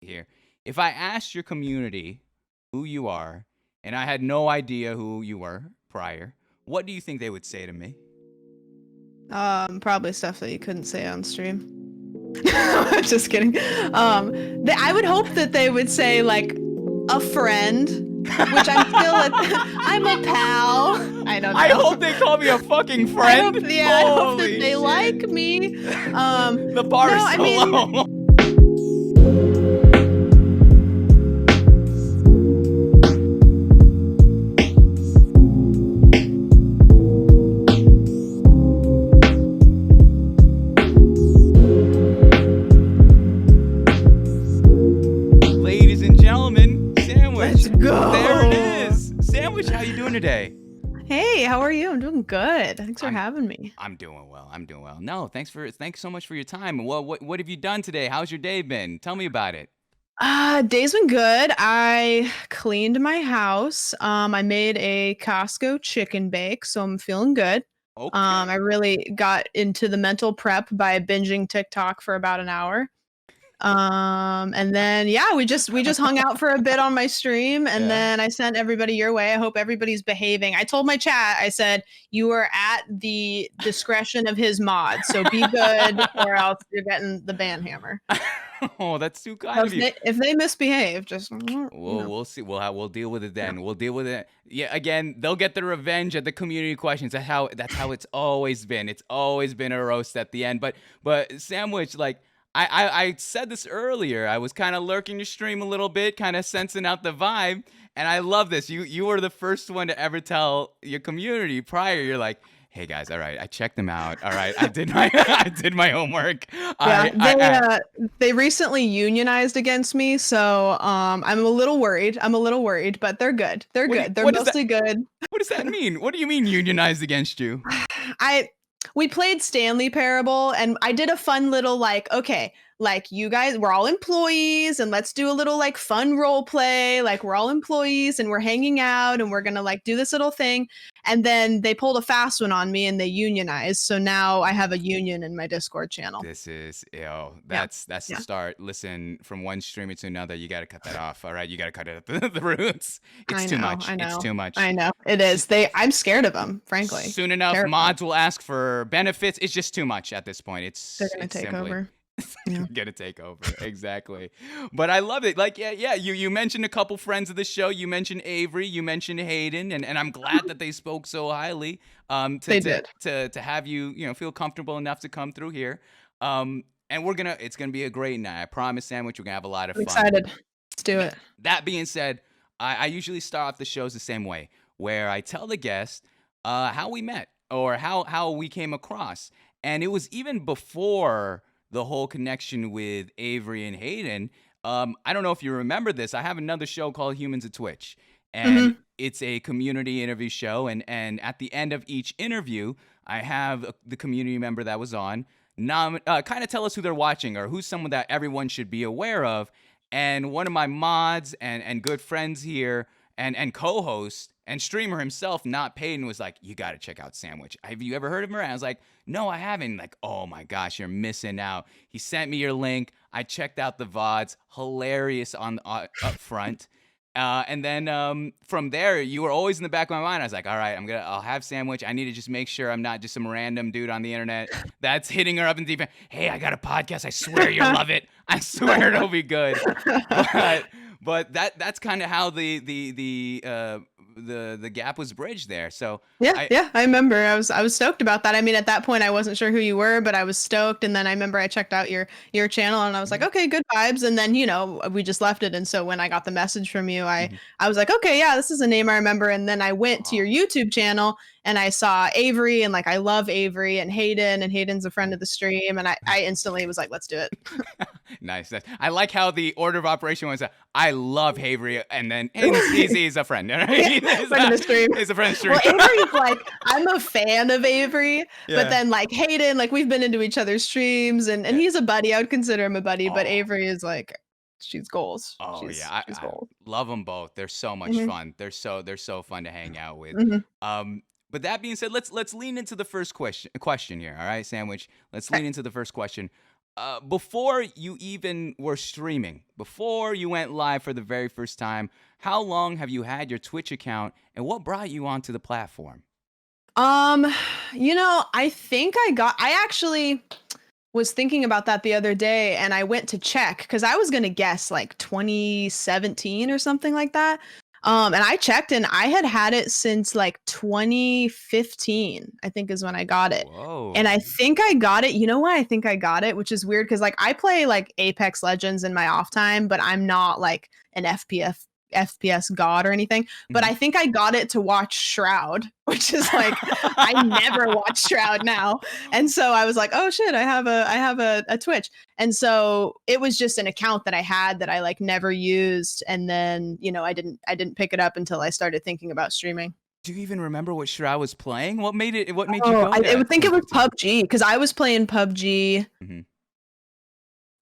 here. If I asked your community who you are, and I had no idea who you were prior, what do you think they would say to me? Probably stuff that you couldn't say on stream. I'm just kidding. I would hope that they would say like a friend, which I'm still I'm a pal. I don't know. I hope they call me a fucking I hope, friend. yeah, I hope that Holy they shit. like me. The bar No, is I so mean, low. Ladies and gentlemen, Sandwich. Let's go. There it is. Sandwich, how you doing today? Hey, how are you? I'm doing good. Thanks for having me. I'm doing well. I'm doing well. No, thanks so much for your time. What have you done today? How's your day been? Tell me about it. Day's been good. I cleaned my house. I made a Costco chicken bake, so I'm feeling good. Okay. I really got into the mental prep by binging TikTok for about an hour. And then yeah, we just hung out for a bit on my stream, and Yeah. then I sent everybody your way. I hope everybody's behaving. I told my chat, I said, you are at the discretion of his mod, so be good or else you're getting the ban hammer. Oh, that's too kind So of you. if they misbehave, just We'll see. We'll deal with it then. We'll deal with it. Yeah. Again, they'll get the revenge at the community questions. That's how it's always been. It's always been a roast at the end. But Sandwich, like I said this earlier. I was kind of lurking your stream a little bit, kind of sensing out the vibe, and I love this. You were the first one to ever tell your community prior. You're like, hey guys, all right, I checked them out. All right, I did my I did my homework. Yeah, I they recently unionized against me, so I'm a little worried. But they're good. They're what do you, good. They're what does that mostly good. what does that mean? What do you mean unionized against you? I we played Stanley Parable, and I did a fun little like, okay, like you guys, we're all employees, and let's do a little like fun role play. Like we're all employees and we're hanging out and we're gonna like do this little thing. And then they pulled a fast one on me and they unionized. So now I have a union in my Discord channel. This is, Yeah. that's the Yeah. start. Listen, from one streamer to another, you got to cut that off. All right, you got to cut it at the roots. It's I too know, much. I It's know, too much. I know. It S- is. I'm scared of them, frankly. Soon enough, Terrified. mods will ask for benefits. It's just too much at this point. They're It's gonna it's take simply over. Yeah. gonna take over. Exactly. But I love it. Like, yeah. You mentioned a couple friends of the show. You mentioned Avery. You mentioned Hayden, and I'm glad that they spoke so highly. To They to did. to have you feel comfortable enough to come through here. And it's gonna be a great night. I promise, Sandwich. We're gonna have a lot of I'm fun. excited. Let's do That it. that being said, I usually start off the shows the same way, where I tell the guest how we met or how we came across, and it was even before the whole connection with Avery and Hayden. I don't know if you remember this. I have another show called Humans at Twitch, and Hmm. it's a community interview show. And at the end of each interview, I have the community member that was on kind of tell us who they're watching or who's someone that everyone should be aware of. And one of my mods and good friends here and co-host and streamer himself, not Peyton, was like, you got to check out Sandwich. Have you ever heard of her? And I was like, no, I haven't. Like, oh my gosh, you're missing out. He sent me your link. I checked out the VODs. Hilarious on up front. And then from there, you were always in the back of my mind. I was like, all right, I'll have Sandwich. I need to just make sure I'm not just some random dude on the internet that's hitting her up in deep end. Hey, I got a podcast. I swear you'll love it. I swear it'll be good. But that's kind of how the gap was bridged there. So Yeah, I yeah, I remember. I was stoked about that. I mean, at that point, I wasn't sure who you were, but I was stoked. And then I remember I checked out your channel, and I was like, Mhm, okay, good vibes. And then we just left it. And so when I got the message from you, I mhm. I was like, okay, yeah, this is a name I remember. And then I went to Aw. your YouTube channel and I saw Avery, and like I love Avery and Hayden's a friend of the stream, and I instantly was like, let's do it. Nice. I like how the order of operation was. I love Avery, and then he's a friend. Right? Yeah, he's, friend of a, the stream. he's a friend stream. Well, Avery's like, I'm a fan of Avery, but Yeah. then like Hayden, like we've been into each other's streams, and Yeah. he's a buddy. I would consider him a buddy, but Oh. Avery is like, she's goals. Oh yeah, She's I goals. love them both. They're so much Hmm. fun. They're so fun to hang out with. Hmm. Um, but that being said, let's lean into the first question here. All right, Sandwich. Let's lean into the first question. before you even were streaming, before you went live for the very first time, how long have you had your Twitch account, and what brought you onto the platform? Um, I think I actually was thinking about that the other day and I went to check because I was gonna guess like 2017 or something like that. And I checked and I had it since like 2015, I think is when I got it. And Whoa. I think I got it. You know why I think I got it, which is weird because like I play like Apex Legends in my off time, but I'm not like an FPS god or anything. But Mhm. I think I got it to watch Shroud, which is like I never watch Shroud now. And so I was like, oh shit, I have a Twitch. And so it was just an account that I had that I like never used. And then, I didn't pick it up until I started thinking about streaming. Do you even remember what Shroud was playing? What made you Oh, go there I would at think it was 2015? PUBG because I was playing PUBG. Mhm.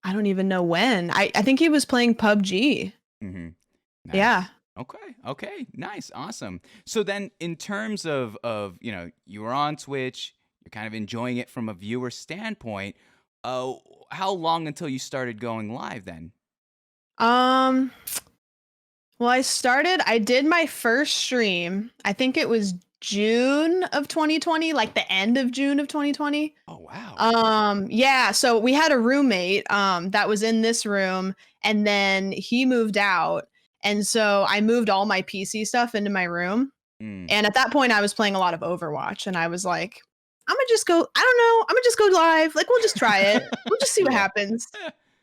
I don't even know when. I think he was playing PUBG. Mhm. Yeah. Nice. Okay. Okay. Nice. Awesome. So then in terms of, you were on Twitch, you're kind of enjoying it from a viewer standpoint. Uh how long until you started going live then? Um, well, I did my first stream. I think it was June of 2020, like the end of June of 2020. Oh, wow. Yeah, so we had a roommate that was in this room and then he moved out. And so I moved all my PC stuff into my room. Mm. And at that point I was playing a lot of Overwatch and I was like, I'm gonna just go, I don't know, I'm gonna just go live. Like we'll just try it. We'll just see what Yeah. happens.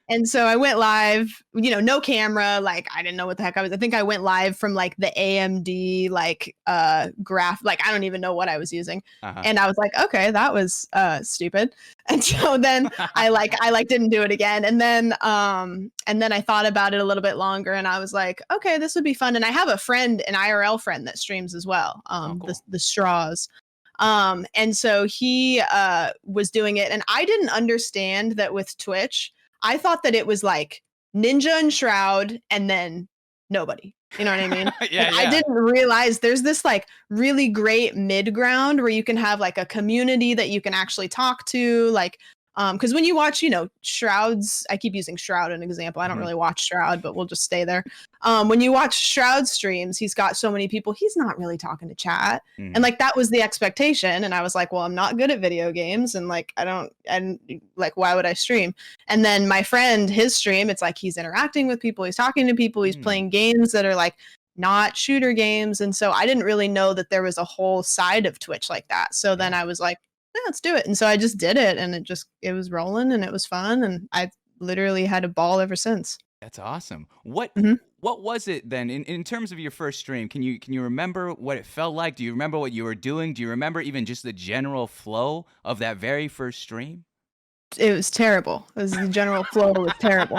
And so I went live, no camera, like I didn't know what the heck I was. I think I went live from like the AMD like graph, like I don't even know what I was using. Uh-huh. And I was like, okay, that was stupid. And so then I didn't do it again. And then I thought about it a little bit longer and I was like, okay, this would be fun. And I have a friend, an IRL friend that streams as well. Oh, The cool. the straws. And so he was doing it and I didn't understand that with Twitch I thought that it was like Ninja and Shroud and then nobody. You know what I mean? Like Yeah, I yeah. didn't realize there's this like really great mid ground where you can have like a community that you can actually talk to, like because when you watch, Shroud's, I keep using Shroud as an example. I don't Mhm. really watch Shroud, but we'll just stay there. When you watch Shroud streams, he's got so many people, he's not really talking to chat. And Mhm. like that was the expectation. And I was like, well, I'm not good at video games. And like, and like, why would I stream? And then my friend, his stream, it's like he's interacting with people, he's talking to people, he's Mm. playing games that are like not shooter games. And so I didn't really know that there was a whole side of Twitch like that. So then Yeah. I was like, yeah, let's do it. And so I just did it and it was rolling and it was fun. And I literally had a ball ever since. That's awesome. What Mhm. what was it then in terms of your first stream? Can you remember what it felt like? Do you remember what you were doing? Do you remember even just the general flow of that very first stream? It was terrible. It was the general flow was terrible.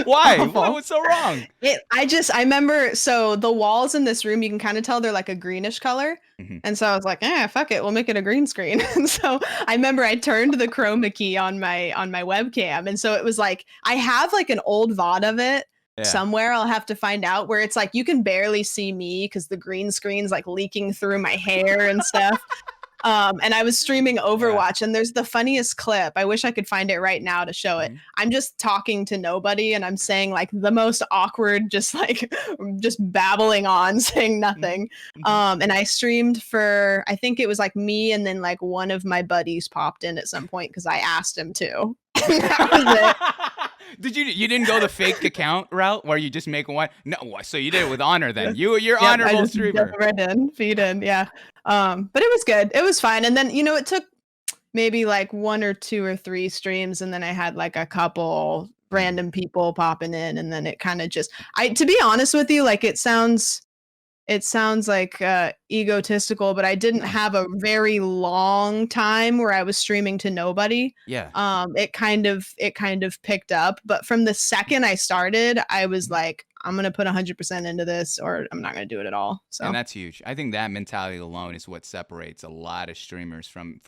Why? What Awful. was so wrong? I remember so the walls in this room, you can kinda tell they're like a greenish color, Mhm. and so I was like, fuck it, we'll make it a green screen." And so I remember I turned the chroma key on my webcam, and so it was like I have like an old VOD of it Yeah. somewhere, I'll have to find out, where it's like you can barely see me because the green screen's like leaking through my hair and stuff. And I was streaming Yeah. Overwatch, and there's the funniest clip. I wish I could find it right now to show it. Mhm. I'm just talking to nobody, and I'm saying like the most awkward, just like just babbling on, saying Mhm. nothing. Mhm. And I streamed for I think it was like me, and then like one of my buddies popped in at some point because I asked him to. And that was it. You didn't go the fake account route where you just make one? No, so you did it with honor then. You're Yep, I honorable just dove streamer. right in, feed in, yeah. But it was good. It was fine. And then, it took maybe like 1 or 2 or 3 streams, and then I had like a couple Mm. random people popping in, and then it kinda just to be honest with you, like, it sounds like, egotistical, but I didn't No. have a very long time where I was streaming to nobody. Yeah. It kind of picked up, but from the second I started, I was Mhm. like, "I'm gonna put 100% into this, or I'm not gonna do it at all." And So that's huge. I think that mentality alone is what separates a lot of streamers from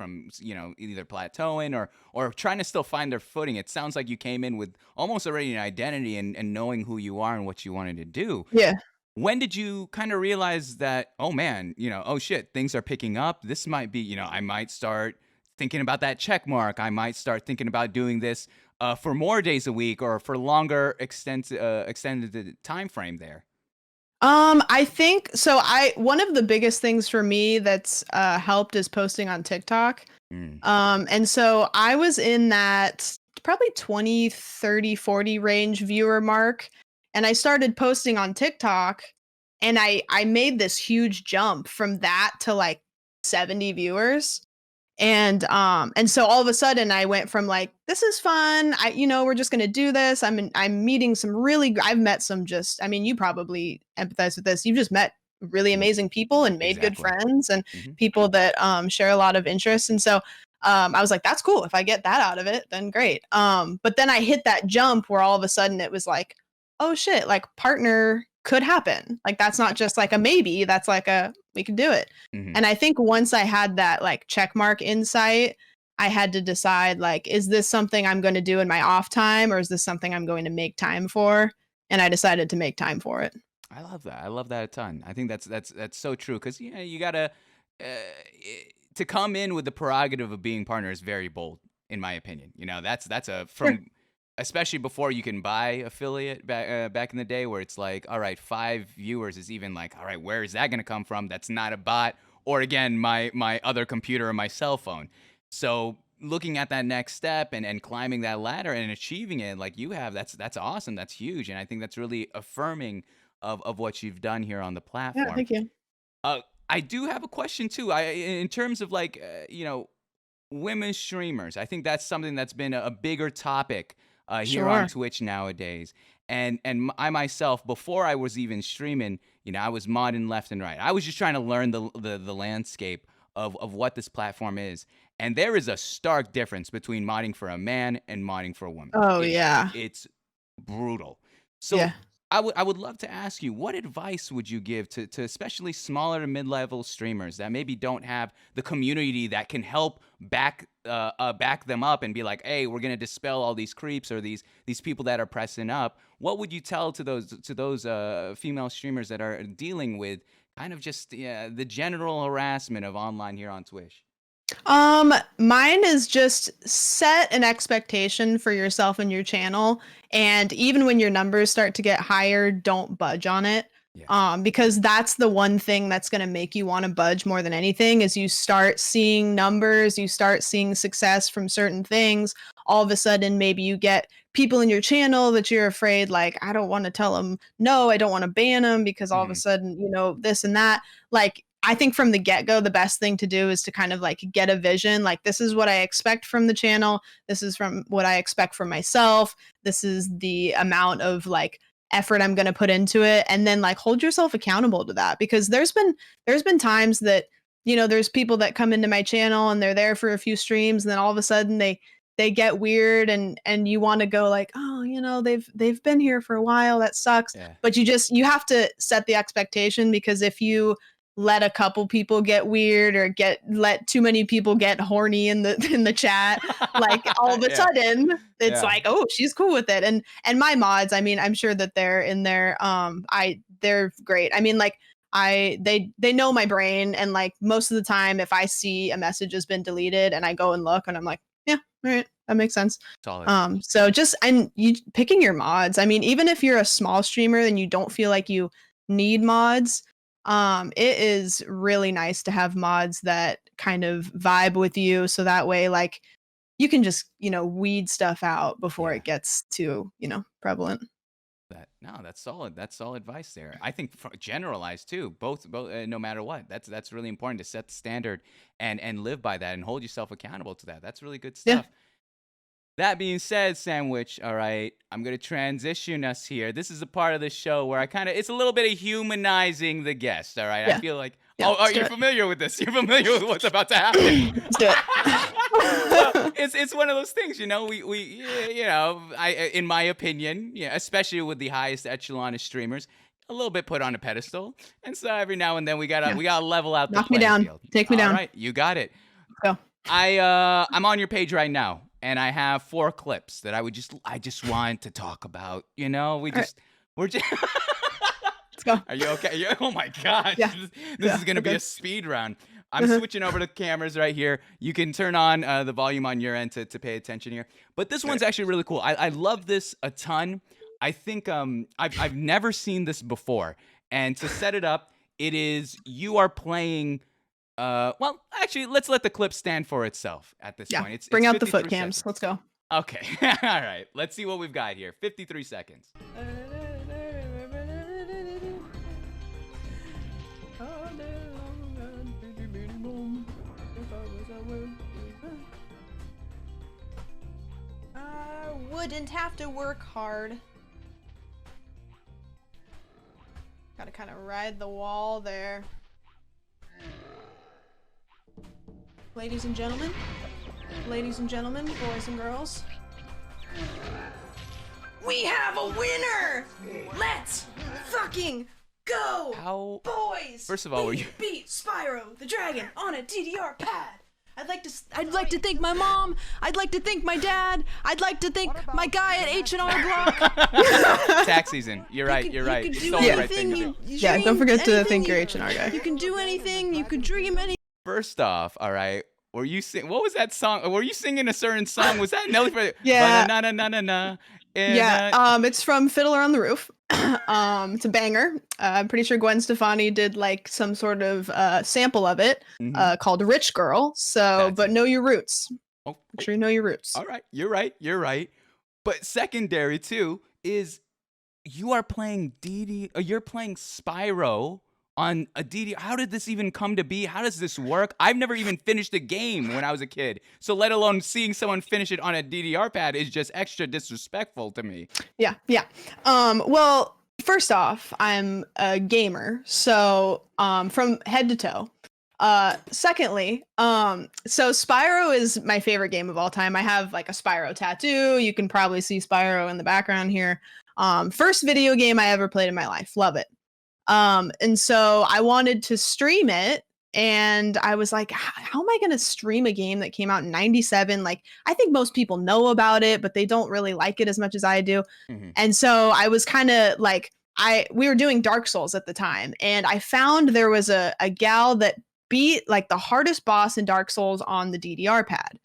either plateauing or trying to still find their footing. It sounds like you came in with almost already an identity and knowing who you are and what you wanted to do. yeah. When did you kind of realize that, oh man, oh shit, things are picking up. This might be, I might start thinking about that check mark. I might start thinking about doing this. for more days a week or for longer extended time frame there? I think so. I One of the biggest things for me that's helped is posting on TikTok. Mm, And so I was in that probably 20, 30, 40 range viewer mark. And I started posting on TikTok, and I made this huge jump from that to like 70 viewers. And so all of a sudden I went from like, this is fun. We're just gonna do this. I'm meeting some I've met some just, I mean, you probably empathize with this. You've just met really mm, amazing people and made good exactly. friends and Hmm. people that share a lot of interests. And so I was like, that's cool. If I get that out of it, then great. But then I hit that jump where all of a sudden it was like, oh shit, like partner could happen. Like that's not just like a maybe, that's like a we can do it. Hmm. And I think once I had that like check mark insight, I had to decide like, is this something I'm going to do in my off time or is this something I'm going to make time for? And I decided to make time for it. I love that. I love that a ton. I think that's so true because you gotta to come in with the prerogative of being partner is very bold, in my opinion. That's a Sure. from especially before you can buy affiliate back in the day where it's like, all right, 5 viewers is even like, all right, where is that gonna come from? That's not a bot, or again, my other computer or my cell phone. So looking at that next step and climbing that ladder and achieving it like you have, that's awesome. That's huge, and I think that's really affirming of what you've done here on the Yeah, platform. thank you. Uh, I do have a question too. In terms of like women streamers, I think that's something that's been a bigger topic here on Sure. Twitch nowadays. And I myself, before I was even streaming, I was modding left and right. I was just trying to learn the landscape of what this platform is. And there is a stark difference between modding for a man and modding for a woman. Oh yeah. It's brutal. So Yeah. I would love to ask you, what advice would you give to especially smaller to mid-level streamers that maybe don't have the community that can help back them up and be like, hey, we're gonna dispel all these creeps or these people that are pressing up. What would you tell to those female streamers that are dealing with kind of just the general harassment of online here on Twitch? Mine is just set an expectation for yourself and your channel. And even when your numbers start to get higher, don't budge on it. Yeah. Because that's the one thing that's going to make you want to budge more than anything is you start seeing numbers, you start seeing success from certain things. All of a sudden, maybe you get people in your channel that you're afraid, like, I don't want to tell them no, I don't want to ban them because all of a Hmm. sudden, this and that. Like, I think from the get go, the best thing to do is to kind of like get a vision. Like, this is what I expect from the channel. This is from what I expect from myself. This is the amount of like effort I'm going to put into it. And then like hold yourself accountable to that because there's been times that, there's people that come into my channel and they're there for a few streams and then all of a sudden they get weird and you want to go like, oh, they've been here for a while. That sucks. Yeah. But you have to set the expectation because if you let a couple people get weird or let too many people get horny in the in the chat, like all of a Yeah. sudden it's Yeah. like, oh, she's cool with it. And my mods, I mean, I'm sure that they're in there. They're great. I mean, like they know my brain, and like most of the time if I see a message has been deleted and I go and look and I'm like, yeah, all right, that makes sense. Solid. So just and you picking your mods. I mean, even if you're a small streamer and you don't feel like you need mods, it is really nice to have mods that kind of vibe with you so that way like you can just, weed stuff out before Yeah. it gets too, prevalent. That's solid. That's solid advice there. I think generalized too. Both, no matter what. That's really important to set the standard and live by that and hold yourself accountable to that. That's really good Yeah. stuff. That being said, Sandwich, all right, I'm gonna transition us here. This is a part of the show where it's a little bit of humanizing the guest. All right, I Yeah. feel like, Yeah. oh, are Let's do you it. familiar with this? You're familiar with what's about to happen. Let's do Well, it. it's one of those things, we in my opinion, yeah, especially with the highest echelon of streamers, a little bit put on a pedestal, and so every now and then we gotta Yeah. we gotta level out the Knock me playing down. field. Take me All down. right, you got it. Go. I'm on your page right now, and I have 4 clips that I just want to talk about. We All right. just we're just. Let's go. Are you okay? Oh my gosh, Yeah. this Yeah. is gonna We're be a good. speed round. I'm switching over to cameras right here. You can turn on the volume on your end to pay attention here. But this one's actually really cool. I love this a ton. I think I've never seen this before. And to set it up, it is you are playing. Well, actually, let's let the clip stand for itself at this point. It's bring out the 53 foot cams. seconds. Let's go. Okay. All right. Let's see what we've got here. 53 seconds. I wouldn't have to work hard. Gotta kind of ride the wall there. Ladies and gentlemen, boys and girls, we have a winner! Let's fucking go! How, boys! First of all, were you beat Spyro the Dragon on a DDR pad? I'd like to thank my mom. I'd like to thank my dad. I'd like to thank my guy at H&R Block. tax season? You're right. You're right. It's the only right thing to do. Yeah, don't forget to thank your H&R guy. You can do anything. You can dream anything. First off, all right. Were you what was that song? Were you singing a certain song? Was that Nelly? Yeah. Na-na-na-na-na. Yeah. It's from Fiddler on the Roof. It's a banger. I'm pretty sure Gwen Stefani did like some sort of sample of it called Rich Girl. So, but know your roots. Oh, make sure you know your roots. All right. You're right. You're right. But secondary too is you are playing you're playing Spyro on a DDR. How did this even come to be? How does this work? I've never even finished a game when I was a kid. So let alone seeing someone finish it on a DDR pad is just extra disrespectful to me. Yeah. Well, first off, I'm a gamer. So from head to toe. Secondly, so Spyro is my favorite game of all time. I have like a Spyro tattoo. You can probably see Spyro in the background here. First video game I ever played in my life. Love it. And so I wanted to stream it, and I was like, how am I going to stream a game that came out in 97? Like, I think most people know about it, but they don't really like it as much as I do. And so I was kind of like, we were doing Dark Souls at the time, and I found there was a gal that beat like the hardest boss in Dark Souls on the DDR pad.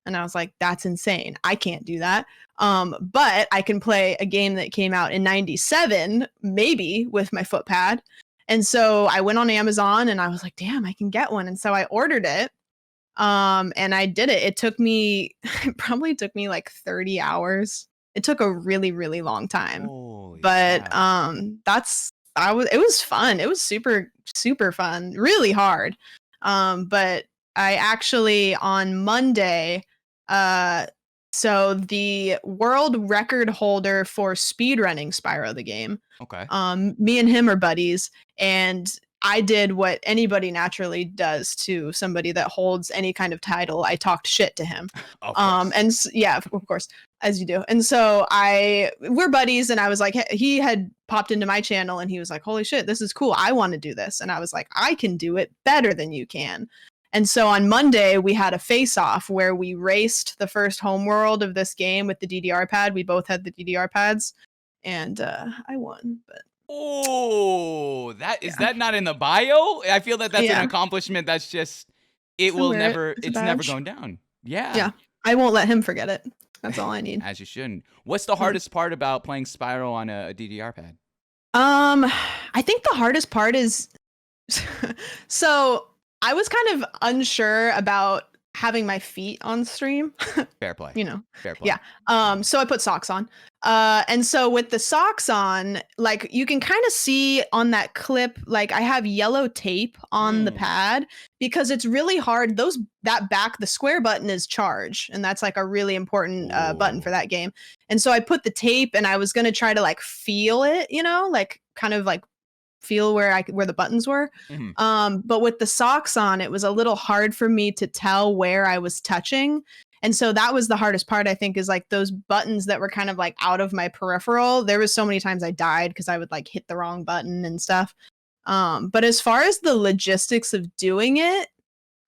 And I was like, that's insane. I can't do that. But I can play a game that came out in 97, maybe with my foot pad. And so I went on Amazon and I was like, damn, I can get one. And so I ordered it. And I did it. It probably took me like 30 hours. It took a really, really long time. But it was fun. It was super, super fun, really hard. But I actually on Monday, so the world record holder for speedrunning Spyro the game. Okay. Me and him are buddies, and I did what anybody naturally does to somebody that holds any kind of title. I talked shit to him. Yeah, of course, as you do. And so we're buddies, and I was like, he had popped into my channel and he was like, holy shit, this is cool. I want to do this. And I was like, I can do it better than you can. And so on Monday, we had a face-off where we raced the first homeworld of this game with the DDR pad. We both had the DDR pads, and I won. But is that not in the bio? I feel that's an accomplishment. That's just it's never going down. Yeah. I won't let him forget it. That's all I need. As you shouldn't. What's the hardest part about playing Spyro on a DDR pad? I think the hardest part is so I was kind of unsure about having my feet on stream. Fair play. Fair play. Yeah. So I put socks on. And so with the socks on, like you can kind of see on that clip, like I have yellow tape on the pad because it's really hard. The square button is charge. And that's like a really important button for that game. And so I put the tape and I was going to try to like feel it, like kind of like feel where the buttons were. But with the socks on, it was a little hard for me to tell where I was touching. And so that was the hardest part, I think, is like those buttons that were kind of like out of my peripheral. There was so many times I died because I would like hit the wrong button and stuff. But as far as the logistics of doing it,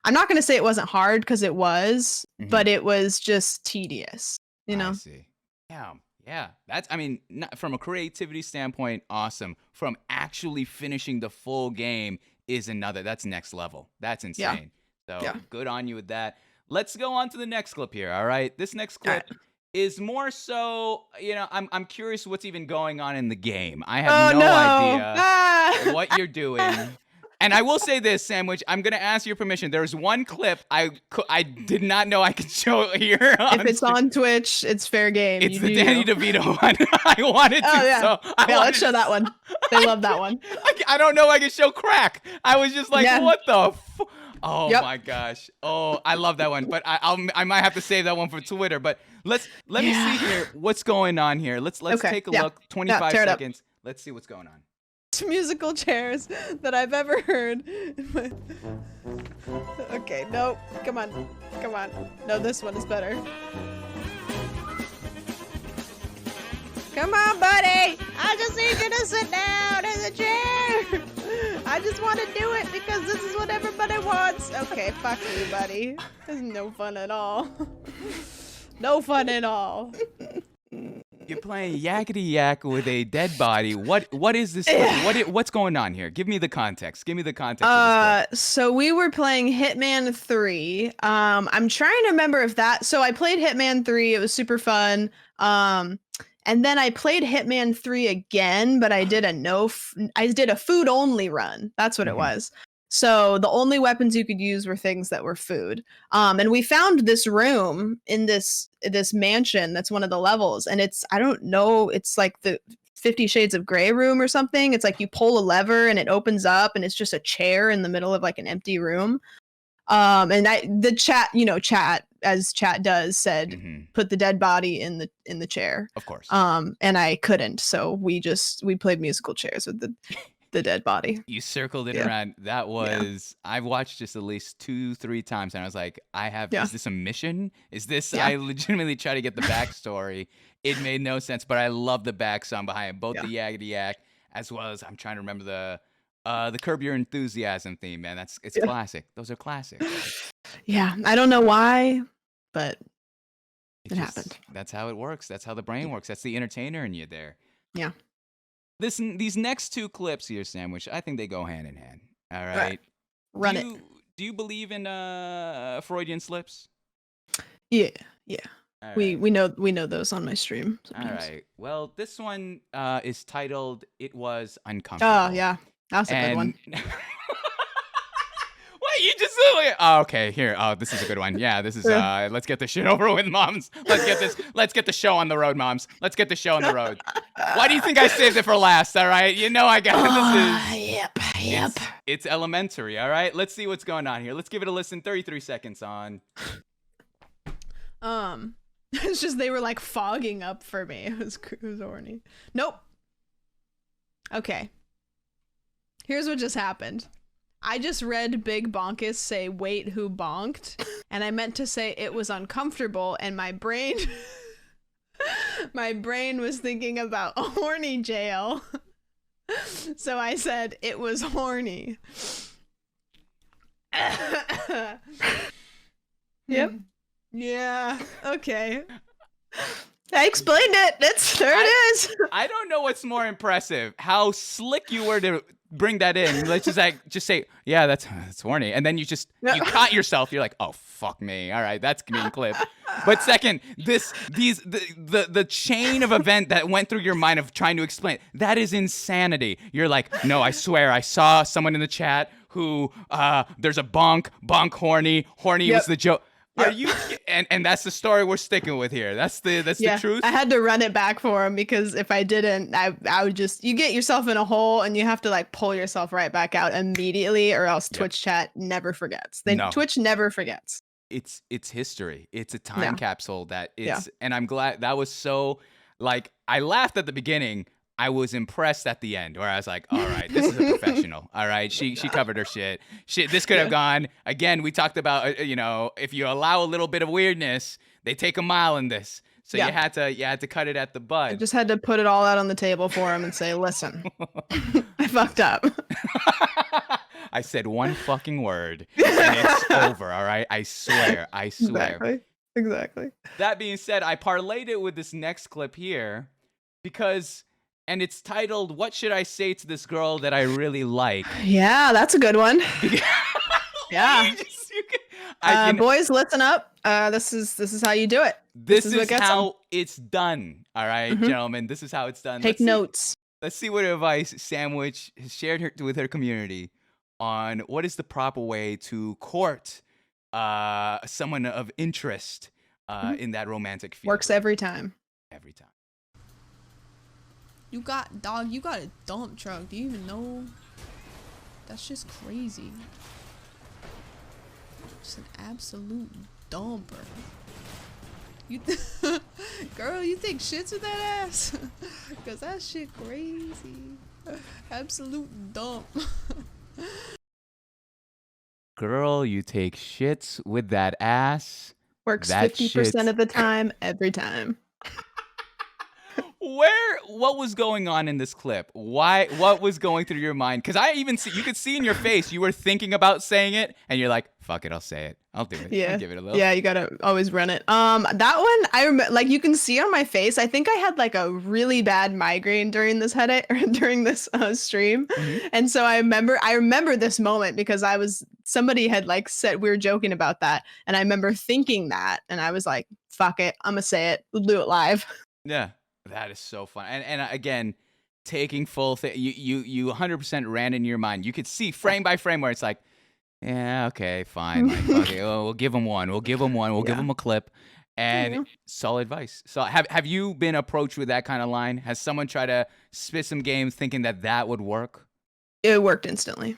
I'm not going to say it wasn't hard because it was, but it was just tedious, I see. Yeah. That's, from a creativity standpoint, awesome. From actually finishing the full game is another. That's next level. That's Yeah. insane. So Yeah. good on you with that. Let's go on to the next clip here. All right. This next All right. clip is more so, I'm curious what's even going on in the game. I have Oh no no. idea Ah! what you're doing. And I will say this, Sandwich. I'm gonna ask your permission. There's one clip I did not know I could show here. If it's on Twitch, it's fair game. It's You the do Danny you. DeVito one. I wanted to, Oh yeah. so Yeah, let's show that one. They love that one. I don't know. I can show crack. I was just like, Yeah. what the? Oh Yep. my gosh. Oh, I love that one. But I might have to save that one for Twitter. But let me see here what's going on here. Let's Okay, take a yeah. look. 25 tear it up. seconds. Let's see what's going on. Musical chairs that I've ever heard. Okay, no, come on. No, this one is better. Come on, buddy. I just need you to sit down in the chair. I just want to do it because this is what everybody wants. Okay, fuck you, buddy. This is no fun at all. No fun at all. You're playing yakety yak with a dead body. What is this? What's going on here? Give me the context. Give me the context. Of this So we were playing Hitman 3. I'm trying to remember if that. So I played Hitman 3. It was super fun. And then I played Hitman 3 again, but I did a food only run. That's what it was. So the only weapons you could use were things that were food. And we found this room in this mansion that's one of the levels, and I don't know, it's like the 50 Shades of Grey room or something. It's like you pull a lever and it opens up, and it's just a chair in the middle of like an empty room. And the chat, chat as chat does said, put the dead body in the chair. Of course. And I couldn't, so we played musical chairs with the dead body. You circled it around. That was I've watched this at least 2-3 times, and I was like, is this a mission? Is this I legitimately try to get the backstory. It made no sense, but I love the back song behind both the Yakety Yak as well as I'm trying to remember the Curb Your Enthusiasm theme, man. It's classic. Those are classics. Yeah, I don't know why, but it happened. That's how it works. That's how the brain works. That's the entertainer in you there. Yeah. These next two clips here, Sandwich, I think they go hand in hand. All right. Run it. Do you believe in Freudian slips? Yeah. All We right. know those on my stream. All sometimes. right. Well, this one is titled "It Was Uncomfortable." Oh yeah, that's a good one. What you just? Oh, okay. Here. Oh, this is a good one. Yeah, this is. Let's get this shit over with, moms. Let's get the show on the road, moms. Let's get the show on the road. Why do you think I saved it for last? All right. You know I got this. Yep. It's elementary. All right. Let's see what's going on here. Let's give it a listen. 33 seconds on. It's just they were like fogging up for me. It was horny. Nope. Okay. Here's what just happened. I just read Big Bonkus say, "Wait, who bonked?" And I meant to say it was uncomfortable, and my brain was thinking about horny jail. So I said it was horny. Yep. Yeah. Okay. I explained it. There it is. I don't know what's more impressive, how slick you were to bring that in. Let's just say, yeah, that's horny, and then you caught yourself. You're like, oh fuck me. All right, that's being clipped. But second, the chain of event that went through your mind of trying to explain, that is insanity. You're like, no, I swear, I saw someone in the chat who there's a bonk horny was the joke. Are you? And that's the story we're sticking with here. That's the truth. I had to run it back for him because if I didn't, I would just, you get yourself in a hole and you have to like pull yourself right back out immediately, or else Twitch chat never forgets. Twitch never forgets. It's history. It's a time capsule that it's, and I'm glad that was so, like, I laughed at the beginning. I was impressed at the end, where I was like, all right, this is a professional. All right, she covered her shit. This could have gone, again, we talked about, if you allow a little bit of weirdness, they take a mile in this. So you had to cut it at the bud. I just had to put it all out on the table for him and say, listen, I fucked up. I said one fucking word and it's over, all right? I swear. Exactly. That being said, I parlayed it with this next clip here because and it's titled "What Should I Say to This Girl That I Really Like?" Yeah, that's a good one. Because Yeah. I can. Boys, listen up. This is how you do it. This This is what is gets them. how it's done. All right, Hmm. gentlemen. This is how it's done. Take notes. Let's see what advice Sandwich has shared with her community on what is the proper way to court someone of interest Mhm. in that romantic field. Works every time. Every time. You got a dump truck. Do you even know? That's just crazy. Just an absolute dumper. You girl, you think shits with that ass? Cause that shit crazy. Absolute dump. Girl, you take shits with that ass. Works That 50% shit's of the time, every time. what was going on in this clip? What was going through your mind? Because you could see in your face you were thinking about saying it, and you're like, "Fuck it, I'll say it. I'll do it. Yeah. I'll give it a little." Yeah, you gotta always run it. That one, I remember, like, you can see on my face, I think I had like a really bad migraine during this headache or during this stream. Mhm. And so I remember this moment because somebody had like said, we were joking about that. And I remember thinking that, and I was like, fuck it, I'm gonna say it. We'll do it live. Yeah, that is so fun. And again, taking full thing. You 100% ran in your mind. You could see frame by frame where it's like, yeah, okay, fine. Like, fuck it. We'll give him one. We'll give him one. We'll give Yeah. him a clip. And Yeah. solid advice. So have you been approached with that kind of line? Has someone tried to spit some games thinking that would work? It worked instantly.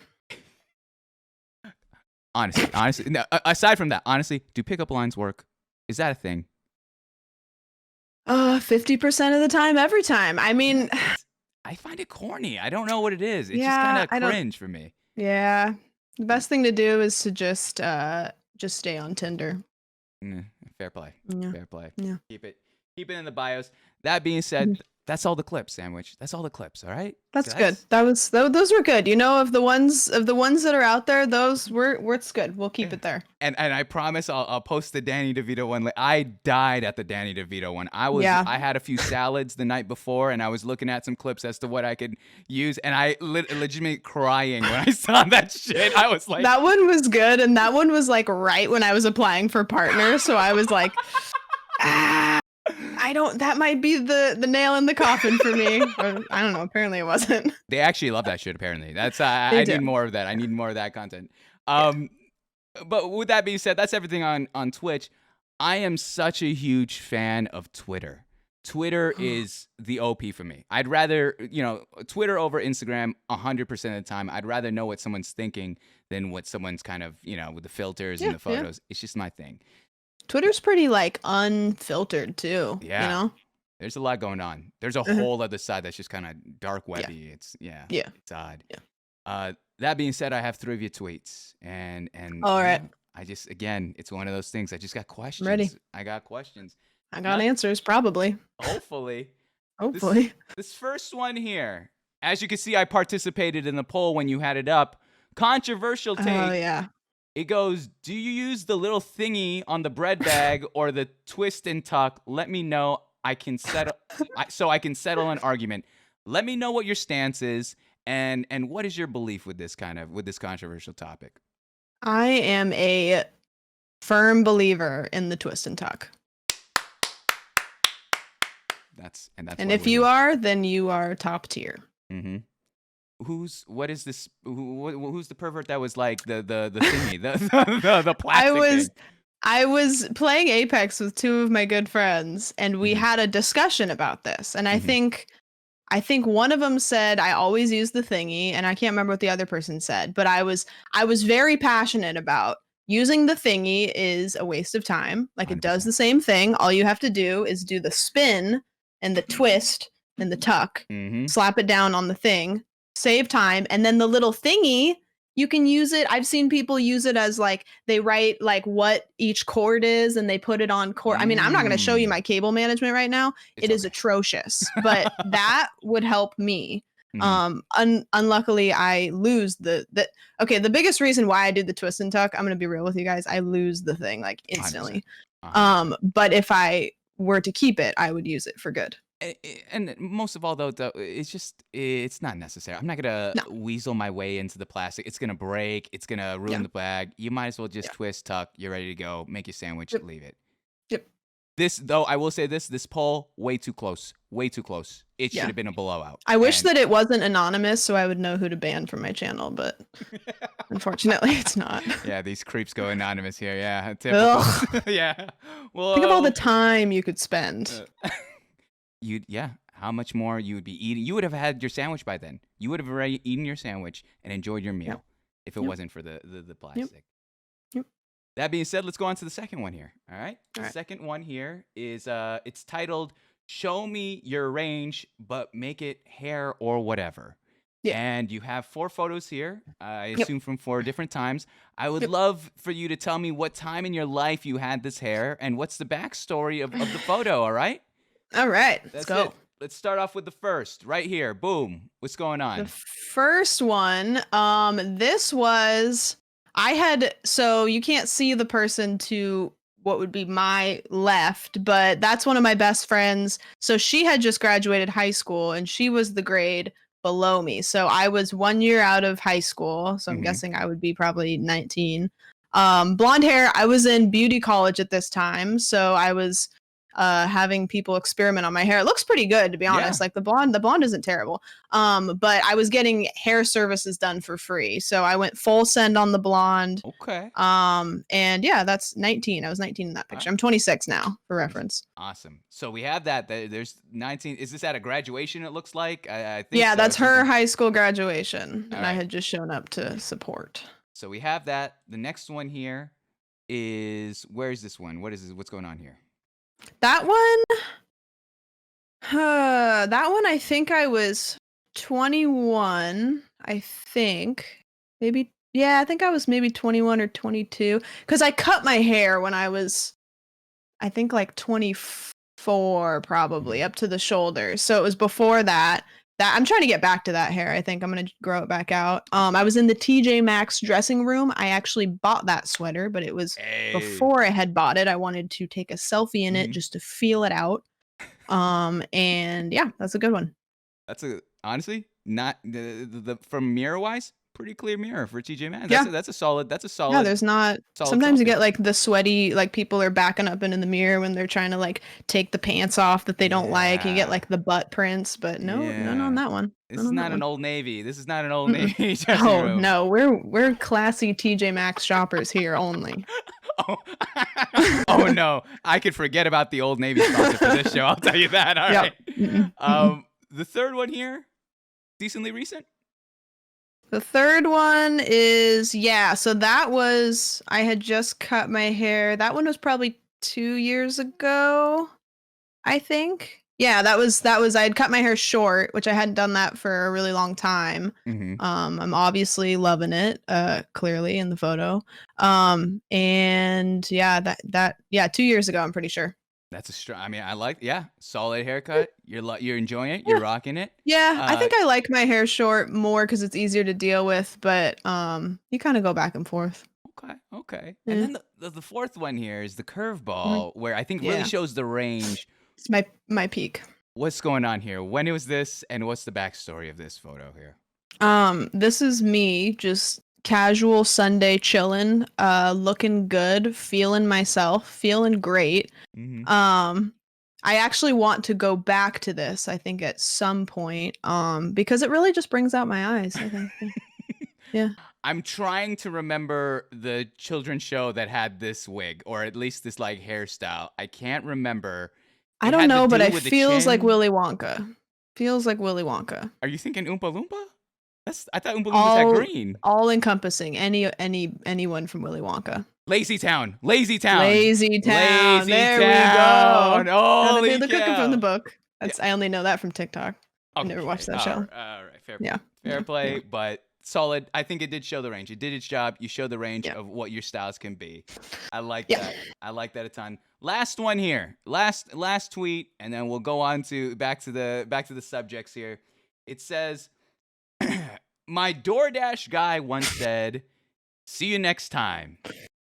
Honestly. No, aside from that, honestly, do pickup lines work? Is that a thing? 50% of the time, every time. I mean, I find it corny. I don't know what it is. It's Yeah, just I kind of don't- cringe for me. yeah. The best thing to do is to just stay on Tinder. Fair play. Yeah. Fair play. Yeah. Keep it in the bios. That being said, Mhm. that's all the clips, Sandwich. That's all the clips. All right. That's So good. Those were good. You know, of the ones that are out there, those were it's good. We'll keep it there. And I promise I'll post the Danny DeVito one. I died at the Danny DeVito one. Yeah. I had a few salads the night before, and I was looking at some clips as to what I could use, and I legitimately crying when I saw that shit. I was like, That one was good, and that one was like right when I was applying for partner, so I was like, that might be the nail in the coffin for me. Or, I don't know. Apparently, it wasn't. they actually love that shit. Apparently, that's I They need do. more of that. I need more of that content. But with that being said, that's everything on Twitch. I am such a huge fan of Twitter. Twitter is the OP for me. I'd rather, Twitter over Instagram 100% of the time. I'd rather know what someone's thinking than what someone's kind of, with the filters and the Yeah, yeah. photos. It's just my thing. Twitter's pretty like unfiltered too. Yeah. You know. There's a lot going on. There's a whole other side that's just kind of dark webby. It's it's odd. Yeah. That being said, I have 3 of your tweets, and All right. I just it's one of those things. I just got questions. Ready. I got questions. I got answers probably. Hopefully. Hopefully. This first one here, as you can see, I participated in the poll when you had it up. Controversial take. Oh yeah. It goes, do you use the little thingy on the bread bag or the twist and tuck? Let me know. I can settle so I can settle an argument. Let me know what your stance is and what is your belief with this controversial topic? I am a firm believer in the twist and tuck. That's And what if we're you doing. are, then you are top tier. Mm-hmm. What is this? Who's the pervert that was like the thingy, the plastic thing? I was playing Apex with 2 of my good friends, and we had a discussion about this. And I think one of them said I always use the thingy, and I can't remember what the other person said, but I was very passionate about using the thingy is a waste of time. Like it does 100%. the same thing. All you have to do is do the spin and the twist and the tuck, slap it down on the thing, save time, and then the little thingy, you can use it. I've seen people use it as like they write like what each chord is and they put it on chord. I mean, I'm not going to show you my cable management right now. It is atrocious, but that would help me. Unluckily, I lose the biggest reason why I do the twist and tuck, I'm going to be real with you guys, I lose the thing like instantly. 100%. But if I were to keep it, I would use it for good. And most of all, though, it's not necessary. I'm not gonna No. weasel my way into the plastic. It's gonna break. It's gonna ruin Yeah. the bag. You might as well just Yeah. twist, tuck. You're ready to go. Make your sandwich. Yep. Leave it. Yep. This, though, I will say this poll, way too close. Way too close. It should Yeah. have been a blowout. I wish And that it wasn't anonymous so I would know who to ban from my channel, but unfortunately it's not. yeah, these creeps go anonymous here. Yeah, typical. Ugh. yeah. Well, Think of all the time you could spend. yeah. How much more you would be eating? You would have had your sandwich by then. You would have already eaten your sandwich and enjoyed your meal Yep. if it Yep. wasn't for the plastic. Yep. That being said, let's go on to the second one here. All right. All The right. second one here is it's titled "Show Me Your Range, but make it hair or whatever." Yeah. And you have 4 photos here. I Yep. assume from 4 different times. I would Yep. love for you to tell me what time in your life you had this hair and what's the backstory of the photo. All right. All right, let's That's go. it. Let's start off with the first right here. Boom. What's going The on? first one, this was so you can't see the person to what would be my left, but that's one of my best friends. So she had just graduated high school and she was the grade below me. So I was 1 year out of high school. So I'm Mhm. guessing I would be probably 19. Blonde hair, I was in beauty college at this time. So I was having people experiment on my hair. It looks pretty good, to be honest. Yeah. Like the blonde isn't terrible. But I was getting hair services done for free. So I went full send on the blonde. Okay. And yeah, that's 19. I was 19 in that picture. I'm 26 now, for reference. Awesome. So we have that. There's 19. Is this at a graduation? It looks like. I think Yeah, so. that's her Something- high school graduation. All And I right. had just shown up to support. So we have that. The next one here is where is this one? What is this? What's going on here? That one, I think I was 21. I think maybe, yeah, I think I was maybe 21 or 22 because I cut my hair when I was, I think like 24, probably up to the shoulders. So it was before that. That I'm trying to get back to that hair. I think I'm gonna grow it back out. I was in the TJ Maxx dressing room. I actually bought that sweater, but it was Hey. before I had bought it. I wanted to take a selfie in it Mhm. just to feel it out. And yeah, that's a good one. That's honestly not the from mirror wise, pretty clear mirror for TJ Maxx. Yeah. That's a solid. That's a solid. Yeah, there's not. solid Sometimes you selfie. get like the sweaty, like people are backing up into the mirror when they're trying to like take the pants off that they don't like. You Yeah. get like the butt prints, but no, none on Yeah. that one. This None is on that not an one. Old Navy. This is not an Old Mm-mm. Navy dressing Oh room. no, we're classy TJ Maxx shoppers here only. Oh. oh no, I could forget about the Old Navy sponsor for this show. I'll tell you that. All Yep. right. Mm-mm. The third one here, decently recent. The third one is, yeah, so that was, I had just cut my hair. That one was probably 2 years ago, I think. Yeah, that was I had cut my hair short, which I hadn't done that for a really long time. Mm-hmm. I'm obviously loving it, clearly in the photo. And yeah, that 2 years ago, I'm pretty sure. That's a strong. I mean, I like. Yeah, solid haircut. You're enjoying it. You're rocking it. Yeah, I think I like my hair short more because it's easier to deal with, but you kind of go back and forth. Okay. Okay. Yeah. And then the fourth one here is the curveball, where I think really Yeah. shows the range. It's my peak. What's going on here? When was this, and what's the backstory of this photo here? This is me just casual Sunday chilling, looking good, feeling myself, feeling great. Mm-hmm. I actually want to go back to this, I think at some point, because it really just brings out my eyes, I think. Yeah. I'm trying to remember the children's show that had this wig, or at least this like hairstyle. I can't remember. I It don't had to know, but do it with the feels like chin. Willy Wonka. Feels like Willy Wonka. Are you thinking Oompa Loompa? I thought Oompa Loompas had green. All encompassing. Anyone from Willy Wonka. Lazy Town. Lazy Town. Lazy Town. Lazy There Town. we go. Gotta Holy do the cooking cow. from the book. That's I only know that from TikTok. I never Okay, watched that show. All right, fair Yeah. play. Fair Yeah. play, but solid. I think it did show the range. It did its job. You showed the range Yeah. of what your styles can be. I like Yeah. that. I like that a ton. Last one here. Last tweet, and then we'll go on to back to the subjects here. It says, my DoorDash guy once said, "See you next time,"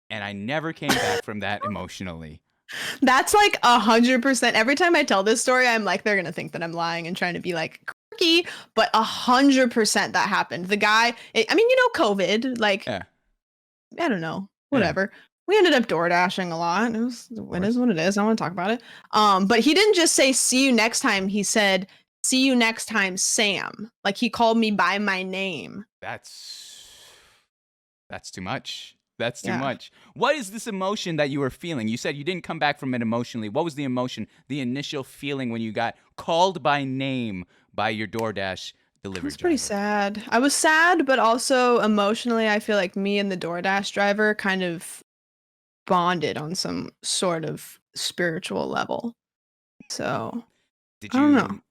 and I never came back from that emotionally. That's like 100%. Every time I tell this story, I'm like, they're gonna think that I'm lying and trying to be like quirky, but 100% that happened. The guy, I mean, COVID, like, Yeah, I don't know, yeah, whatever. We ended up door dashing a lot. of It is course. what it is. I don't want to talk about it. But he didn't just say see you next time. He said see you next time, Sam. Like he called me by my name. That's too much. That's too Yeah. much. What is this emotion that you were feeling? You said you didn't come back from it emotionally. What was the emotion, the initial feeling when you got called by name by your DoorDash I delivery was pretty driver? sad. I was sad, but also emotionally, I feel like me and the DoorDash driver kind of bonded on some sort of spiritual level. So Did I don't know. you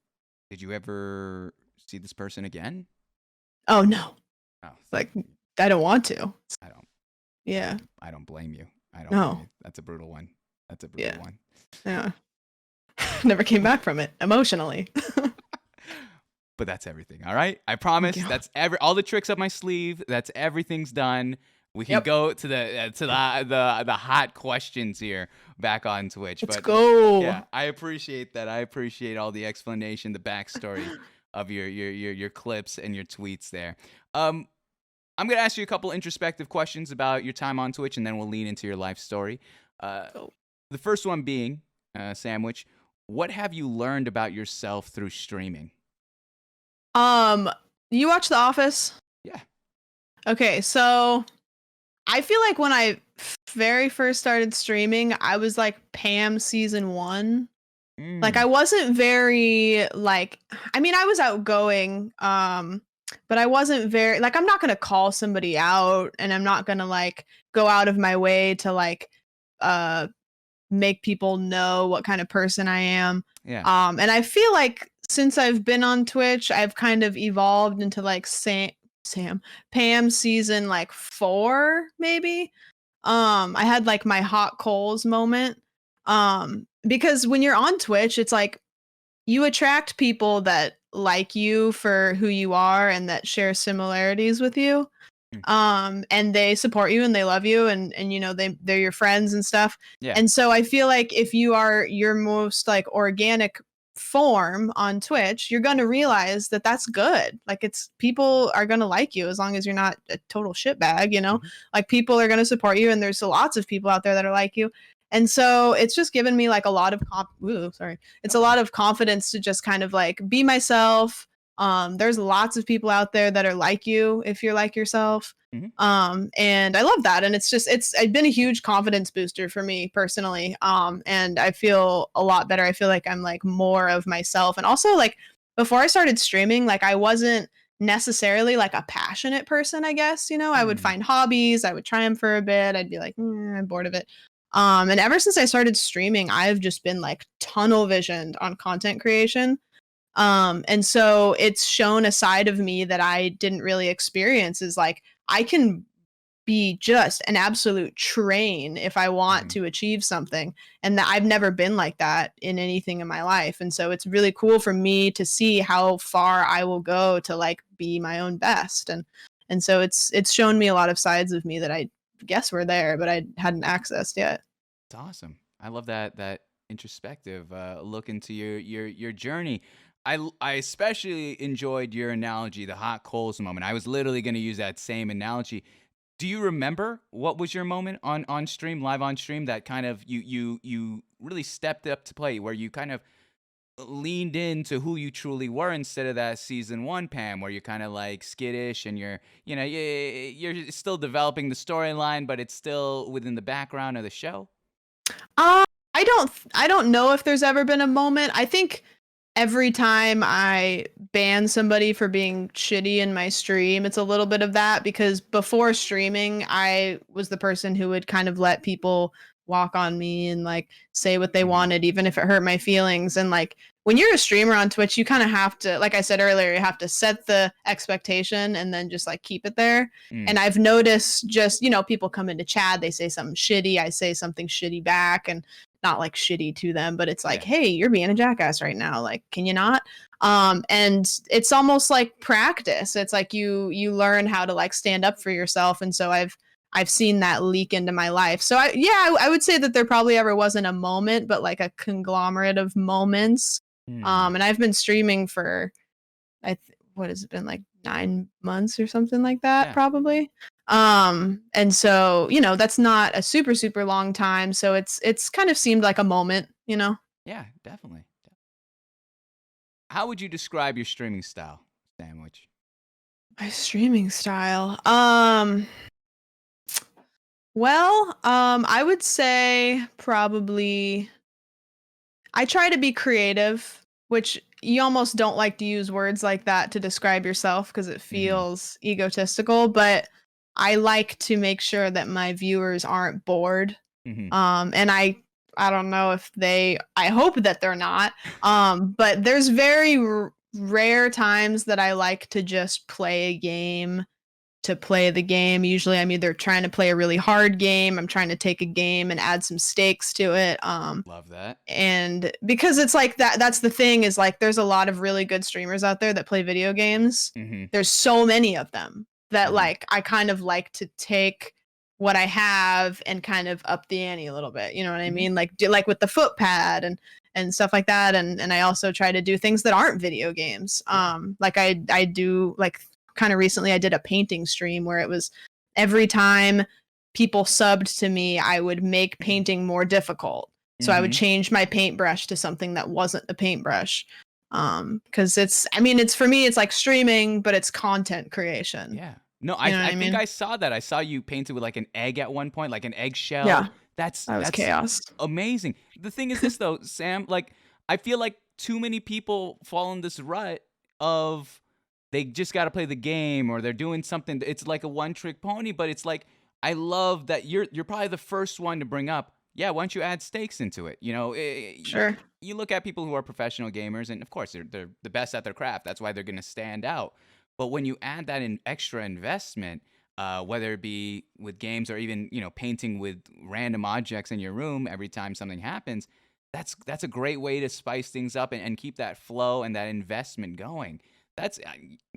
did you ever see this person again? Oh no, Oh, like I don't want to. I don't Yeah. I don't blame you. I don't blame No. you. That's a brutal one. That's a brutal Yeah. one. Yeah. Never came back from it emotionally. But that's everything. All right. I Thank promise. you. That's all the tricks up my sleeve. That's everything's done. We can Yep. go to the hot questions here back on Twitch. Let's But go. yeah, I appreciate that. I appreciate all the explanation, the backstory of your clips and your tweets there. I'm gonna ask you a couple introspective questions about your time on Twitch, and then we'll lean into your life story. Uh, Go. the first one being, Sandwich, what have you learned about yourself through streaming? Um, you watch The Office? Yeah. Okay, so I feel like when I very first started streaming, I was like Pam season 1. Like I Mm, wasn't very like I mean I was outgoing but I wasn't very like I'm not going to call somebody out and I'm not going to like go out of my way to like uh make people know what kind of person I am. yeah. And I feel like since I've been on Twitch, I've kind of evolved into like Sam Pam season like 4 maybe. I had like my hot coals moment. Because when you're on Twitch, it's like you attract people that like you for who you are and that share similarities with you. Mm, And they support you and they love you and they're your friends and stuff. yeah. And so I feel like if you are your most like organic form on Twitch, you're going to realize that that's good. Like it's people are going to like you as long as you're not a total shitbag. Mhm. Like people are going to support you and there's lots of people out there that are like you. And so it's just given me like a lot of it's a Okay. lot of confidence to just kind of like be myself. There's lots of people out there that are like you if you're like yourself. Mhm. And I love that. And it's been a huge confidence booster for me personally. And I feel a lot better. I feel like I'm like more of myself. And also like before I started streaming, like I wasn't necessarily like a passionate person, I guess. I would Mm, find hobbies, I would try them for a bit, I'd be like, I'm bored of it. And ever since I started streaming, I've just been like tunnel visioned on content creation. And so it's shown a side of me that I didn't really experience is like I can be just an absolute train if I want mhm. to achieve something. And that I've never been like that in anything in my life. And so it's really cool for me to see how far I will go to like be my own best. And so it's shown me a lot of sides of me that I guess were there, but I hadn't accessed yet. It's awesome. I love that introspective look into your journey. I especially enjoyed your analogy, the hot coals moment. I was literally going to use that same analogy. Do you remember what was your moment on stream, live on stream, that kind of you really stepped up to play, where you kind of leaned into who you truly were instead of that season 1 Pam, where you're kind of like skittish and you're still developing the storyline, but it's still within the background of the show? Uh, I don't know if there's ever been a moment. I think every time I ban somebody for being shitty in my stream, it's a little bit of that because before streaming, I was the person who would kind of let people walk on me and like say what they Mhm. wanted, even if it hurt my feelings. And like when you're a streamer on Twitch, you kind of have to, like I said earlier, you have to set the expectation and then just like keep it there. Mm, And I've noticed just, people come into chat, they say something shitty, I say something shitty back. And not like shitty to them, but it's like, yeah. hey, you're being a jackass right now. Like, can you not? And it's almost like practice. It's like you learn how to like stand up for yourself. And so I've seen that leak into my life. So I would say that there probably ever wasn't a moment, but like a conglomerate of moments. Hmm. And I've been streaming for what has it been, like 9 months or something like that, Yeah. probably. And so, that's not a super, super long time. So it's kind of seemed like a moment. Yeah, definitely. How would you describe your streaming style, Sandwich? My streaming style. Well, I would say probably I try to be creative, which you almost don't like to use words like that to describe yourself because it Hmm. feels egotistical, but I like to make sure that my viewers aren't bored. Hmm. And I don't know if I hope that they're not. But there's very rare times that I like to just play a game to play the game. Usually I'm either trying to play a really hard game, I'm trying to take a game and add some stakes to it. Love that. And because it's like that's the thing, is like there's a lot of really good streamers out there that play video games. Hmm. There's so many of them that Hmm. like I kind of like to take what I have and kind of up the ante a little bit. You know what I Hmm. mean? Like like with the foot pad and stuff like that. And I also try to do things that aren't video games. Yeah. Like I do, like, kind of recently I did a painting stream where it was every time people subbed to me, I would make painting more difficult. So I would Hmm. change my paintbrush to something that wasn't a paintbrush. Because it's for me, it's like streaming, but it's content creation. Yeah. No, You know what I I think mean? I saw that. I saw you painted with like an egg at one point, like an eggshell. Yeah, That's that was that's chaos. amazing. The thing is this though, Sam, like I feel like too many people fall in this rut of they just got to play the game or they're doing something. It's like a one-trick pony, but it's like I love that you're probably the first one to bring up, yeah, why don't you add stakes into it? Sure. You look at people who are professional gamers and of course they're the best at their craft. That's why they're going to stand out. But when you add that in extra investment, whether it be with games or even painting with random objects in your room every time something happens, that's a great way to spice things up and keep that flow and that investment going. That's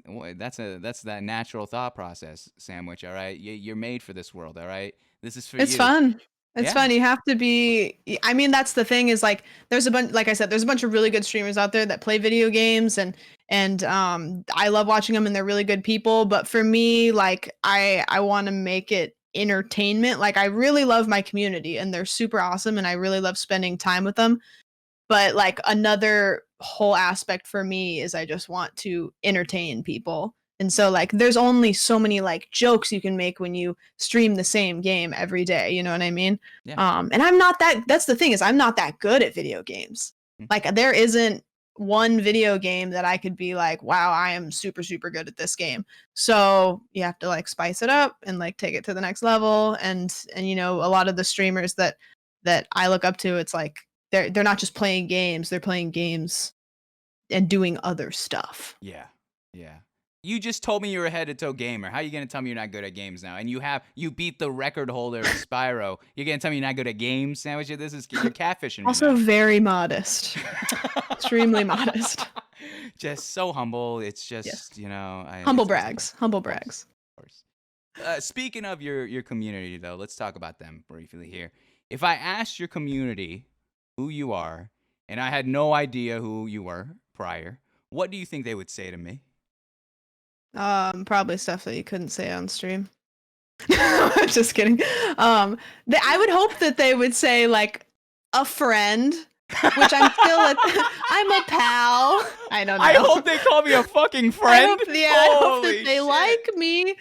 that's that natural thought process, Sandwich. All right, you're made for this world. All right, this is for It's you. fun. It's Yeah. fun. You have to be. I mean, that's the thing, is like there's a bunch. Like I said, there's a bunch of really good streamers out there that play video games, and I love watching them, and they're really good people. But for me, like I want to make it entertainment. Like I really love my community, and they're super awesome, and I really love spending time with them. But like another whole aspect for me is I just want to entertain people. And so like there's only so many like jokes you can make when you stream the same game every day, you know what I mean? Yeah. And I'm not that's the thing, is I'm not that good at video games. Mm. Like there isn't one video game that I could be like, wow, I am super, super good at this game. So you have to like spice it up and like take it to the next level. And a lot of the streamers that I look up to, it's like they're not just playing games, they're playing games and doing other stuff. Yeah. Yeah. You just told me you're a head to toe gamer. How are you gonna tell me you're not good at games now? And you beat the record holder of Spyro. You're gonna tell me you're not good at games, Sandwich? You're catfishing me Also now. very modest. Extremely modest. Just so humble. It's Yes. just Humble it's brags. Humble of course, brags. of course. Speaking of your community, though, let's talk about them briefly here. If I asked your community who you are, and I had no idea who you were prior, what do you think they would say to me? Probably stuff that you couldn't say on stream. Just kidding. I would hope that they would say like a friend, which I'm still I'm a pal. I don't know. I hope they call me a fucking friend. I hope that Holy they shit. like me.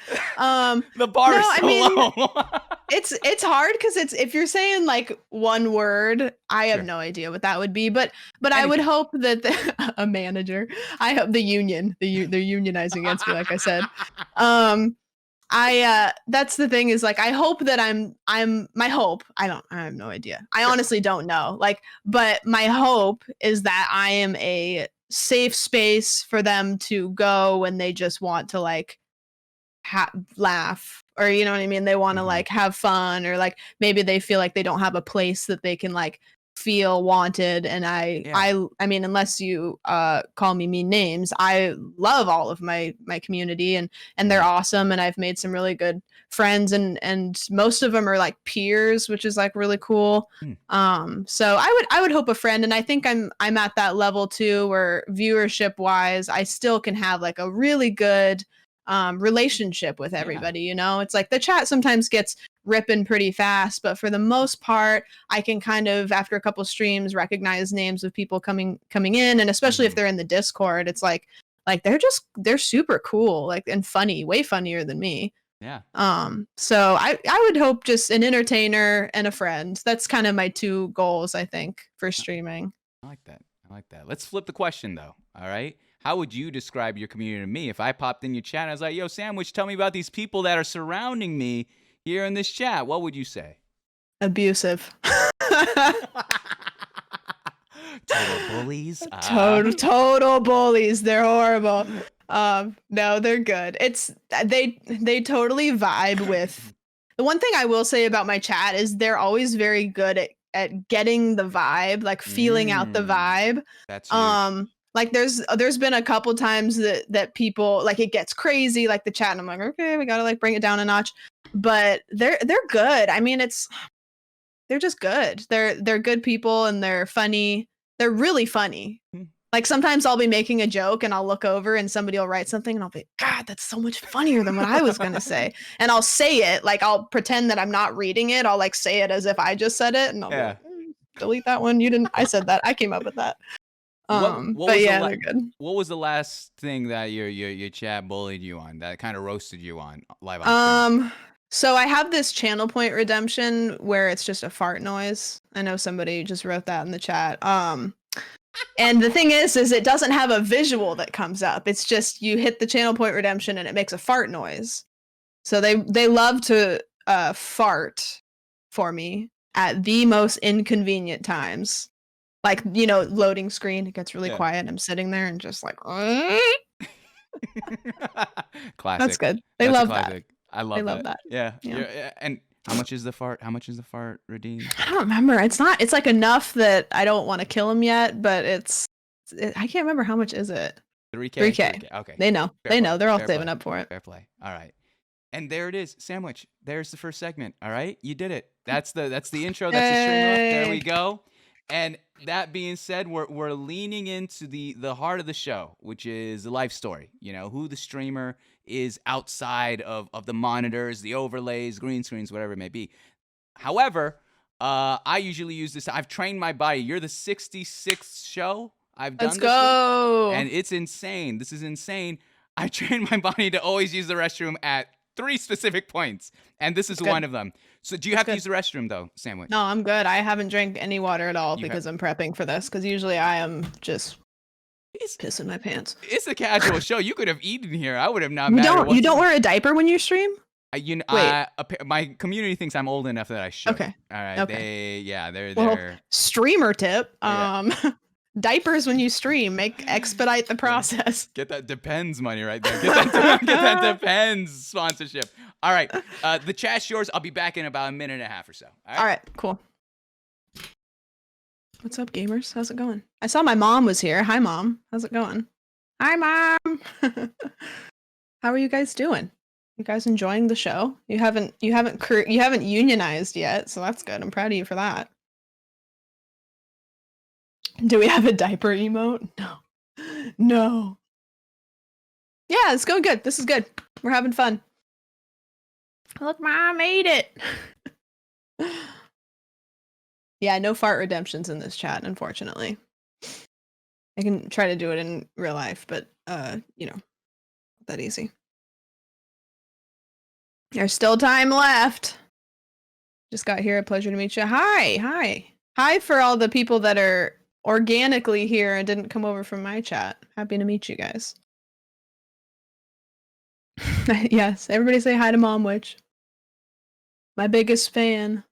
The bar No, is I so mean, low. it's hard because it's if you're saying like one word, I have Sure. no idea what that would be. But I would Anything. hope that a manager. I hope the union. They're unionizing against me, like I said. That's the thing, is like I hope that I'm my hope. I have no idea. I Sure. honestly don't know. Like, but my hope is that I am a safe space for them to go when they just want to like laugh, or you know what I mean, they want to Mhm. like have fun, or like maybe they feel like they don't have a place that they can like feel wanted. And Yeah. I mean, unless you call me mean names, I love all of my community, and they're awesome, and I've made some really good friends, and most of them are like peers, which is like really cool. So I would hope a friend, and I think I'm at that level too, where viewership wise I still can have like a really good relationship with everybody. You know, it's like the chat sometimes gets ripping pretty fast, but for the most part I can kind of, after a couple streams, recognize names of people coming in, and especially if they're in the Discord, it's like they're super cool, like, and funny, way funnier than me. Yeah. So I would hope just an entertainer and a friend. That's kind of my two goals, I think, for streaming. I like that. I like that. Let's flip the question though. All right. How would you describe your community to me? If I popped in your chat and I was like, yo, Sandwich, tell me about these people that are surrounding me here in this chat, what would you say? Abusive. Total bullies. Total bullies. They're horrible. No, they're good. It's they totally vibe with. The one thing I will say about my chat is they're always very good at getting the vibe, like feeling out the vibe. That's huge. Like there's been a couple times that people, like, it gets crazy, like the chat, and I'm like, okay, we gotta like bring it down a notch. But they're good. I mean, they're just good. They're good people, and they're funny. They're really funny. Like sometimes I'll be making a joke and I'll look over and somebody will write something and I'll be, God, that's so much funnier than what I was gonna say. And I'll say it, like I'll pretend that I'm not reading it. I'll like say it as if I just said it, and I'll be like, delete that one. You didn't. I said that. I came up with that. But yeah, they're good. What was the last thing that your chat bullied you on, that kind of roasted you on live on stream? So I have this channel point redemption where it's just a fart noise. I know somebody just wrote that in the chat. And the thing is it doesn't have a visual that comes up. It's just you hit the channel point redemption and it makes a fart noise. So they love to fart for me at the most inconvenient times. Like, you know, loading screen, it gets really quiet and I'm sitting there and just like Classic. That's good. They love that. I love that. Yeah. And how much is the fart? How much is the fart redeemed? I don't remember. It's like enough that I don't want to kill him yet, but I can't remember how much is it. 3K? 3K. Okay. They know. Fair play. They're all Fair saving play. up for it. Fair play. All right. And there it is, Sandwich. There's the first segment. All right, you did it. That's the intro. That's the stream off. There we go. And that being said, we're leaning into the heart of the show, which is the life story. You know, who the streamer is outside of the monitors, the overlays, green screens, whatever it may be. However, I usually use this. I've trained my body. You're the 66th show I've done. Let's go. And it's insane. This is insane. I trained my body to always use the restroom at 3 specific points, and this is one of them. So do you have to use the restroom though, Sandwich? No, I'm good. I haven't drank any water at all because I'm prepping for this, because usually I am just pissing my pants. It's a casual show. You could have eaten here. I would have not. You don't wear a diaper when you stream? My community thinks I'm old enough that I should. Okay. All right. Okay. They're streamer tip. Diapers when you stream, expedite the process. Get that Depends money right there. Get that Depends sponsorship. All right. The chat's yours. I'll be back in about a minute and a half or so. All right, cool. What's up, gamers? How's it going? I saw my mom was here. Hi, Mom. How's it going? Hi, Mom. How are you guys doing? You guys enjoying the show? You haven't unionized yet, so that's good. I'm proud of you for that. Do we have a diaper emote? No. Yeah, it's going good. This is good. We're having fun. Look, Mom ate it. Yeah, no fart redemptions in this chat, unfortunately. I can try to do it in real life, but not that easy. There's still time left. Just got here. A pleasure to meet you. Hi for all the people that are organically here and didn't come over from my chat. Happy to meet you guys. Yes, everybody say hi to SAMWITCH. My biggest fan.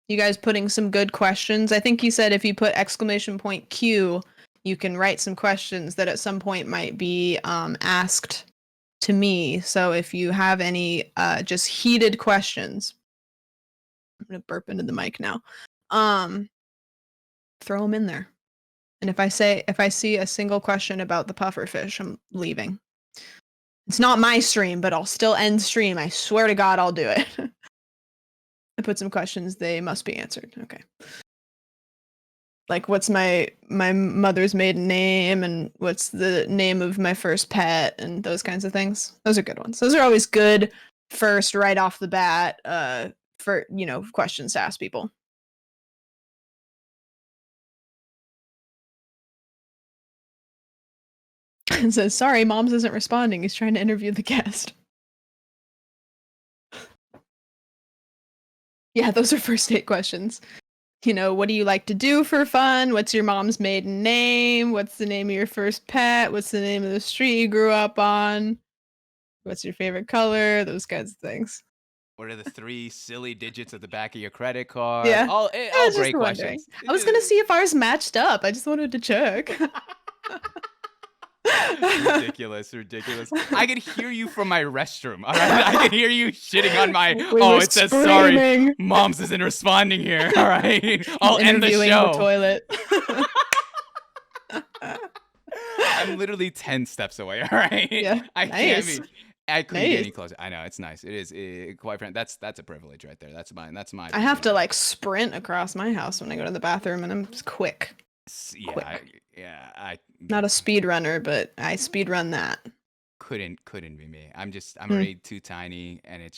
You guys putting some good questions. I think you said if you put !Q, you can write some questions that at some point might be asked to me. So if you have any just heated questions, gonna burp into the mic now. Throw them in there. And if I see a single question about the puffer fish, I'm leaving. It's not my stream, but I'll still end stream. I swear to God, I'll do it. I put some questions. They must be answered. Okay. Like, what's my mother's maiden name, and what's the name of my first pet, and those kinds of things. Those are good ones. Those are always good first, right off the bat, for, questions to ask people. It says, sorry, Moms isn't responding. He's trying to interview the guest. Yeah, those are first date questions. What do you like to do for fun? What's your mom's maiden name? What's the name of your first pet? What's the name of the street you grew up on? What's your favorite color? Those kinds of things. What are the 3 silly digits at the back of your credit card? Yeah. All great questions. I was gonna see if ours matched up. I just wanted to check. Ridiculous. I could hear you from my restroom. All right, I can hear you shitting on my. It says sorry. Moms isn't responding here. All right, I'll end the show. The toilet. I'm literally 10 steps away. All right. Yeah. I can't be. I couldn't get any Nice. closer. I know it's nice. It is quite frankly. That's a privilege right there. That's mine. That's mine. I have to sprint across my house when I go to the bathroom, and I'm just quick. Yeah. Not a speed runner, but I speed run that. Couldn't be me. I'm already too tiny, and it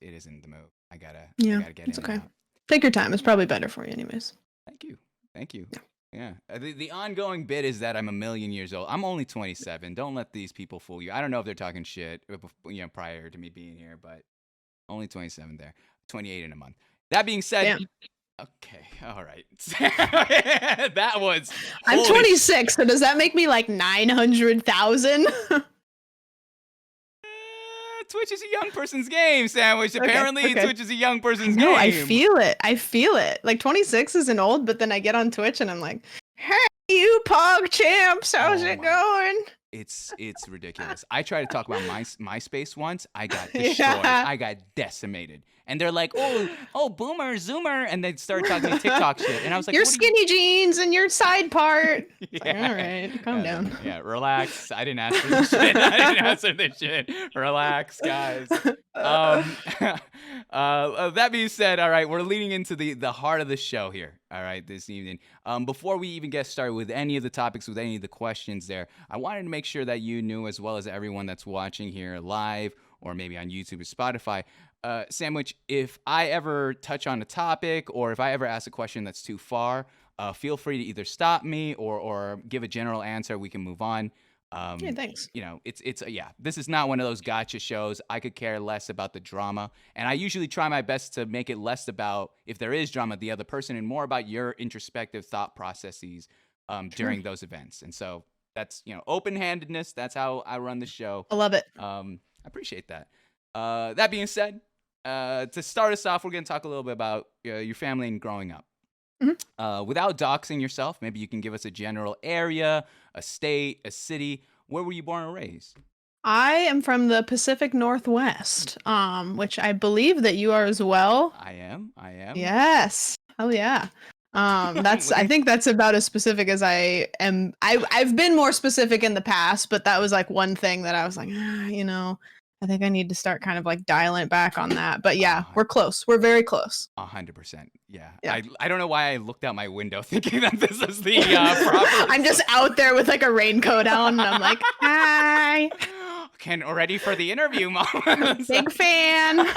isn't the move. I gotta get It's in okay. and out. Take your time. It's probably better for you, anyways. Thank you. Yeah. The ongoing bit is that I'm a million years old. I'm only 27. Don't let these people fool you. I don't know if they're talking shit, prior to me being here, but only 27 there. 28 in a month. That being said, Damn. Okay, all right. That was. I'm 26, so does that make me 900,000? Twitch is a young person's game, Sandwich. Apparently, okay. Twitch is a young person's game. No, I feel it. 26 isn't old, but then I get on Twitch and I'm like, hey, you pog champs, how's it going? It's ridiculous. I tried to talk about MySpace once. I got destroyed. Yeah. I got decimated. And they're like, oh, boomer, zoomer. And they started talking TikTok shit. And I was like, your skinny jeans and your side part. Yeah. All right, calm down. Yeah, relax. I didn't ask for this shit. Relax, guys. That being said, all right, we're leading into the heart of the show here, all right, this evening. Before we even get started with any of the topics, with any of the questions there, I wanted to make sure that you knew, as well as everyone that's watching here live or maybe on YouTube or Spotify, Sandwich, if I ever touch on a topic or if I ever ask a question that's too far, feel free to either stop me or give a general answer. We can move on. Yeah, thanks. This is not one of those gotcha shows. I could care less about the drama, and I usually try my best to make it less about, if there is drama, the other person, and more about your introspective thought processes during those events. And so that's open-handedness. That's how I run the show. I love it. I appreciate that. That being said, to start us off, we're going to talk a little bit about your family and growing up. Mm-hmm. Without doxing yourself, maybe you can give us a general area, a state, a city. Where were you born and raised? I am from the Pacific Northwest, which I believe that you are as well. I am. Yes. Oh yeah. I think that's about as specific as I am. I've been more specific in the past, but that was one thing that I was like, I think I need to start kind of dialing it back on that. But yeah, we're close. We're very close. 100%. Yeah. I don't know why I looked out my window thinking that this is the proper. I'm just out there with a raincoat on, and I'm like, hi. Ready for the interview, Mom. Big fan.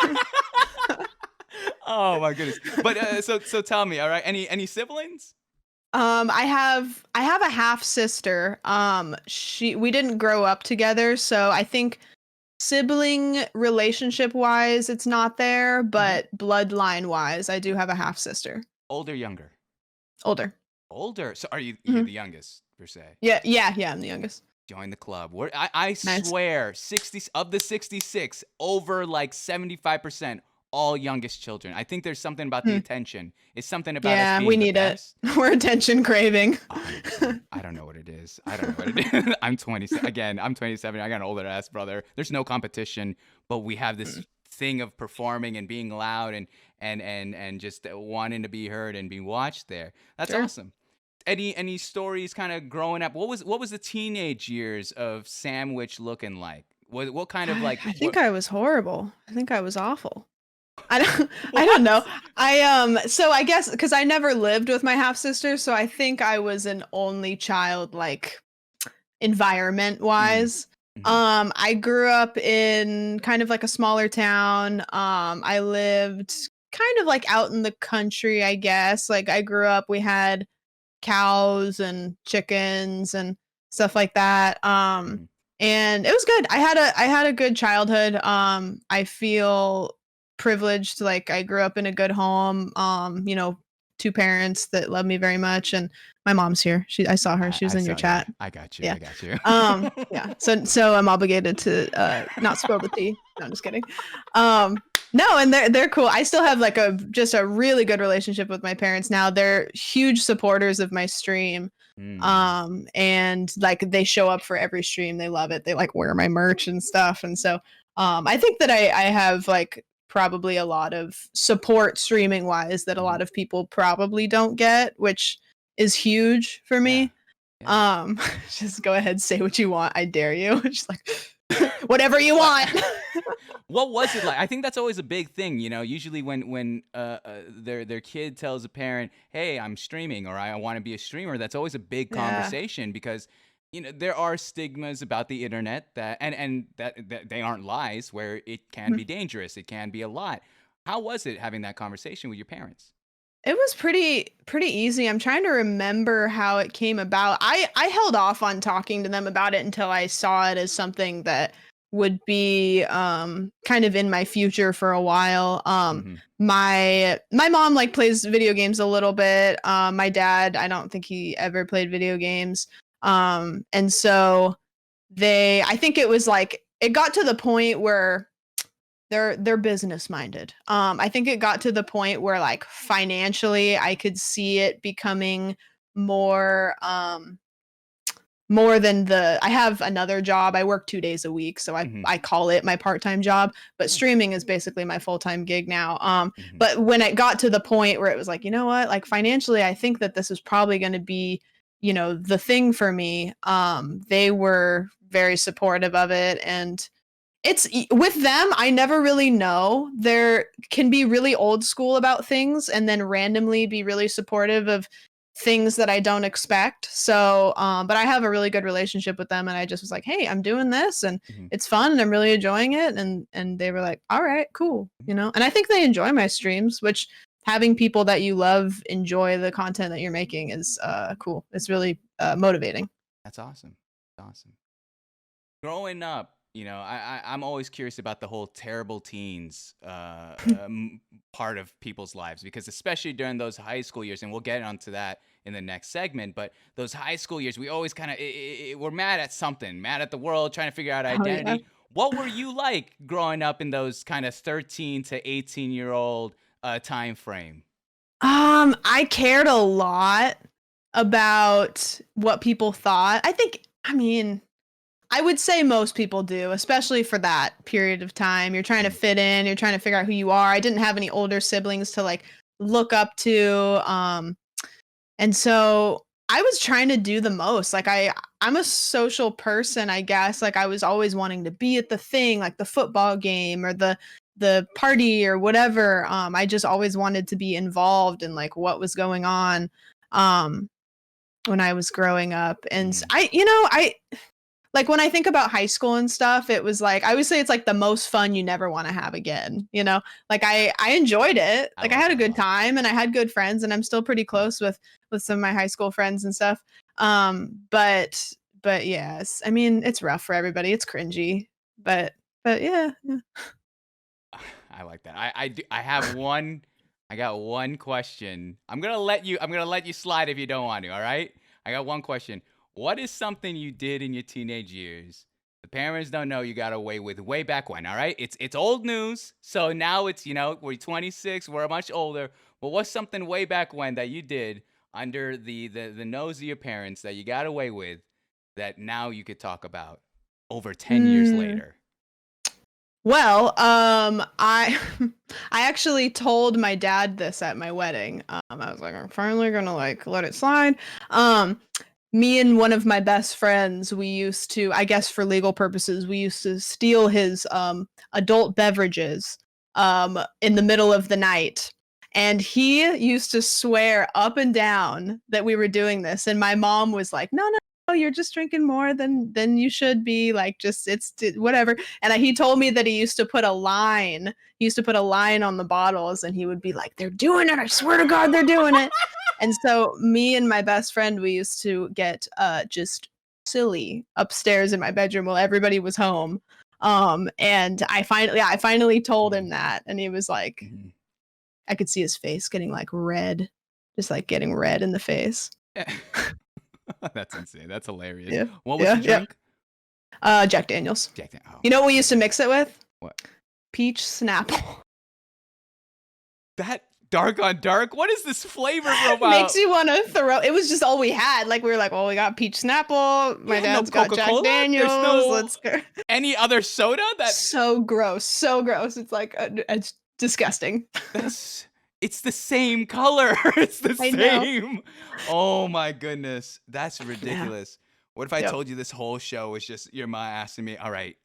Oh my goodness. But so tell me, all right, any siblings? I have a half sister. We didn't grow up together, so I think sibling relationship wise it's not there, but bloodline wise I do have a half sister. Older, younger? Older. So are you're the youngest per se? Yeah, I'm the youngest. Join the club. I Nice. swear 60 of the 66, over 75% all youngest children. I think there's something about the attention. It's something about us being we the need best. it. We're attention craving. I don't know what it is. I'm 27. Again, I'm 27. I got an older ass brother. There's no competition, but we have this thing of performing and being loud and just wanting to be heard and be watched there. That's Sure. awesome. Any stories kind of growing up? What was the teenage years of Sandwich looking like? What kind of like I think what I was horrible. I think I was awful. I don't I don't know. what? So I guess because I never lived with my half sister, so I think I was an only child, like environment Mm, wise. mhm, I grew up in kind of like a smaller town. I lived kind of like out in the country, I guess. Like I grew up, we had cows and chickens and stuff like that. mhm, And it was good. I had a good childhood. I feel privileged. Like I grew up in a good home. Two parents that love me very much, and my mom's here. I saw her. She was I in your saw, yeah, chat. I got you. Yeah. I got you. Yeah. So I'm obligated to not spill the tea. No, I'm just kidding. Um no, and they're cool. I still have like a really good relationship with my parents now. They're huge supporters of my stream. Mm, And like they show up for every stream. They love it. They like wear my merch and stuff. And so I think that I have like probably a lot of support streaming wise that a mhm. lot of people probably don't get, which is huge for Yeah, me. yeah. Just go ahead, say what you want. I dare you. Just like whatever you What want. what was it like? I think that's always a big thing, usually when their kid tells a parent, "Hey, I'm streaming," or "I want to be a streamer," that's always a big Yeah. conversation because there are stigmas about the internet that they aren't lies, where it can be dangerous, it can be a lot. How was it having that conversation with your parents? It was pretty easy. I'm trying to remember how it came about. I held off on talking to them about it until I saw it as something that would be kind of in my future for a while. Mhm. My mom like plays video games a little bit. My dad, I don't think he ever played video games. And so I think it was like it got to the point where they're business minded. I think it got to the point where like financially I could see it becoming more more than the I have another job. I work 2 days a week, so I Mhm. I call it my part-time job, but Yeah. streaming is basically my full-time gig now. Mhm. But when it got to the point where it was like, "You know what? Like financially, I think that this is probably going to be, the thing for me." They were very supportive of it, and with them, I never really know. There can be really old school about things and then randomly be really supportive of things that I don't expect. So, but I have a really good relationship with them and I just was like, "Hey, I'm doing this and Mhm. it's fun and I'm really enjoying it." And they were like, "All right, cool." Mhm. And I think they enjoy my streams, which having people that you love enjoy the content that you're making is cool. It's really motivating. That's awesome. Awesome. Growing up, I'm always curious about the whole terrible teens part of people's lives because especially during those high school years, and we'll get onto that in the next segment. But those high school years, we always kind of we're mad at something, mad at the world, trying to figure out Oh yeah. identity. What were you like growing up in those kind of 13 to 18-year-old time frame? I cared a lot about what people thought. I mean, I would say most people do, especially for that period of time. You're trying to Mm, fit in, you're trying to figure out who you are. I didn't have any older siblings to like look up to. And so I was trying to do the most. Like I'm a social person, I guess. Like I was always wanting to be at the thing, like the football game or the party or whatever. I just always wanted to be involved in like what was going on when I was growing up. And mm. I like when I think about high school and stuff, it was like I always say it's like the most fun you never want to have again. Like I enjoyed it. I Like I love had a that a good lot. time and I had good friends and I'm still pretty Mm. close with some of my high school friends and stuff. But yes, I mean it's rough for everybody. It's cringy. But yeah, yeah. I like that. I got one question. I'm gonna let you slide if you don't want to, all right? I got one question. What is something you did in your teenage years? The parents don't know you got away with way back when, all right? It's old news. So now we're 26, we're much older. But what's something way back when that you did under the nose of your parents that you got away with that now you could talk about over 10 years Mm, later? Well, I I actually told my dad this at my wedding. I was like, I'm finally gonna like let it slide. Um, Me and one of my best friends, we used to, I guess for legal purposes, we used to steal his adult beverages in the middle of the night. And he used to swear up and down that we were doing this. And my mom was like, no, no, no, you're just drinking more than you should be. Like, just whatever. And he told me that he used to put a line. He used to put a line on the bottles, and he would be like, "They're doing it! I swear to God, they're doing it!" And so me and my best friend, we used to get just silly upstairs in my bedroom while everybody was home. And I finally told him that, and he was like, Mhm. I could see his face getting like red, just like getting red in the face. That's insane. That's hilarious. Yeah, What was yeah, the yeah. drink? Jack Daniels. Jack Dan- oh, You know what we used to okay. mix it with? What? Peach Snapple. That dark on dark? What is this flavor profile? Makes you want to throw. It was just all we had. Like we were like, well, we got peach Snapple. We My have no dad's got Jack Coca-Cola? There's Daniels. no Let's go. any other soda? So gross. So gross. It's like it's disgusting. That's it's the same color. It's the I know. same. Oh my goodness. That's Yeah. ridiculous. What if I Yep. told you this whole show was just your mom asking me, all right,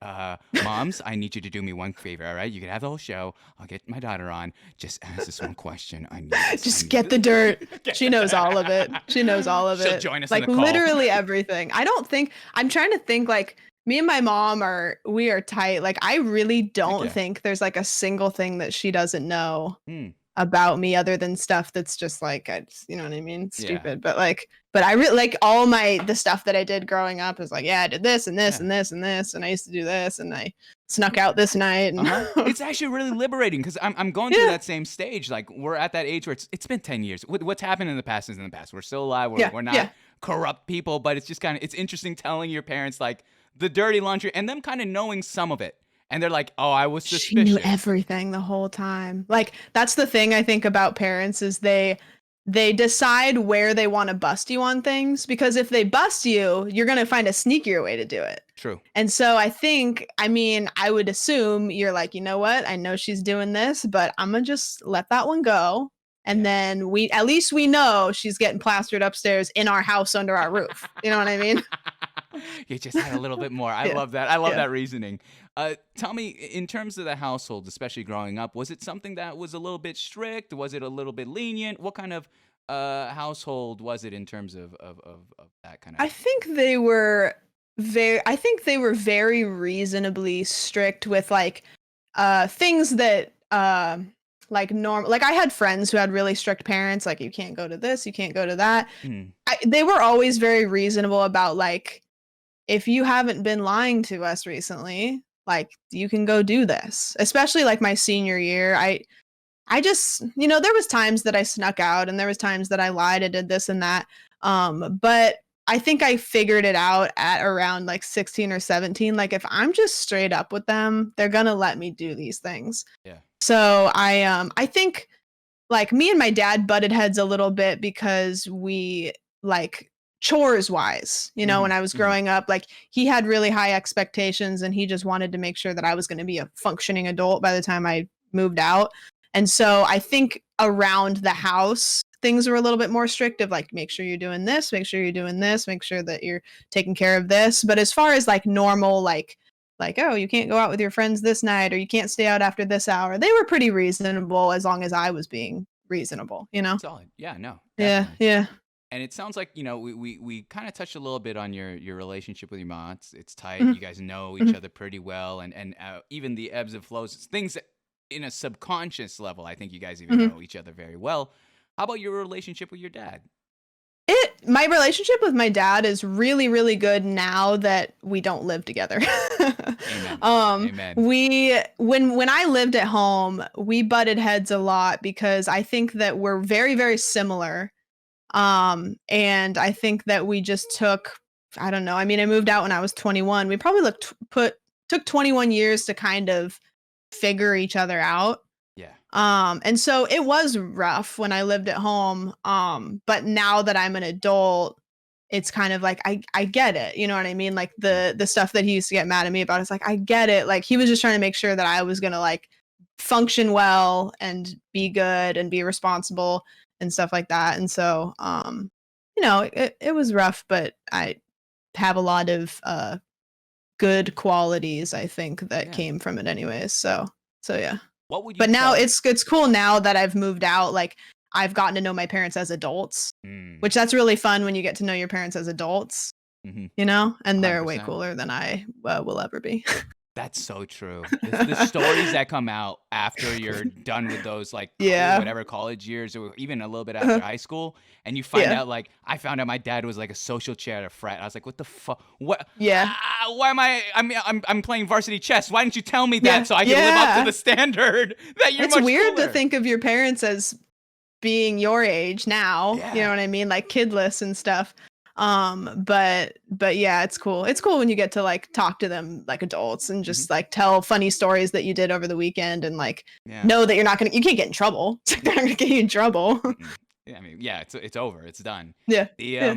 moms, I need you to do me one favor, all right? You can have the whole show. I'll get my daughter on. Just ask this one question. I need this. I Just need get the this. dirt. She knows all of it. She knows all of She'll it. join us in Like the call. literally everything. I don't think I'm trying to think like me and my mom we are tight. Like I really Heck don't yeah. think there's like a single thing that she doesn't know Hmm. about me other than stuff that's just like you know what I mean? Yeah. Stupid. But I really like all the stuff that I did growing up is like, yeah, I did this and this Yeah. and this and this and I used to do this and I snuck out this night and It's actually really liberating because I'm going through Yeah. that same stage. Like we're at that age where it's been 10 years. What's happened in the past is in the past. We're still alive. Yeah, We're not yeah. corrupt people, but it's just kind of it's interesting telling your parents like the dirty laundry and them kind of knowing some of it. And they're like, "Oh, I was She knew suspicious." everything the whole time. Like that's the thing I think about parents is they decide where they want to bust you on things because if they bust you, you're going to find a sneakier way to do it. True. And so I mean, I would assume you're like, you know what? I know she's doing this, but I'm gonna just let that one go. And Yeah. then at least we know she's getting plastered upstairs in our house under our roof. You know what I mean? You just had a little bit more. I Yeah. love that. I love Yeah. that reasoning. Tell me, in terms of the household, especially growing up, was it something that was a little bit strict? Was it a little bit lenient? What kind of household was it in terms of that kind I of? think I think they were very reasonably strict with like things that like normal like I had friends who had really strict parents like you can't go to this, you can't go to that. Hmm. They were always very reasonable about like if you haven't been lying to us recently, like you can go do this. Especially like my senior year, I just, there was times that I snuck out and there was times that I lied, I did this and that. But I think I figured it out at around like 16 or 17. Like if I'm just straight up with them, they're gonna let me do these things. Yeah. So I think like me and my dad butted heads a little bit because we like chores wise, when Hmm. I was Hmm. growing up, like he had really high expectations and he just wanted to make sure that I was going to be a functioning adult by the time I moved out. And so I think around the house, things were a little bit more strict of like, make sure you're doing this, make sure you're doing this, make sure that you're taking care of this. But as far as like normal, like, oh, you can't go out with your friends this night or you can't stay out after this hour. They were pretty reasonable as long as I was being reasonable, Solid. Yeah. No. Yeah, Definitely. yeah. And it sounds like we kind of touched a little bit on your relationship with your mom. It's tight. Mhm, You guys know each mhm. other pretty well, and even the ebbs and flows, things that in a subconscious level, I think you guys even Mhm. know each other very well. How about your relationship with your dad? My relationship with my dad is really, really good now that we don't live together. Amen. Amen. We when I lived at home, we butted heads a lot because I think that we're very, very similar. And I think that we just took, I don't know. I mean, I moved out when I was 21. We probably took 21 years to kind of figure each other out. Yeah. And so it was rough when I lived at home. But now that I'm an adult, it's kind of like I get it, you know what I mean? Like the stuff that he used to get mad at me about, it's like I get it. Like he was just trying to make sure that I was gonna like function well and be good and be responsible and stuff like that. And so it was rough, but I have a lot of good qualities, I think, that Yeah. came from it anyways. So yeah. What would you But now tell? it's cool now that I've moved out. Like I've gotten to know my parents as adults, Mm, which that's really fun when you get to know your parents as adults, mm-hmm. and they're way 100%. cooler than I will ever be. That's so true. The stories that come out after you're done with those like Yeah. whatever college years or even a little bit after high school, and you find Yeah. out like I found out my dad was like a social chair at a frat. I was like, what the fuck? What? Yeah. Why am I? I'm playing varsity chess. Why didn't you tell me Yeah. that so I can live up to Yeah. the standard that you're It's much weird to cooler? think of your parents as being your age now, you know Yeah. what I mean? Like kidless and stuff. But yeah, it's cool. It's cool when you get to like talk to them like adults and Hmm. just like tell funny stories that you did over the weekend and like Yeah. know that you can't get in trouble. It's like they're not gonna get you in trouble. Mm-mm. Yeah. I mean, yeah. It's over. It's done. Yeah. The Yeah.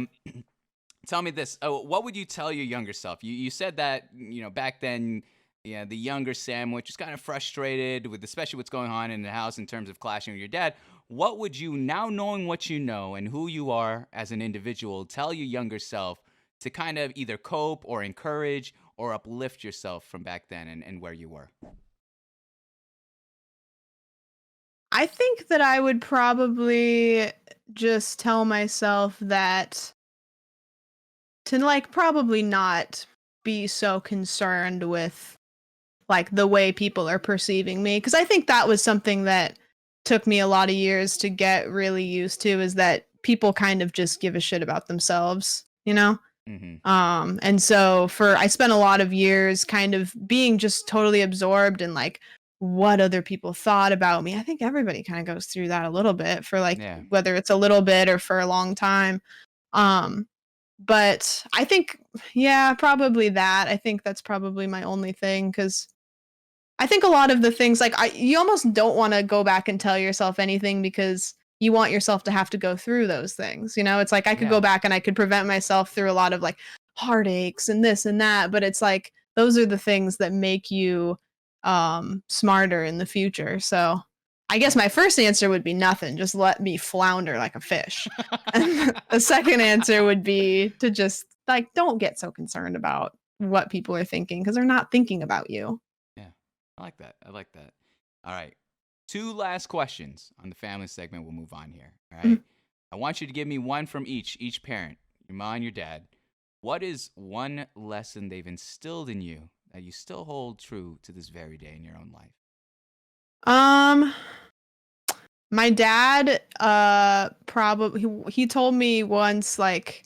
Tell me this. Oh, what would you tell your younger self? You said that back then, yeah, the younger Sandwich is kind of frustrated with especially what's going on in the house in terms of clashing with your dad. What would you now knowing what you know and who you are as an individual tell your younger self to kind of either cope or encourage or uplift yourself from back then and where you were? I think that I would probably just tell myself that to like probably not be so concerned with like the way people are perceiving me, because I think that was something that took me a lot of years to get really used to, is that people kind of just give a shit about themselves, you know? Mm-hmm. And so I spent a lot of years kind of being just totally absorbed in like what other people thought about me. I think everybody kind of goes through that a little bit for like Yeah. whether it's a little bit or for a long time. Um, but I think, yeah, probably that. I think that's probably my only thing, because I think a lot of the things like you almost don't want to go back and tell yourself anything because you want yourself to have to go through those things. It's like I could go Yeah. back and I could prevent myself through a lot of like heartaches and this and that, but it's like those are the things that make you smarter in the future. So I guess Yeah. my first answer would be nothing. Just let me flounder like a fish. And the second answer would be to just like don't get so concerned about what people are thinking, because they're not thinking about you. Yeah. I like that. I like that. All right. Two last questions on the family segment. We'll move on here. All right. Mhm. I want you to give me one from each parent, your mom and your dad. What is one lesson they've instilled in you that you still hold true to this very day in your own life? Um, my dad, probably he told me once like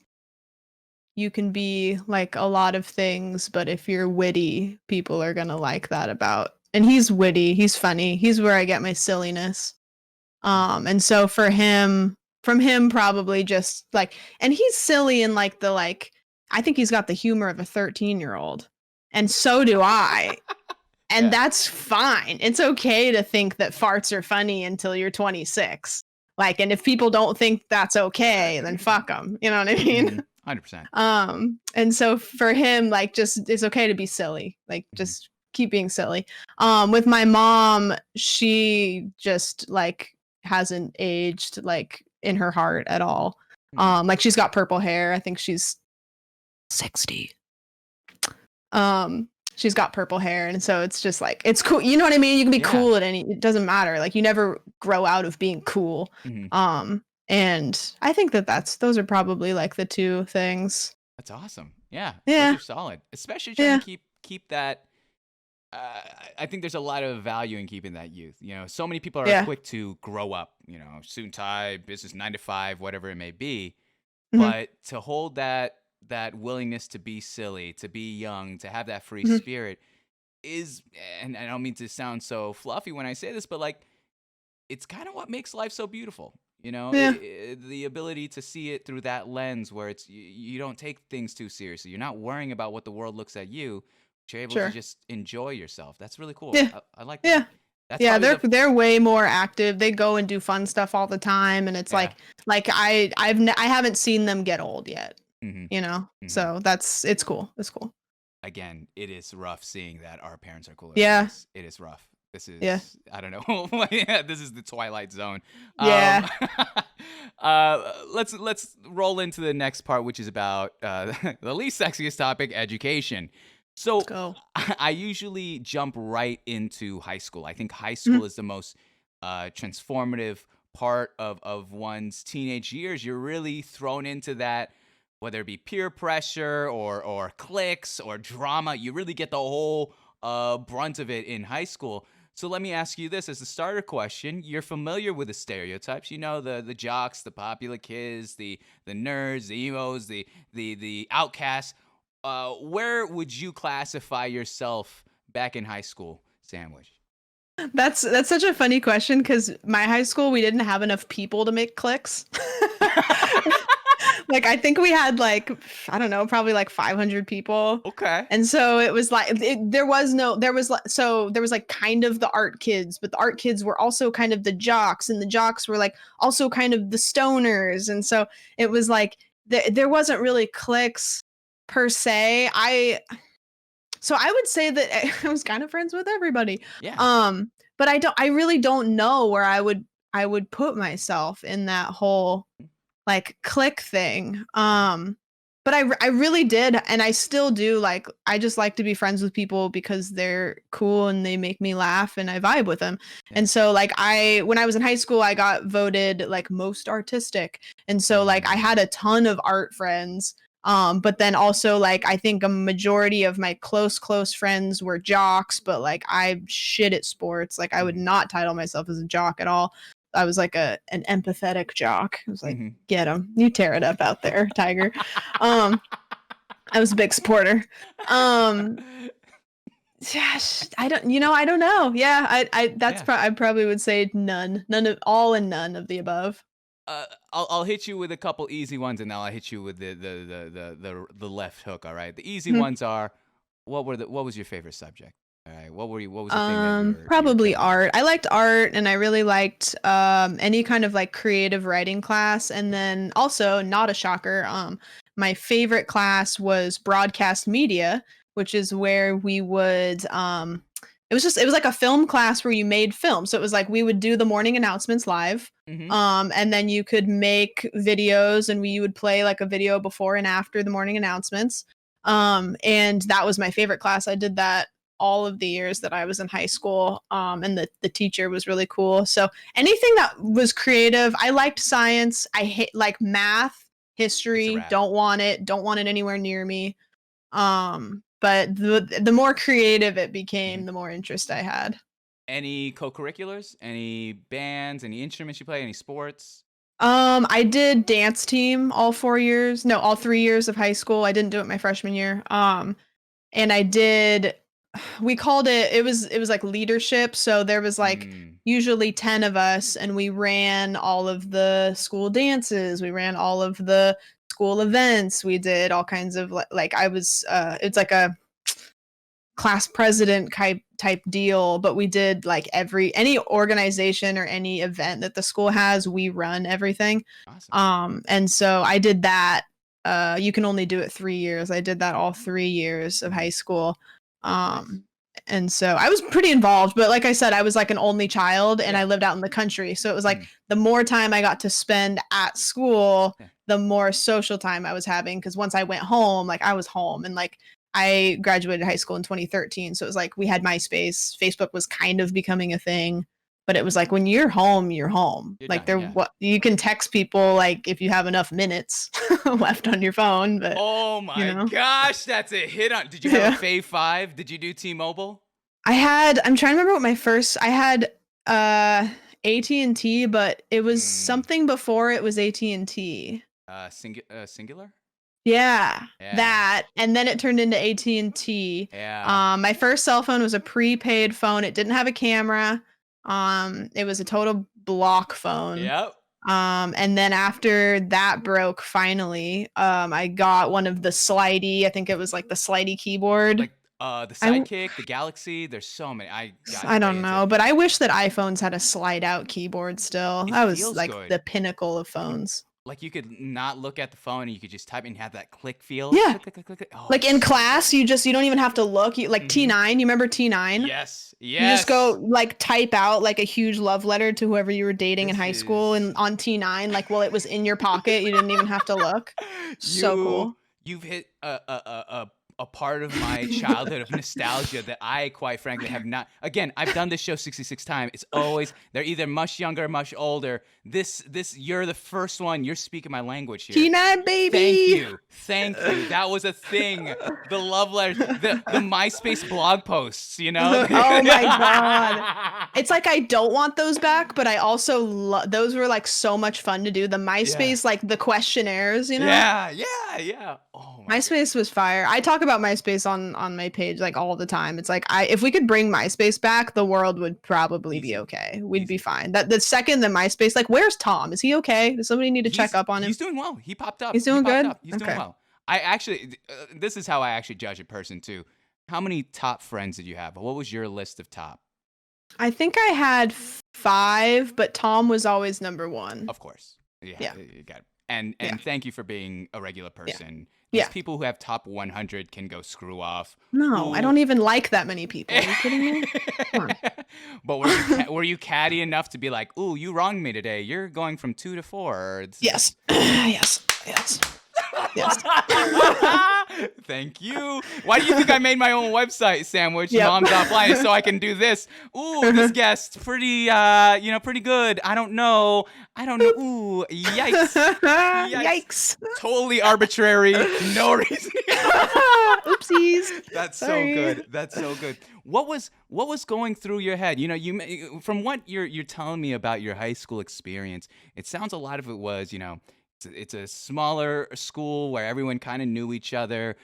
you can be like a lot of things, but if you're witty, people are gonna like that about. And he's witty, he's funny, he's where I get my silliness. And so from him probably just like, and he's silly in like the like, I think he's got the humor of a 13-year-old, and so do I. And Yeah. that's fine. It's okay to think that farts are funny until you're 26. Like, and if people don't think that's okay, then fuck them. You know what I mean? 100%. And so for him, like, just it's okay to be silly. Like, Mhm. just keep being silly. With my mom, she just like hasn't aged like in her heart at all. Like she's got purple hair. I think she's 60. She's got purple hair, and so it's just like it's cool. You know what I mean? You can be Yeah. cool at any. It doesn't matter. Like you never grow out of being cool. Mhm. And I think those are probably like the two things. That's awesome. Yeah. Yeah. Those are solid. Especially trying Yeah. to keep that. I think there's a lot of value in keeping that youth. So many people are Yeah. quick to grow up. Suit and tie, business 9 to 5, whatever it may be. Mhm. But to hold that willingness to be silly, to be young, to have that free Mhm. spirit is, and I don't mean to sound so fluffy when I say this, but like it's kind of what makes life so beautiful. Yeah. The ability to see it through that lens where you don't take things too seriously. You're not worrying about what the world looks at you. But you're able to Sure. just enjoy yourself. That's really cool. Yeah. I like that. Yeah. That's Yeah, probably they're way more active. They go and do fun stuff all the time, and it's Yeah. like I haven't seen them get old yet. Hmm. you know? Hmm. So it's cool. It's cool. Again, it is rough seeing that our parents are cooler than Yeah. us. It is rough. This Yeah. is, I don't know. Yeah, this is the Twilight Zone. Um, Yeah. let's roll into the next part, which is about the least sexiest topic, education. Let's So go. I usually jump right into high school. I think high Mhm. school is the most transformative part of one's teenage years. You're really thrown into that, whether it be peer pressure or cliques or drama. You really get the whole brunt of it in high school. So let me ask you this as a starter question. You're familiar with the stereotypes, you know, the jocks, the popular kids, the nerds, the emos, the outcasts. Where would you classify yourself back in high school, Sandwich? That's such a funny question because my high school, we didn't have enough people to make cliques. Like, I think we had like, I don't know, probably like 500 people. Okay. And so it was like there was no there was like so there was like kind of the art kids, but the art kids were also kind of the jocks, and the jocks were like also kind of the stoners. And so it was like there wasn't really cliques per se. I would say that I was kind of friends with everybody. Yeah. But I really don't know where I would put myself in that whole like click thing. But I really did, and I still do. Like, I just like to be friends with people because they're cool and they make me laugh and I vibe with them. Yeah. And so like when I was in high school, I got voted like most artistic. And so like I had a ton of art friends. But then also like I think a majority of my close friends were jocks, but like I'm shit at sports. Like I would Mhm. not title myself as a jock at all. I was like an empathetic jock. I was like, Mhm. get him, you tear it up out there, Tiger. Um, I was a big supporter. Um, Gosh, I don't know. Yeah, Yeah. I probably would say none of all and none of the above. I'll hit you with a couple easy ones, and then I'll hit you with the left hook. All right. The easy Mhm. ones are, what was your favorite subject? All right. What was the thing that you're Probably killing? art. I liked art, and I really liked any kind of like creative writing class. And then also, not a shocker, my favorite class was broadcast media, which is where we would it was like a film class where you made film. So it was like we would do the morning announcements live. Mm-hmm. And then you could make videos, and we would play like a video before and after the morning announcements. And that was my favorite class. I did that all of the years that I was in high school. And the teacher was really cool. So anything that was creative, I liked science. I hate like math, It's a history. wrap. Don't want it anywhere near me. But the more creative it Mhm. became, the more interest I had. Any co-curriculars? Any bands? Any instruments you play? Any sports? I did dance team all 4 years. No, all 3 years of high school. I didn't do it my freshman year. And I did we called it was like leadership. So there was like Mm. usually 10 of us, and we ran all of the school dances. We ran all of the school events. We did all kinds of like I was it's like a class president type deal, but we did like any organization or any event that the school has, we run everything. Awesome. And so I did that. You can only do it 3 years. I did that all 3 years of high Mhm. school. Nice. And so I was pretty involved, but like I said, I was like an only child, and I Yeah. lived out in the country. So it was like Mhm. the more time I got to spend at school, Yeah. the more social time I was having. Cause once I went home, like I was home, and like I graduated high school in 2013. So it was like we had MySpace. Facebook was kind of becoming a thing, but it was like when you're home, you're home. You're Like done. Yeah. you can text people like if you have enough minutes left on your phone, but Oh you my know. gosh, that's a hit on. Did you have a Yeah. Fave 5? Did you do T-Mobile? I'm trying to remember what I had uh AT&T, but it was Mm. something before it was AT&T. Singular? Yeah, Yeah. that, and then it turned into AT&T. Yeah. My first cell phone was a prepaid phone. It didn't have a camera. It was a total block phone. Yep. And then after that broke finally, I got one of the slidey, I think it was like the slidey keyboard. Like the I w Sidekick, the Galaxy, there's so many. I got I way don't into. know, but I wish that iPhones had a slide out keyboard still. It That was feels like good. the pinnacle of phones. Like you could not look at the phone and you could just type and have that click feel. Yeah. Click, click, click, click, click. Oh, Like in so class, you don't even have to look. You like Mhm. T9. You remember T9? Yes. You just go Yes. like type out like a huge love letter to whoever you were dating in This high school is and on T9, like while it was in your pocket, you didn't even have to look. So you cool. you've hit a part of my childhood of nostalgia that I quite frankly have not. Again, I've done this show 66 times. It's always they're either much younger or much older. This you're the first one. You're speaking my language here. T9 Thank baby. you. Thank you. That was a thing. The love letters, the MySpace blog posts, you know? Oh my God. It's like I don't want those back, but I also those were like so much fun to do. The Yeah. MySpace, like the questionnaires, you know? Yeah, yeah, yeah. Oh my God. MySpace was fire. I talk about MySpace on my page like all the time. It's like if we could bring MySpace back, the world would probably be Easy. okay. We'd be Easy. fine. That the second the MySpace, like, where's Tom? Is he okay? Does somebody need to check up on him? He's doing well. He popped up. He's He doing popped good? up. He's doing Okay. well. I actually, this is how I actually judge a person too. How many top friends did you have? What was your list of top? I think I had 5, but Tom was always number 1. Of course. Yeah. You got it. And Yeah. thank you for being a regular person. Yeah. These people who have top 100 can go screw off. No, I Who- don't even like that many people. Are you kidding me? Come on. But were you catty enough to be like, "Ooh, you wronged me today. You're going from 2 to 4." Yes. Yes. Yes. Yes. Thank you. Why do you think I made my own website, Sandwich? Yep. Mom's offline, so I can do this. Ooh, this guest pretty, pretty good. I don't know. Ooh, yikes. Yikes. Totally arbitrary. No reason. Oopsies. That's Sorry. so good. That's so good. What was going through your head? You know, from what you're telling me about your high school experience, it sounds a lot of it was, it's a smaller school where everyone kind of knew each other.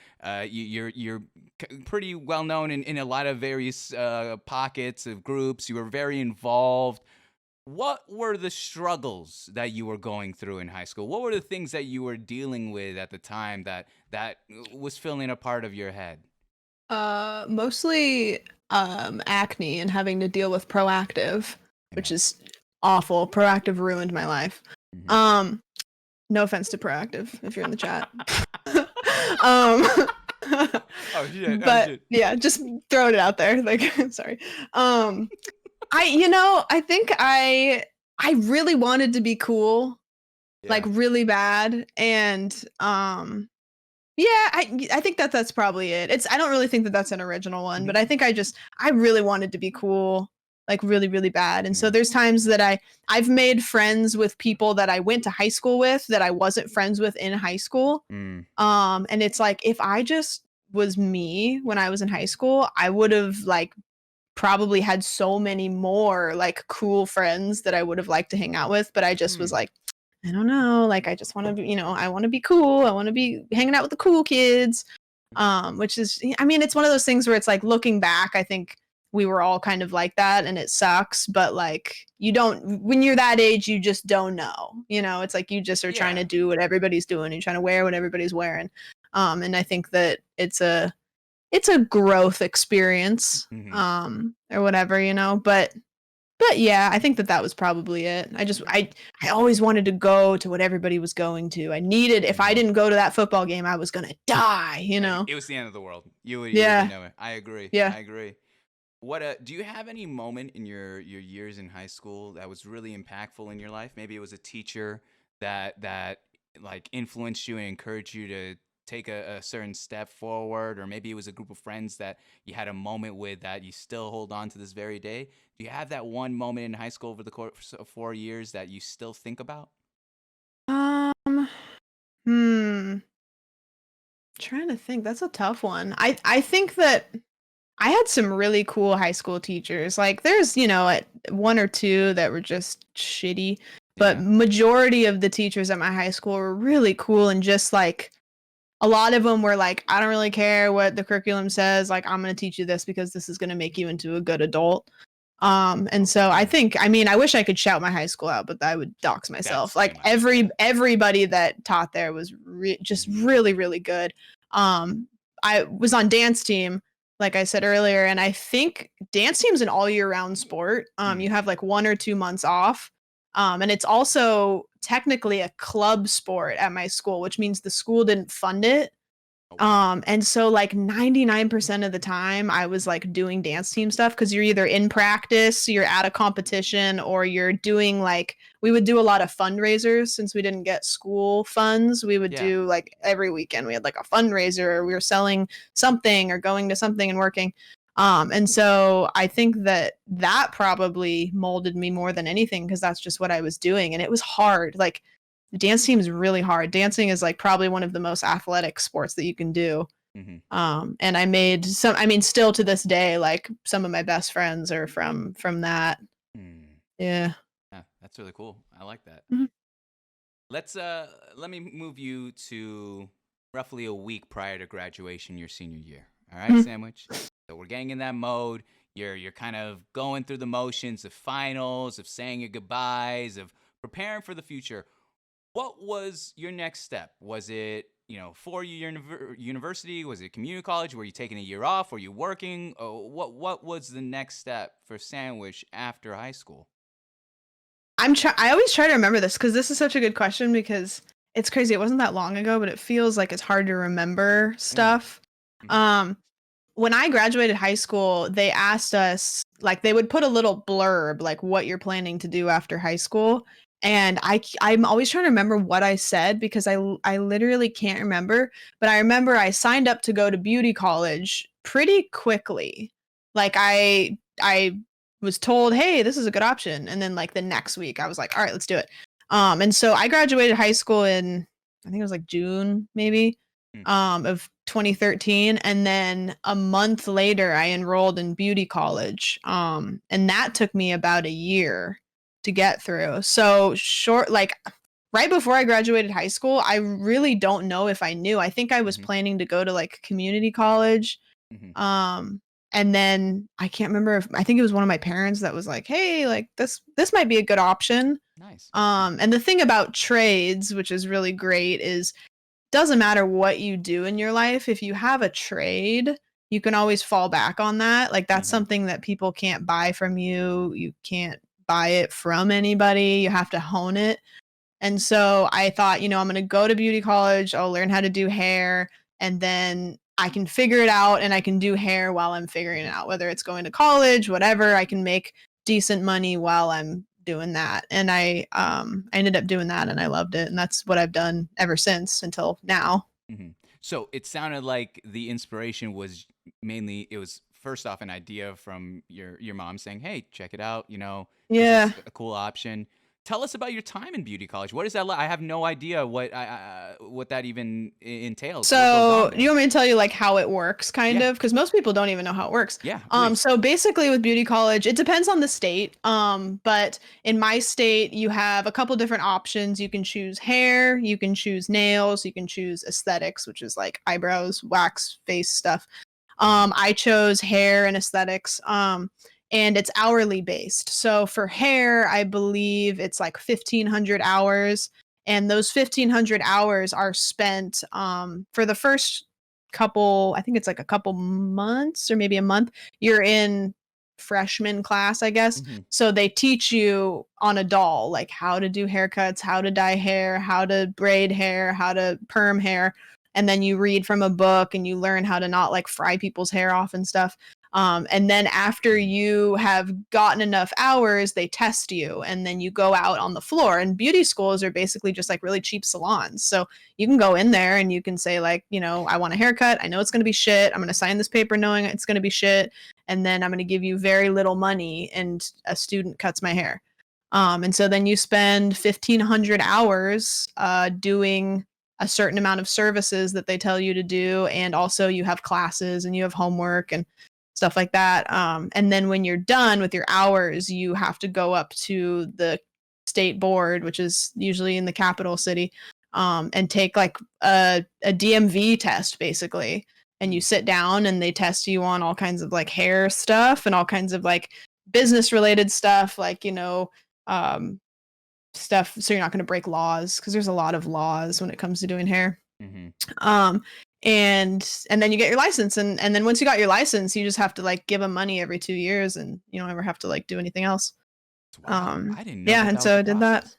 You're pretty well known in a lot of various pockets of groups. You were very involved. What were the struggles that you were going through in high school? What were the things that you were dealing with at the time that was filling a part of your head? Mostly acne and having to deal with Proactive, which is awful. Proactive ruined my life. Mhm. No offense to Proactive if you're in the chat. Oh shit! But yeah, just throwing it out there. Like, sorry. I think I really wanted to be cool, like really bad, and yeah, I think that's probably it. I don't really think that that's an original one, but I think I really wanted to be cool, like really, really bad. And so there's times that I've made friends with people that I went to high school with that I wasn't friends with in high school. Mm. And it's like if I just was me when I was in high school, I would have like probably had so many more like cool friends that I would have liked to hang out with, but I just was like, I don't know, like I just want to be, I want to be cool. I want to be hanging out with the cool kids. Which is, I mean, it's one of those things where it's like looking back, I think we were all kind of like that and it sucks, but like when you're that age, you just don't know, it's like you just are trying to do what everybody's doing. You're trying to wear what everybody's wearing. And I think that it's a growth experience, or whatever, but yeah, I think that was probably it. I always wanted to go to what everybody was going to. If I didn't go to that football game, I was gonna die, It was the end of the world. You would know it. I agree. Yeah. I agree. What do you have any moment in your years in high school that was really impactful in your life? Maybe it was a teacher that like influenced you and encouraged you to take a certain step forward, or maybe it was a group of friends that you had a moment with that you still hold on to this very day. Do you have that one moment in high school over the course of 4 years that you still think about? Trying to think. That's a tough one. I think that I had some really cool high school teachers. Like there's, one or two that were just shitty, but majority of the teachers at my high school were really cool, and just like a lot of them were like, I don't really care what the curriculum says. Like, I'm going to teach you this because this is going to make you into a good adult. And so I wish I could shout my high school out, but I would dox myself. That's Like everybody that taught there was just really, really good. I was on dance team, like I said earlier, and I think dance team's an all year round sport. You have like 1 or 2 months off. And it's also technically a club sport at my school, which means the school didn't fund it. Oh, wow. And so like 99% of the time I was like doing dance team stuff because you're either in practice, you're at a competition, or you're doing like we would do a lot of fundraisers since we didn't get school funds. We would Yeah. do like every weekend we had like a fundraiser, or we were selling something or going to something and working. And so I think that probably molded me more than anything because that's just what I was doing. And it was hard. Like the dance team is really hard. Dancing is like probably one of the most athletic sports that you can do. Hmm. And I made some, I mean, still to this day, like some of my best friends are from that. Mm. Yeah. Yeah, that's really cool. I like that. Mhm. Let's let me move you to roughly a week prior to graduation your senior year. All right, Mhm. Sandwich. So we're getting in that mode. You're kind of going through the motions of finals, of saying your goodbyes, of preparing for the future. What was your next step? Was it, 4-year university? Was it community college? Were you taking a year off? Were you working? What was the next step for Sandwich after high school? I always try to remember this because this is such a good question because it's crazy. It wasn't that long ago, but it feels like it's hard to remember Mm. stuff. Hmm. Um, when I graduated high school, they asked us like they would put a little blurb like what you're planning to do after high school. And I'm always trying to remember what I said because I literally can't remember, but I remember I signed up to go to beauty college pretty quickly. Like I was told, "Hey, this is a good option." And then like the next week I was like, "All right, let's do it." And so I graduated high school in I think it was like June maybe Mm. of 2013, and then a month later I enrolled in beauty college, and that took me about a year to get through. So short, like right before I graduated high school, I really don't know if I knew. I think I was Hmm. planning to go to like community college, Hmm. um and then I can't remember if I think it was one of my parents that was like, hey, like this might be a good option. Nice. And the thing about trades, which is really great, is doesn't matter what you do in your life, if you have a trade, you can always fall back on that. Like that's Hmm. something that people can't buy from you. You can't buy it from anybody. You have to hone it. And so I thought, I'm going to go to beauty college, I'll learn how to do hair, and then I can figure it out and I can do hair while I'm figuring it out, whether it's going to college, whatever, I can make decent money while I'm doing that. And I ended up doing that and I loved it. And that's what I've done ever since until now. Hmm. So it sounded like the inspiration was mainly it was first off an idea from your mom saying, "Hey, check it out. This Yeah. is a cool option." Tell us about your time in beauty college. What is that like? I have no idea what that even entails. What goes on So, you there? want me to tell you like how it works kind Yeah, of because most people don't even know how it works. yeah, please. So basically with beauty college, it depends on the state. But in my state, you have a couple different options. You can choose hair, you can choose nails, you can choose aesthetics, which is like eyebrows, wax, face stuff. Hmm. I chose hair and aesthetics. And it's hourly based. So for hair, I believe it's like 1,500 hours, and those 1,500 hours are spent for the first couple. I think it's like a couple months or maybe a month. You're in freshman class, I guess. Hmm. So they teach you on a doll, like how to do haircuts, how to dye hair, how to braid hair, how to perm hair, and then you read from a book and you learn how to not like fry people's hair off and stuff. And then after you have gotten enough hours, they test you and then you go out on the floor. And beauty schools are basically just like really cheap salons. So you can go in there and you can say, like, I want a haircut. I know it's going to be shit. I'm going to sign this paper knowing it's going to be shit. And then I'm going to give you very little money and a student cuts my hair. And so then you spend 1,500 hours doing a certain amount of services that they tell you to do. And also you have classes and you have homework and stuff like that. And then when you're done with your hours, you have to go up to the state board, which is usually in the capital city, and take like a DMV test basically. And you sit down and they test you on all kinds of like hair stuff and all kinds of like business related stuff, like, um, stuff so you're not going to break laws because there's a lot of laws when it comes to doing hair. Hmm. Um, and then you get your license, and then once you got your license, you just have to like give them money every 2 years, and you don't ever have to like do anything else. Wow, I didn't know Yeah, that and that was so the I did that. process.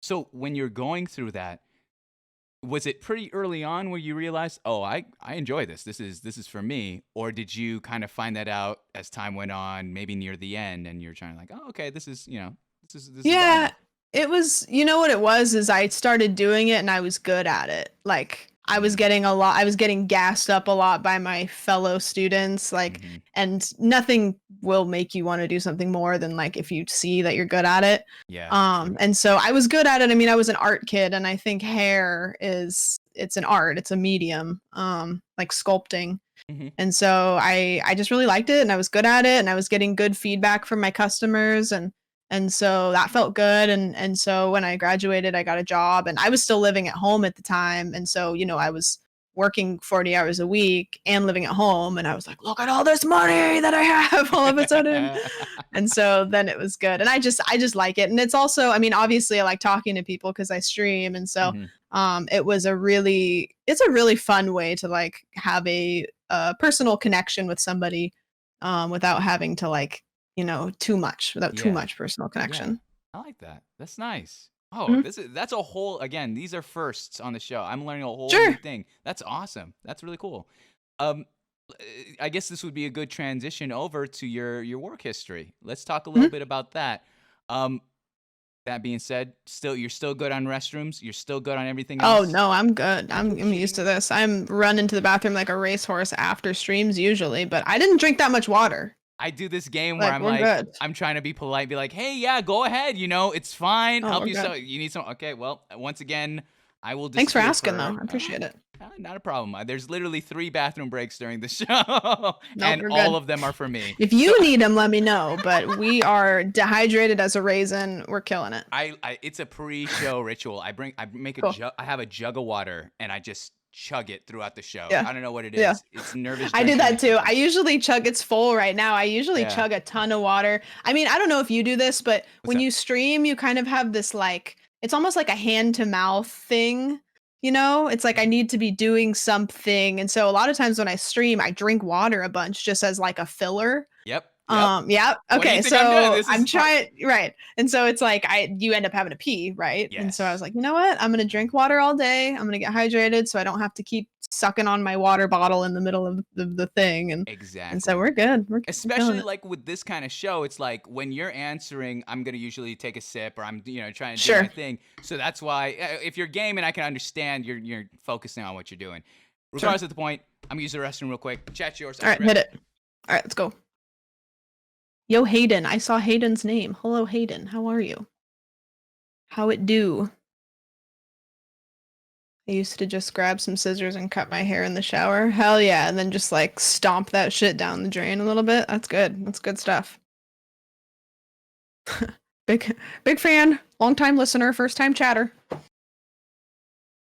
So when you're going through that, was it pretty early on where you realized, oh, I enjoy this. This is for me, or did you kind of find that out as time went on, maybe near the end, and you're trying to like, oh, okay, this is this is Yeah, viable. it was, you know what it was is I started doing it and I was good at it. Like Mm, I was getting gassed up a lot by my fellow students, like, mm-hmm. and nothing will make you want to do something more than like if you see that you're good at it. Yeah, true. And so I was good at it. I mean, I was an art kid and I think hair it's an art, it's a medium, like sculpting. Mm-hmm. And so I just really liked it and I was good at it and I was getting good feedback from my customers and so that felt good and so when I graduated I got a job and I was still living at home at the time and so you know I was working 40 hours a week and living at home and I was like look at all this money that I have all of a sudden. And so then it was good and I just like it and it's also I mean obviously I like talking to people because I stream and so Mm-hmm. it's a really fun way to like have a personal connection with somebody without having to like you know without too Yeah. much personal Yeah, connection. I like that. That's nice. Oh, Mhm. that's a whole again, these are firsts on the show. I'm learning a whole new Sure. thing. That's awesome. That's really cool. Um I guess this would be a good transition over to your work history. Let's talk a little Mhm. bit about that. Um that being said, you're still good on restrooms, you're still good on everything Oh else? no, I'm good. You're I'm used kidding to me? this. I'm running to the bathroom like a racehorse after streams usually, but I didn't drink that much water. I do this game where Like I'm we're like, good. I'm trying to be polite, be like, "Hey, yeah, go ahead. It's fine. Oh, Help we're yourself. good. You need some. Okay, well, once again, I will Thanks for disappear asking for though. I appreciate it. not a problem. There's literally 3 bathroom breaks during the show, Nope, and we're all good. of them are for me. If So you need them, let me know. But we are dehydrated as a raisin. We're killing it. it's a pre-show ritual. Cool. I have a jug of water, and I just chug it throughout the show. Yeah. I don't know what it Yeah. is. It's nervous I do drinking or that too. something. I usually chug it's full right now. I usually Yeah. chug a ton of water. I mean, I don't know if you do this, but What's when up? you stream, you kind of have this like it's almost like a hand to mouth thing. You know, it's like I Mhm. need to be doing something. And so a lot of times when I stream, I drink water a bunch just as like a filler. Yep. Yep. Yeah. What do you Okay. think I'm doing? So This I'm is part. trying, right. And so it's like you end up having to pee, right? And so I was Yes. like, you know what? I'm going to drink water all day. I'm going to get hydrated so I don't have to keep sucking on my water bottle in the middle of the thing. And so Exactly. we're good. We're killing Especially it. like with this kind of show, it's like when you're answering, I'm gonna usually take a sip or I'm trying to do my Sure. thing. So that's why if you're gaming, I can understand you're focusing on what you're doing. Sure. Regardless of the point, I'm gonna use the restroom real quick. Chat's yours. All I'll be right. right Hit back. it. All right. Let's go. Yo, Hayden. I saw Hayden's name. Hello, Hayden. How are you? How it do? I used to just grab some scissors and cut my hair in the shower. Hell yeah. And then just like stomp that shit down the drain a little bit. That's good. That's good stuff. Big fan, long time listener, first time chatter.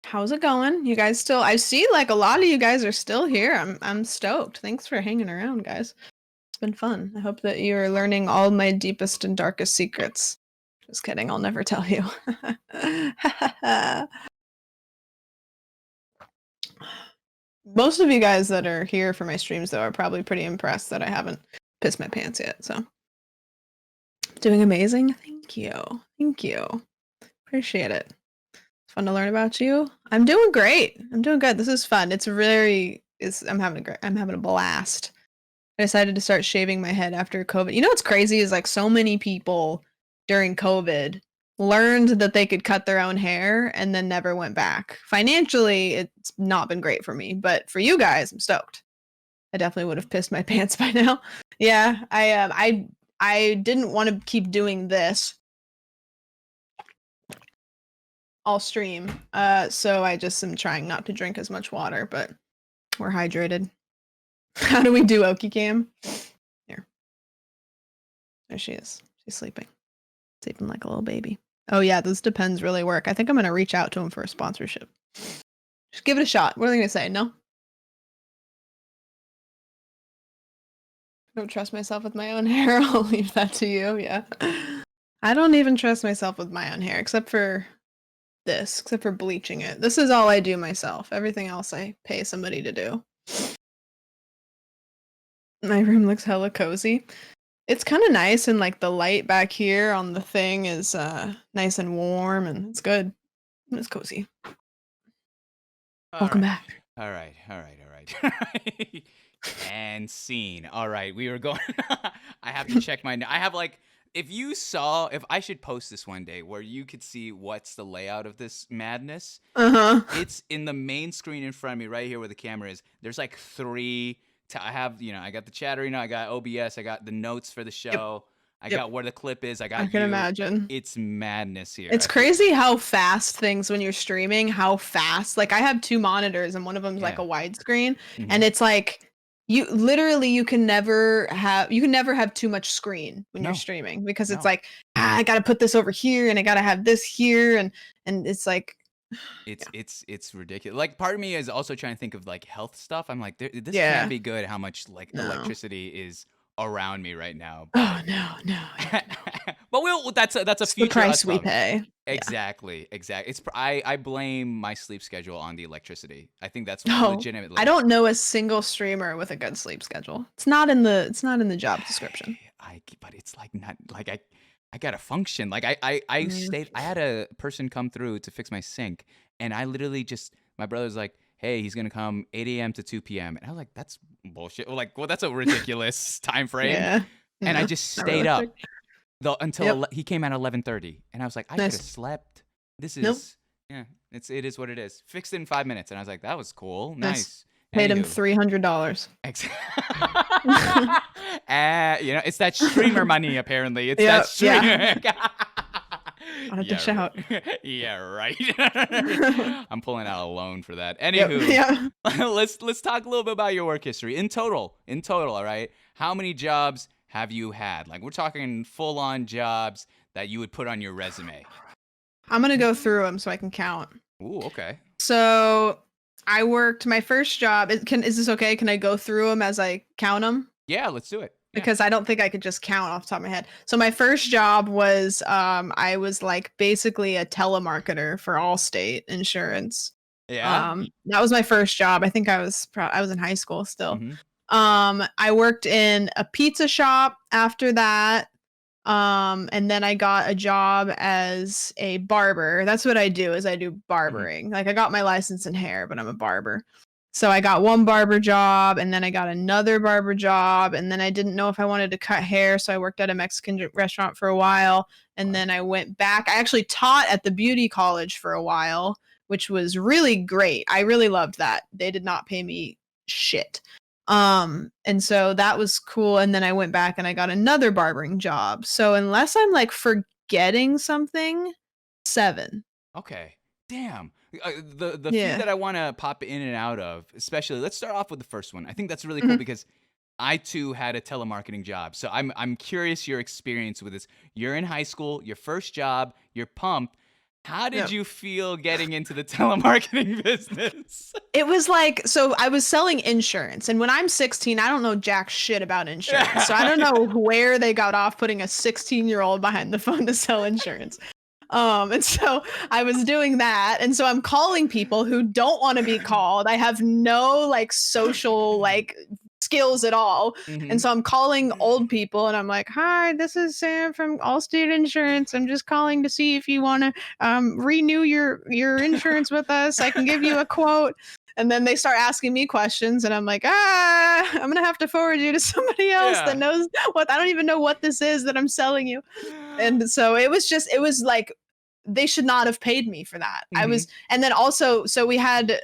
How's it going? You guys still I see like a lot of you guys are still here. I'm stoked. Thanks for hanging around, guys. It's been fun. I hope that you're learning all my deepest and darkest secrets. Just kidding, I'll never tell you. Most of you guys that are here for my streams though are probably pretty impressed that I haven't pissed my pants yet. So doing amazing. Thank you. Thank you. Appreciate it. It's fun to learn about you. I'm doing great. I'm doing good. This is fun. I'm having a blast. I decided to start shaving my head after COVID. You know what's crazy is like so many people during COVID learned that they could cut their own hair and then never went back. Financially, it's not been great for me, but for you guys, I'm stoked. I definitely would have pissed my pants by now. Yeah, I didn't want to keep doing this all stream. So I just am trying not to drink as much water, but we're hydrated. How do we do Okie Cam? Here. There she is. She's sleeping. Sleeping like a little baby. Oh yeah, those depends really work. I think I'm gonna reach out to him for a sponsorship. Just give it a shot. What are they gonna say? No? I don't trust myself with my own hair. I'll leave that to you. Yeah. I don't even trust myself with my own hair, except for this, except for bleaching it. This is all I do myself. Everything else I pay somebody to do. My room looks hella cozy. It's kind of nice, and like the light back here on the thing is nice and warm, and it's good. It's cozy. All Welcome right. back. All right. All right. All right. And scene. All right. We were going. I have to check my. I have like. If I should post this one day where you could see what's the layout of this madness, it's in the main screen in front of me right here where the camera is. There's like three. I have, I got the chatter, I got OBS, I got the notes for the show, I got where the clip is, I got I can imagine. It's madness here. It's crazy how fast things when you're streaming, how fast. Like I have 2 monitors and one of them's like a widescreen, and it's like you can never have too much screen when you're streaming because it's like I got to put this over here and I got to have this here and it's like it's ridiculous. Like part of me is also trying to think of like health stuff. I'm like this can't be good how much like electricity is around me right now. But, no. But that's a it's future the price we problem. pay. Exactly. It's I blame my sleep schedule on the electricity. I think that's legitimately. I don't know a single streamer with a good sleep schedule. It's not in the job description. But it's like not like I gotta function. Like I stayed. I had a person come through to fix my sink, and I literally just my brother's like, hey, he's gonna come 8 a.m. to 2 p.m. And I was like, that's bullshit. Like, well, that's a ridiculous time frame. Yeah. And I just stayed up until he came at 11:30, and I was like, I should have slept. This is it is what it is. Fixed in 5 minutes, and I was like, that was cool, nice. Paid him $300. It's that streamer money. Apparently, it's that streamer. I'll have to shout. Yeah, right. I'm pulling out a loan for that. Anywho, let's talk a little bit about your work history in total. All right, how many jobs have you had? Like we're talking full-on jobs that you would put on your resume. I'm gonna go through them so I can count. Ooh, okay. So I worked my first job. Is this okay? Can I go through them as I count them? Yeah, let's do it. Because I don't think I could just count off the top of my head. So my first job was I was like basically a telemarketer for Allstate Insurance. Yeah. That was my first job. I think I was in high school still. I worked in a pizza shop after that. And then I got a job as a barber. That's what I do, is I do barbering. Like I got my license in hair, but I'm a barber. So I got one barber job, and then I got another barber job, and then I didn't know if I wanted to cut hair, so I worked at a Mexican restaurant for a while, and then I went back. I actually taught at the beauty college for a while, which was really great. I really loved that. They did not pay me shit. And so that was cool, and then I went back and I got another barbering job. So unless I'm like forgetting something, 7. Okay. Damn. The few that I want to pop in and out of, especially, let's start off with the first one. I think that's really cool because I too had a telemarketing job. So I'm curious your experience with this. You're in high school, your first job, you're pumped. How did you feel getting into the telemarketing business? It was like, so I was selling insurance, and when I'm 16, I don't know jack shit about insurance. So I don't know where they got off putting a 16-year-old behind the phone to sell insurance. And so I was doing that. And so I'm calling people who don't want to be called. I have no like social like skills at all. And so I'm calling old people and I'm like, hi, this is Sam from Allstate Insurance. I'm just calling to see if you want to renew your insurance with us. I can give you a quote. And then they start asking me questions and I'm like, I'm going to have to forward you to somebody else that knows what, I don't even know what this is that I'm selling you. And so it was like, they should not have paid me for that. And then also, so we had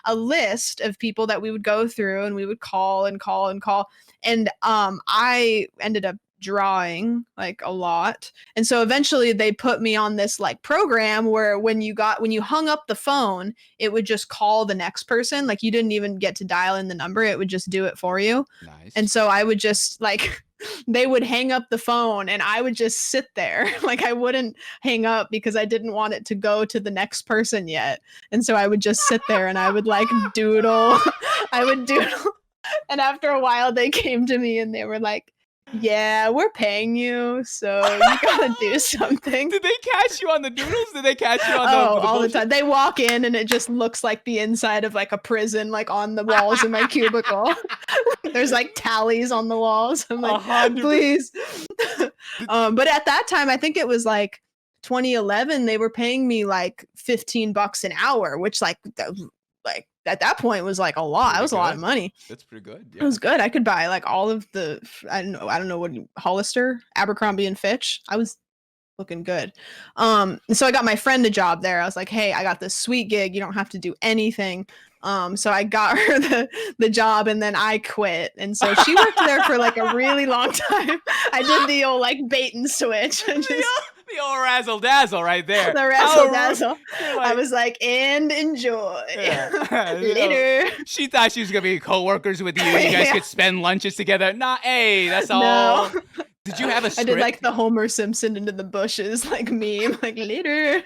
a list of people that we would go through and we would call and call and call. And I ended up drawing like a lot. And so eventually they put me on this like program where when you hung up the phone, it would just call the next person. Like you didn't even get to dial in the number. It would just do it for you. Nice. And so I would just like, they would hang up the phone and I would just sit there. Like I wouldn't hang up because I didn't want it to go to the next person yet. And so I would just sit there and I would like doodle. And after a while they came to me and they were like, yeah, we're paying you, so you gotta do something. Did they catch you on the doodles? Did they catch you on the all the time? They walk in and it just looks like the inside of like a prison, like on the walls in my cubicle. There's like tallies on the walls. I'm like, 100%. please. But at that time, I think it was like 2011. They were paying me like $15 an hour, which like at that point was like a lot. That Pretty was a lot of good. money. That's pretty good. It Yeah. was good. I could buy like all of the I don't know what Hollister, Abercrombie and Fitch. I was looking good. So I got my friend a job there. I was like, hey, I got this sweet gig. You don't have to do anything. So I got her the job and then I quit. And so she worked there for like a really long time. I did the old like bait and switch and just The old razzle dazzle right there. the razzle dazzle. You're I was like, and enjoy. Yeah. Later. She thought she was gonna be co-workers with you. You guys Yeah. could spend lunches together. Nah, hey, that's No. all. Did you have a I script? did like the Homer Simpson into the bushes like meme, like later.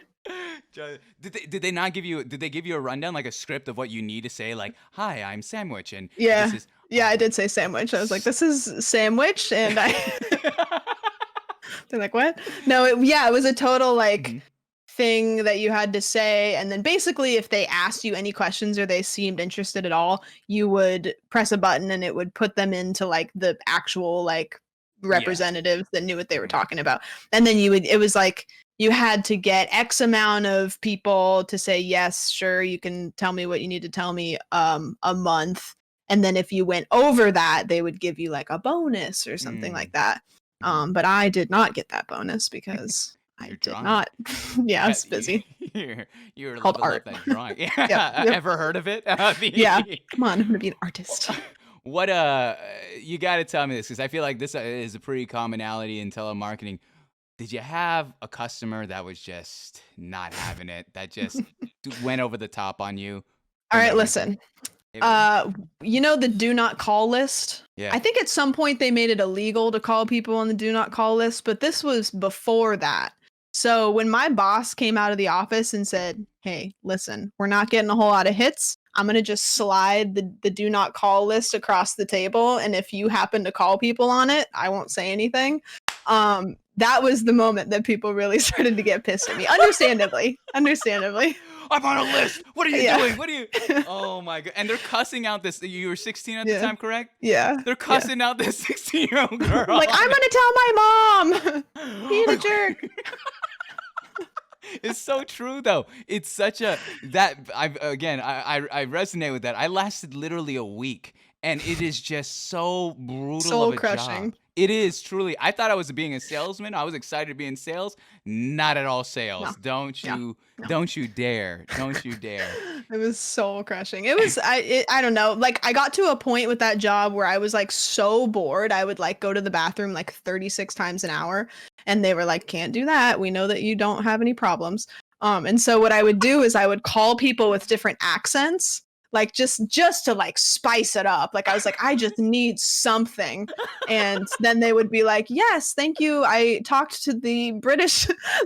Did they not give you? Did they give you a rundown, like a script of what you need to say? Like, hi, I'm Sandwich, and Yeah. this is. Yeah, I did say sandwich. I was like, this is sandwich, and I they're like, what? No, it was a total like Mhm. thing that you had to say, and then basically if they asked you any questions or they seemed interested at all, you would press a button and it would put them into like the actual like representatives that knew what they were talking about. And then it was like you had to get X amount of people to say yes, sure, you can tell me what you need to tell me a month. And then if you went over that, they would give you like a bonus or something like that. But I did not get that bonus because I You're did drawing. not. Yeah, I was busy. You're Called level art. up that drawing. Yeah. Yep. Ever heard of it? Yeah. Come on, I'm gonna be an artist. What you got to tell me this because I feel like this is a pretty commonality in telemarketing. Did you have a customer that was just not having it? That just went over the top on you? All right, no reason? listen. It- You know the do not call list? Yeah. I think at some point they made it illegal to call people on the do not call list, but this was before that. So when my boss came out of the office and said, hey, listen, we're not getting a whole lot of hits. I'm going to just slide the do not call list across the table. And if you happen to call people on it, I won't say anything. That was the moment that people really started to get pissed at me. Understandably. I'm on a list. What are you Yeah. doing? What are you? Oh my god! And they're cussing out this. You were 16 at the Yeah. time, correct? Yeah. They're cussing out this 16-year-old girl. Like, I'm going to tell my mom. Being a jerk. It's so true though. It's such a that I resonate with that. I lasted literally a week, and it is just so brutal Soul of a crushing. job. It is truly. I thought I was being a salesman. I was excited to be in sales. Not at all sales. No. Don't No. you? No. Don't you dare! Don't you dare! It was soul crushing. It was I don't know. Like I got to a point with that job where I was like so bored. I would like go to the bathroom like 36 times an hour, and they were like, "Can't do that. We know that you don't have any problems." And so what I would do is I would call people with different accents, like just to like spice it up. Like I was like, I just need something. And then they would be like, yes, thank you. I talked to the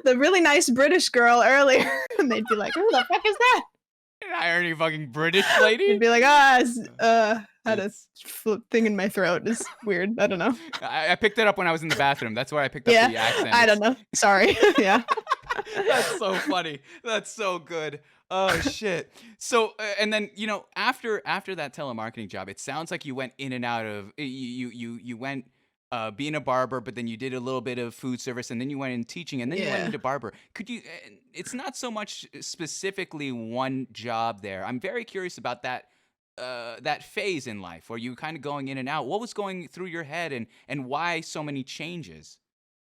the really nice British girl earlier. And they'd be like, who the fuck is that? I heard you fucking British They'd lady. be like, had a thing in my throat. It's weird. I don't know. I picked it up when I was in the bathroom. That's where I picked up the accent. I don't know. Sorry. Yeah. That's so funny. That's so good. Oh shit. So and then after that telemarketing job, it sounds like you went in and out of you went being a barber, but then you did a little bit of food service, and then you went in teaching, and then you went Yeah. into barber. Could you? It's not so much specifically one job there. I'm very curious about that phase in life where you kind of going in and out. What was going through your head, and why so many changes?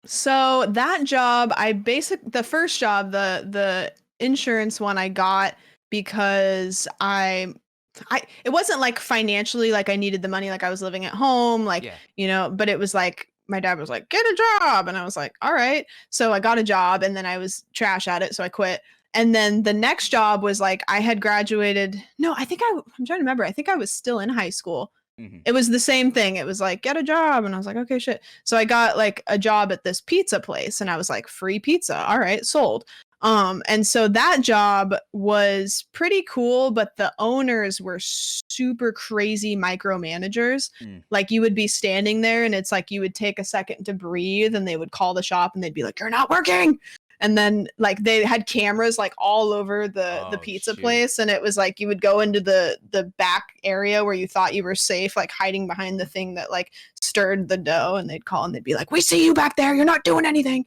So that job, the first job, the insurance one I got because it wasn't like financially like I needed the money, like I was living at home, like, Yeah. but it was like my dad was like, get a job. And I was like, all right. So I got a job and then I was trash at it. So I quit. And then the next job was like, I had graduated. No, I'm trying to remember. I think I was still in high school. Mhm. It was the same thing. It was like, get a job. And I was like, okay, shit. So I got like a job at this pizza place and I was like, free pizza. All right, sold. And so that job was pretty cool, but the owners were super crazy micromanagers. Mm. Like you would be standing there and it's like you would take a second to breathe and they would call the shop and they'd be like, you're not working. And then like they had cameras like all over the Oh, pizza shoot. place, and it was like you would go into the back area where you thought you were safe, like hiding behind the thing that like stirred the dough, and they'd call and they'd be like, "We see you back there. You're not doing anything."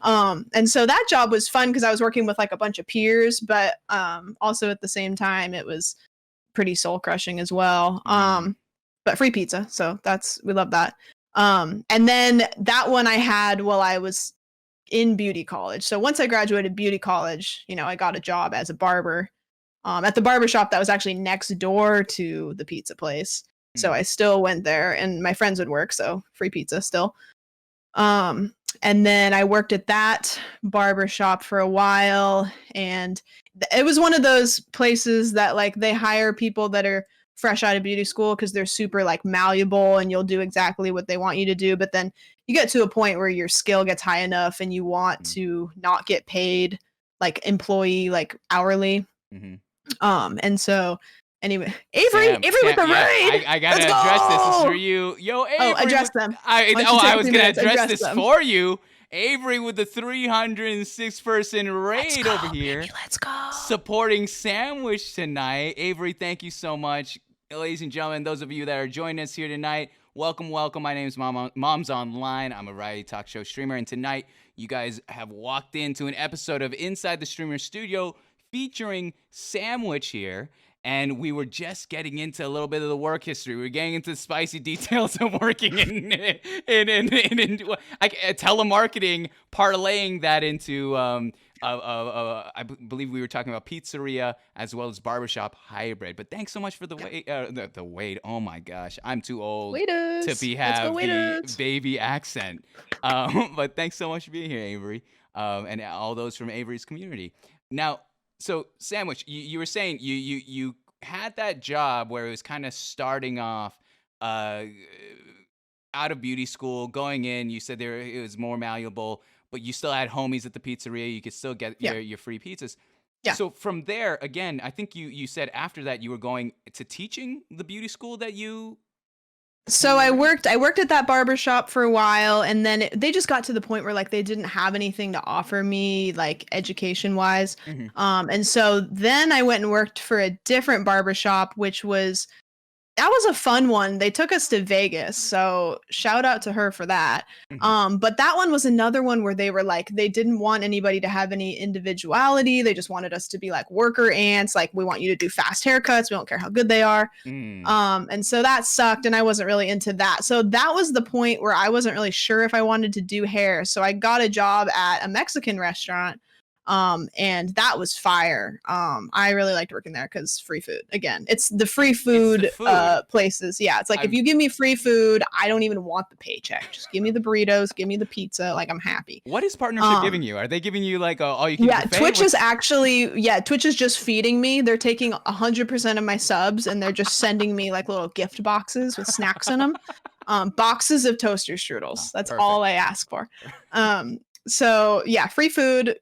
And so that job was fun because I was working with like a bunch of peers, but also at the same time it was pretty soul crushing as well. But free pizza, so we love that. And then that one I had while I was in beauty college. So once I graduated beauty college, you know, I got a job as a barber at the barber shop that was actually next door to the pizza place. So I still went there, and my friends would work, so free pizza still. And then I worked at that barber shop for a while, and it was one of those places that like they hire people that are fresh out of beauty school because they're super like malleable and you'll do exactly what they want you to do. But then you get to a point where your skill gets high enough and you want to not get paid like employee, like hourly. And so anyway, Avery with the raid. I gotta address this. This is for you. Yo, Avery. Oh, address them. I was gonna address this for you. Avery with the 306 person raid over here. Baby, let's go. Supporting Sandwich tonight. Avery, thank you so much. Ladies and gentlemen, those of you that are joining us here tonight, welcome. My name is Mom's Online. I'm a variety talk show streamer, and tonight you guys have walked into an episode of Inside the Streamer Studio featuring Sandwich here. And we were just getting into a little bit of the work history. We were getting into the spicy details of working in telemarketing, parlaying that into I believe we were talking about pizzeria as well as barbershop hybrid. But thanks so much for the wait. The wait. Oh my gosh, I'm too old Waiters. to have the baby accent. But thanks so much for being here, Avery, and all those from Avery's community. Now. So, Sandwich, you were saying you had that job where it was kind of starting off out of beauty school, going in. You said it was more malleable, but you still had homies at the pizzeria. You could still get your free pizzas. Yeah. So from there, again, I think you said after that you were going to teaching the beauty school that you... So I worked at that barber shop for a while, and then they just got to the point where like they didn't have anything to offer me like education wise. And so then I went and worked for a different barber shop, that was a fun one. They took us to Vegas, so shout out to her for that. But that one was another one where they were like, they didn't want anybody to have any individuality. They just wanted us to be like worker ants. Like, we want you to do fast haircuts. We don't care how good they are. And so that sucked, and I wasn't really into that. So that was the point where I wasn't really sure if I wanted to do hair. So I got a job at a Mexican restaurant. And that was fire. I really liked working there because free food. Again, it's the free food, places. Yeah, it's like if you give me free food, I don't even want the paycheck. Just give me the burritos, give me the pizza. Like, I'm happy. What is partnership giving you? Are they giving you like all you can? Yeah, Twitch is just feeding me. They're taking 100% of my subs and they're just sending me like little gift boxes with snacks in them. Boxes of toaster strudels. That's all I ask for. So yeah, free food.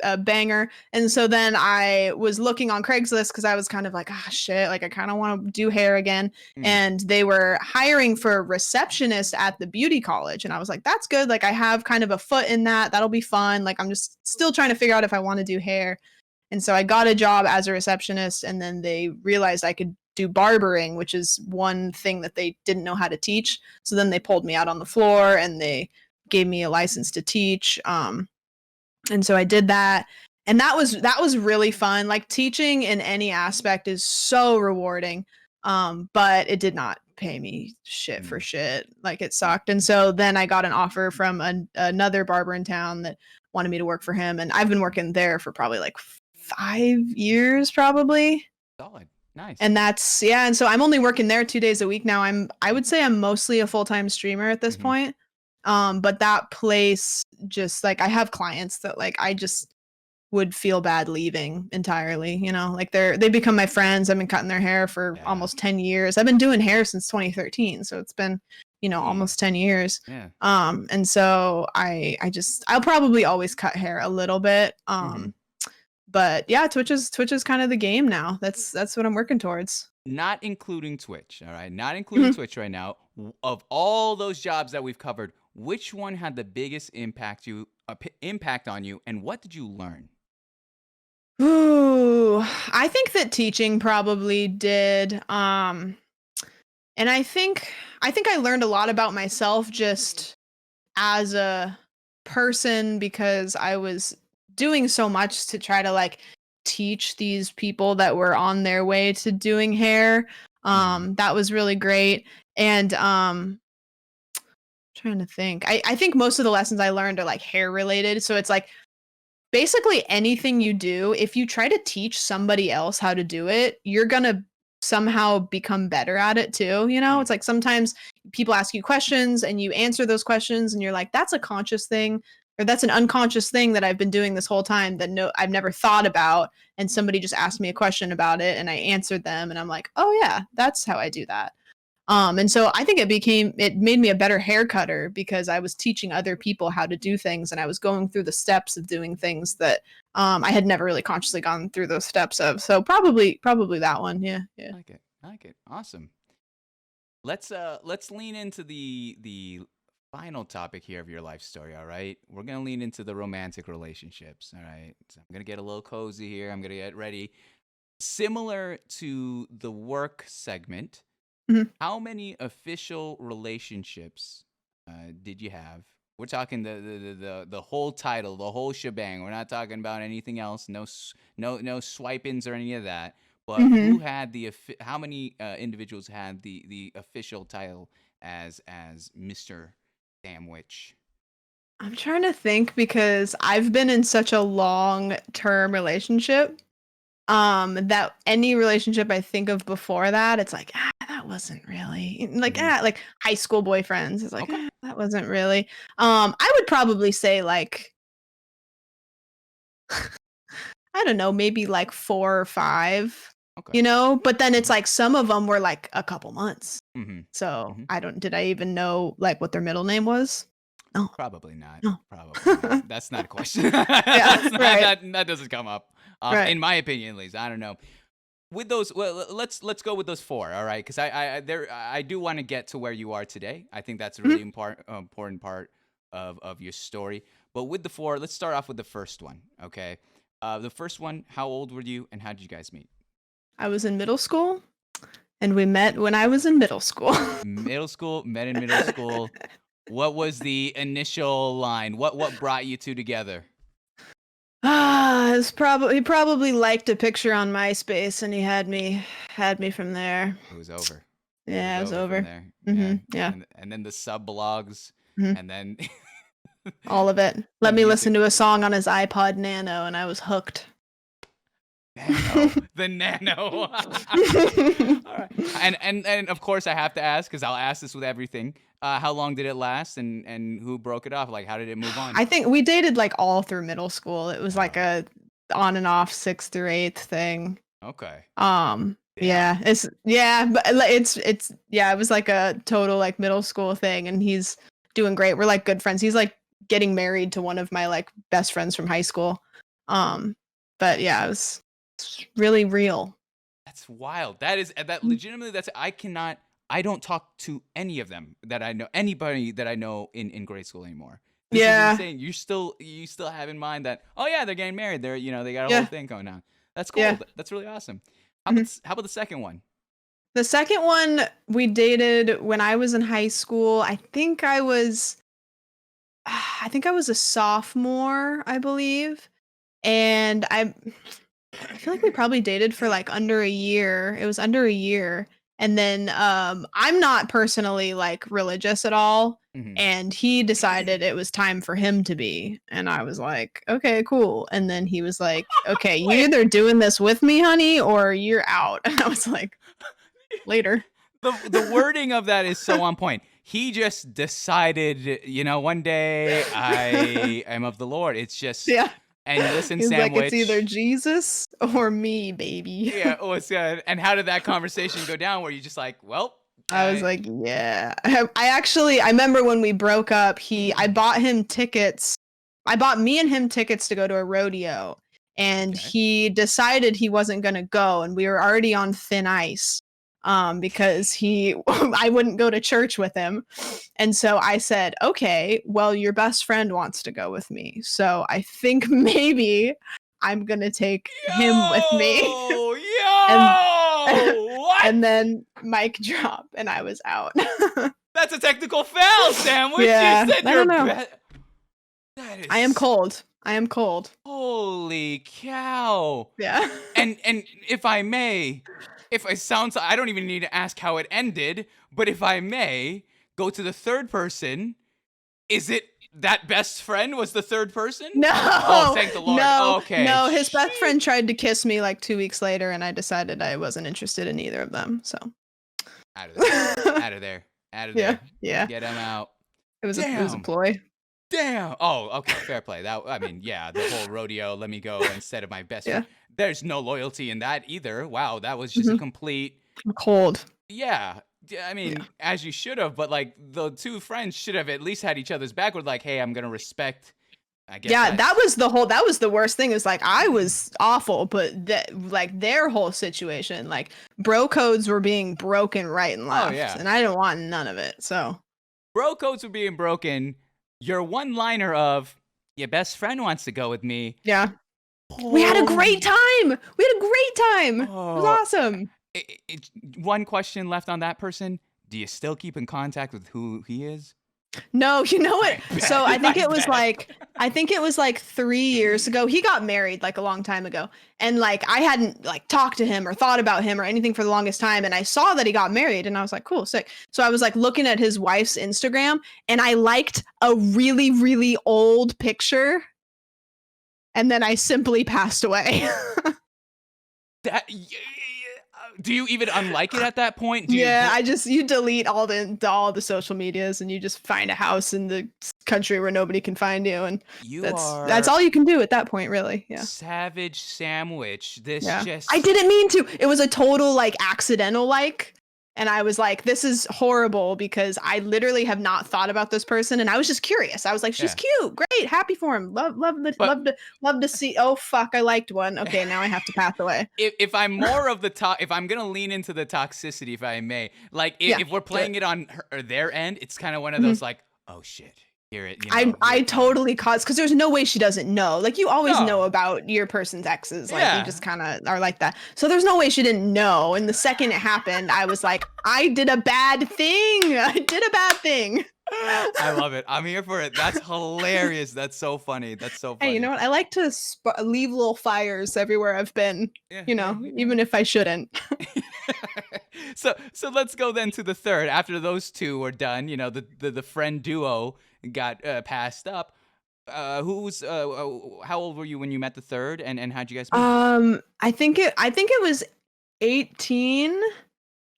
A banger. And so then I was looking on Craigslist because I was kind of like, shit, like I kind of want to do hair again. And they were hiring for a receptionist at the beauty college, and I was like, that's good, like I have kind of a foot in that'll be fun. Like, I'm just still trying to figure out if I want to do hair. And so I got a job as a receptionist, and then they realized I could do barbering, which is one thing that they didn't know how to teach. So then they pulled me out on the floor and they gave me a license to teach. And so I did that, and that was really fun. Like, teaching in any aspect is so rewarding, but it did not pay me shit for shit. Like, it sucked. And so then I got an offer from another barber in town that wanted me to work for him, and I've been working there for probably like 5 years, probably. Solid. Nice. And that's, yeah. And so I'm only working there 2 days a week now. I would say I'm mostly a full-time streamer at this point. But that place, just like, I have clients that like I just would feel bad leaving entirely, you know, like they become my friends. I've been cutting their hair for almost 10 years. I've been doing hair since 2013, so it's been, you know, almost 10 years. And so I'll probably always cut hair a little bit. But yeah, Twitch is kind of the game now. That's what I'm working towards. Not including Twitch, all right? Not including Twitch right now. Of all those jobs that we've covered, which one had the biggest impact on you, and what did you learn? Ooh, I think that teaching probably did. And I think I learned a lot about myself just as a person because I was doing so much to try to like teach these people that were on their way to doing hair. Mm, That was really great. And trying to think. I think most of the lessons I learned are like hair related. So it's like basically anything you do, if you try to teach somebody else how to do it, you're gonna somehow become better at it too. You know, mm, it's like sometimes people ask you questions and you answer those questions and you're like, that's a conscious thing or that's an unconscious thing that I've been doing this whole time that no I've never thought about. And somebody just asked me a question about it and I answered them and I'm like, oh yeah, that's how I do that. And so I think it made me a better hair cutter because I was teaching other people how to do things and I was going through the steps of doing things that I had never really consciously gone through those steps of. So probably that one. Yeah. Yeah. I like it. I like it. Awesome. Let's lean into the final topic here of your life story. All right, we're gonna lean into the romantic relationships. All right, so I'm gonna get a little cozy here. I'm gonna get ready. Similar to the work segment, Mhm. how many official relationships did you have? We're talking the whole title, the whole shebang. We're not talking about anything else. No swipe-ins or any of that. But who Mhm. had how many individuals had the official title as Mr. Sandwich? I'm trying to think because I've been in such a long-term relationship that any relationship I think of before that it's like that wasn't really like Hmm. like high school boyfriends it's like Okay. that wasn't really I would probably say like I don't know maybe like 4 or 5 Okay. you know but then it's Hmm. like some of them were like a couple months Hmm. so Hmm. I don't did I even know like what their middle name was no Probably not. no Probably not. That's not a question. yeah That's not right that doesn't come up. right In my opinion, at least. I don't know. With those, well, let's go with those four, all right? Because I do want to get to where you are today. I think that's a really Mhm. important part of your story. But with the four, let's start off with the first one, okay? The first one, how old were you, and how did you guys meet? I was in middle school and we met when I was in middle school. Middle school, met in middle school. What was the initial line? What brought you two together? It's probably he probably liked a picture on MySpace and he had me from there. It was over. It Yeah, was it was over from over. there. Yeah, Yeah. and then the sub blogs, Mhm. and then All of it. the Let me music. listen to a song on his iPod Nano and I was hooked. Nano, the Nano. All right, and of course I have to ask because I'll ask this with everything. How long did it last, and who broke it off? Like, how did it move on? I think we dated like all through middle school. It was like Oh, a on and off 6th through 8th thing. okay. Damn. Yeah, but it's yeah, it was like a total like middle school thing and he's doing great. We're like good friends. He's like getting married to one of my like best friends from high school. Um but yeah, it's really real. That's wild. That Mm. legitimately. That's I cannot. I don't talk to any of them that I know. Anybody that I know in grade school anymore. This is Yeah. insane. You still have in mind that, oh yeah, they're getting married. They got a whole Yeah. thing going on. That's cool. Yeah. That's really awesome. Mhm. How about the second one? The second one we dated when I was in high school. I think I was a sophomore, I believe. And I feel like we probably dated for like under a year. It was under a year. And then I'm not personally like religious at all. Hmm. And he decided it was time for him to be. And I was like, okay, cool. And then he was like, okay, you Wait, either doing this with me, honey, or you're out. And I was like, later. the wording of that is so on point. He just decided, one day I am of the Lord. It's just, Yeah. and listen, He was like, it's either sandwich. Jesus or me, baby. Yeah, oh, it's good. And how did that conversation go down? Where you just like, well, I was like, yeah. I remember when we broke up, I bought him tickets. I bought me and him tickets to go to a rodeo, and okay, he decided he wasn't going to go, and we were already on thin ice. because I wouldn't go to church with him. And so I said, okay, well, your best friend wants to go with me. So I think maybe I'm going to take him with me. and, What? and then mic drop and I was out. That's a technical foul, Sandwich. Yeah, You said I you're don't know. That is I am cold. I am cold. Holy cow. Yeah. And if I may, I don't even need to ask how it ended, but if I may go to the third person, is it that best friend was the third person? No. Oh, thank the Lord. No. Okay. No, his best friend tried to kiss me like 2 weeks later, and I decided I wasn't interested in either of them. So Out of there. Out of there. Out of there. Yeah. Get him out. It was a Damn. ploy. Damn. Oh, okay. Fair play. The whole rodeo, let me go instead of my best Yeah. friend. There's no loyalty in that either. Wow, that was just a complete. I'm cold. Yeah. I mean, as you should have, but like the two friends should have at least had each other's back with like, hey, I'm going to respect. I guess. Yeah, that was the worst thing. Is like I was awful, but like their whole situation, like bro codes were being broken right and left, and I didn't want none of it. So bro codes were being broken. Your one-liner of your best friend wants to go with me. Yeah, we had a great time. It was awesome. One question left on that person. Do you still keep in contact with who he is? No, you know what? So I think it was like 3 years ago. He got married like a long time ago. And like I hadn't like talked to him or thought about him or anything for the longest time. And I saw that he got married and I was like, cool, sick. So I was like looking at his wife's Instagram and I liked a really, really old picture. And then I simply passed away. Do you even unlike it at that point? You delete all the social medias and you just find a house in the country where nobody can find you, and that's all you can do at that point, really. Yeah. Savage Sandwich. I didn't mean to. It was a total like accidental like. And I was like, this is horrible because I literally have not thought about this person. And I was just curious. I was like, she's cute. Great. Happy for him. Love to see. Oh, fuck. I liked one. Okay. Now I have to pass away. If I'm more of the if I'm going to lean into the toxicity, if I may, like if we're playing it on their end, it's kind of one of those like, oh shit. Hear it. I totally caused, because there's no way she doesn't know. Like you always know about your person's exes. Like you just kind of are like that. So there's no way she didn't know. And the second it happened, I was like, I did a bad thing. I love it. I'm here for it. That's hilarious. That's so funny. Hey, you know what? I like to leave little fires everywhere I've been. Even if I shouldn't. So let's go then to the third. After those two were done, the friend duo got passed up. How old were you when you met the third, and how'd you guys meet? I think it was 18.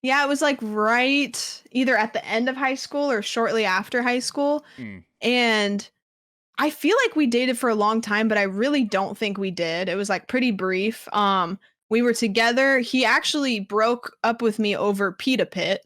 Yeah, it was like right either at the end of high school or shortly after high school. And I feel like we dated for a long time, but I really don't think we did. It was like pretty brief. We were together. He actually broke up with me over Pita Pit,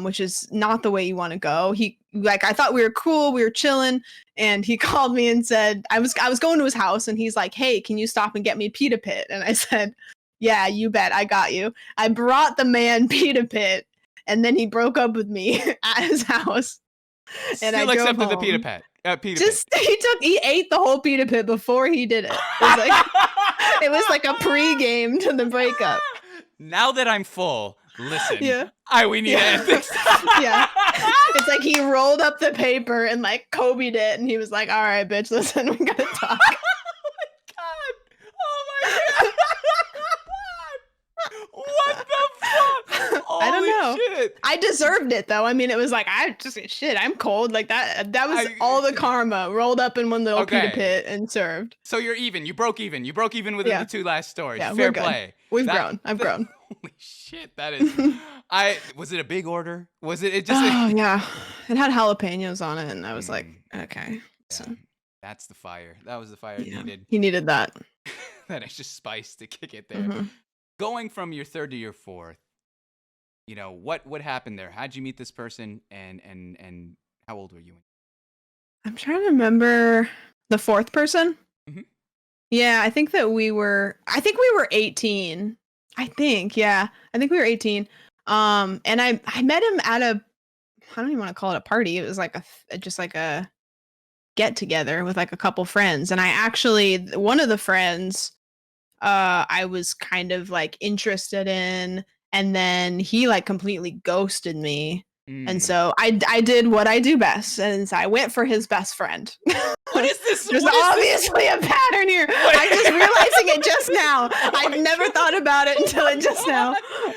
which is not the way you want to go. I thought we were cool, we were chilling, and he called me and said, I was going to his house, and he's like, hey, can you stop and get me Pita Pit? And I said, yeah, you bet, I got you. I brought the man Pita Pit, and then he broke up with me at his house. And Still I accepted drove the home. Pita Pit. He ate the whole Pita Pit before he did it. It was like a pregame to the breakup. Now that I'm full, listen. Yeah. We need to end this. Yeah. It's like he rolled up the paper and like Kobe'd it, and he was like, all right, bitch, listen, we gotta talk. Oh my god. What the fuck? Holy I don't know. Shit. I deserved it though. I mean, it was like I'm cold. Like that was all the karma rolled up in one little Pita Pit and served. So you're even. You broke even. You broke even within the two last stories. Yeah, Fair play. We've grown. I've grown. Holy shit, that is. Was it a big order? Was it just? Oh yeah, it had jalapenos on it, and I was like, okay. Yeah, So that's the fire. That was the fire it needed. He needed that. That extra spice to kick it there. Going from your third to your fourth, what happened there? How'd you meet this person, and how old were you? I'm trying to remember the fourth person. Yeah, I think we were 18. I think we were 18. And I met him at a, I don't even want to call it a party. It was like just like a get together with like a couple friends. And I actually, one of the friends, I was kind of like interested in, and then he like completely ghosted me. And Mm. so I did what I do best, and so I went for his best friend. What is this? There's What is this? obviously a pattern here. What- I'm just realizing it just now. Oh my I've never God. thought about it until it just now.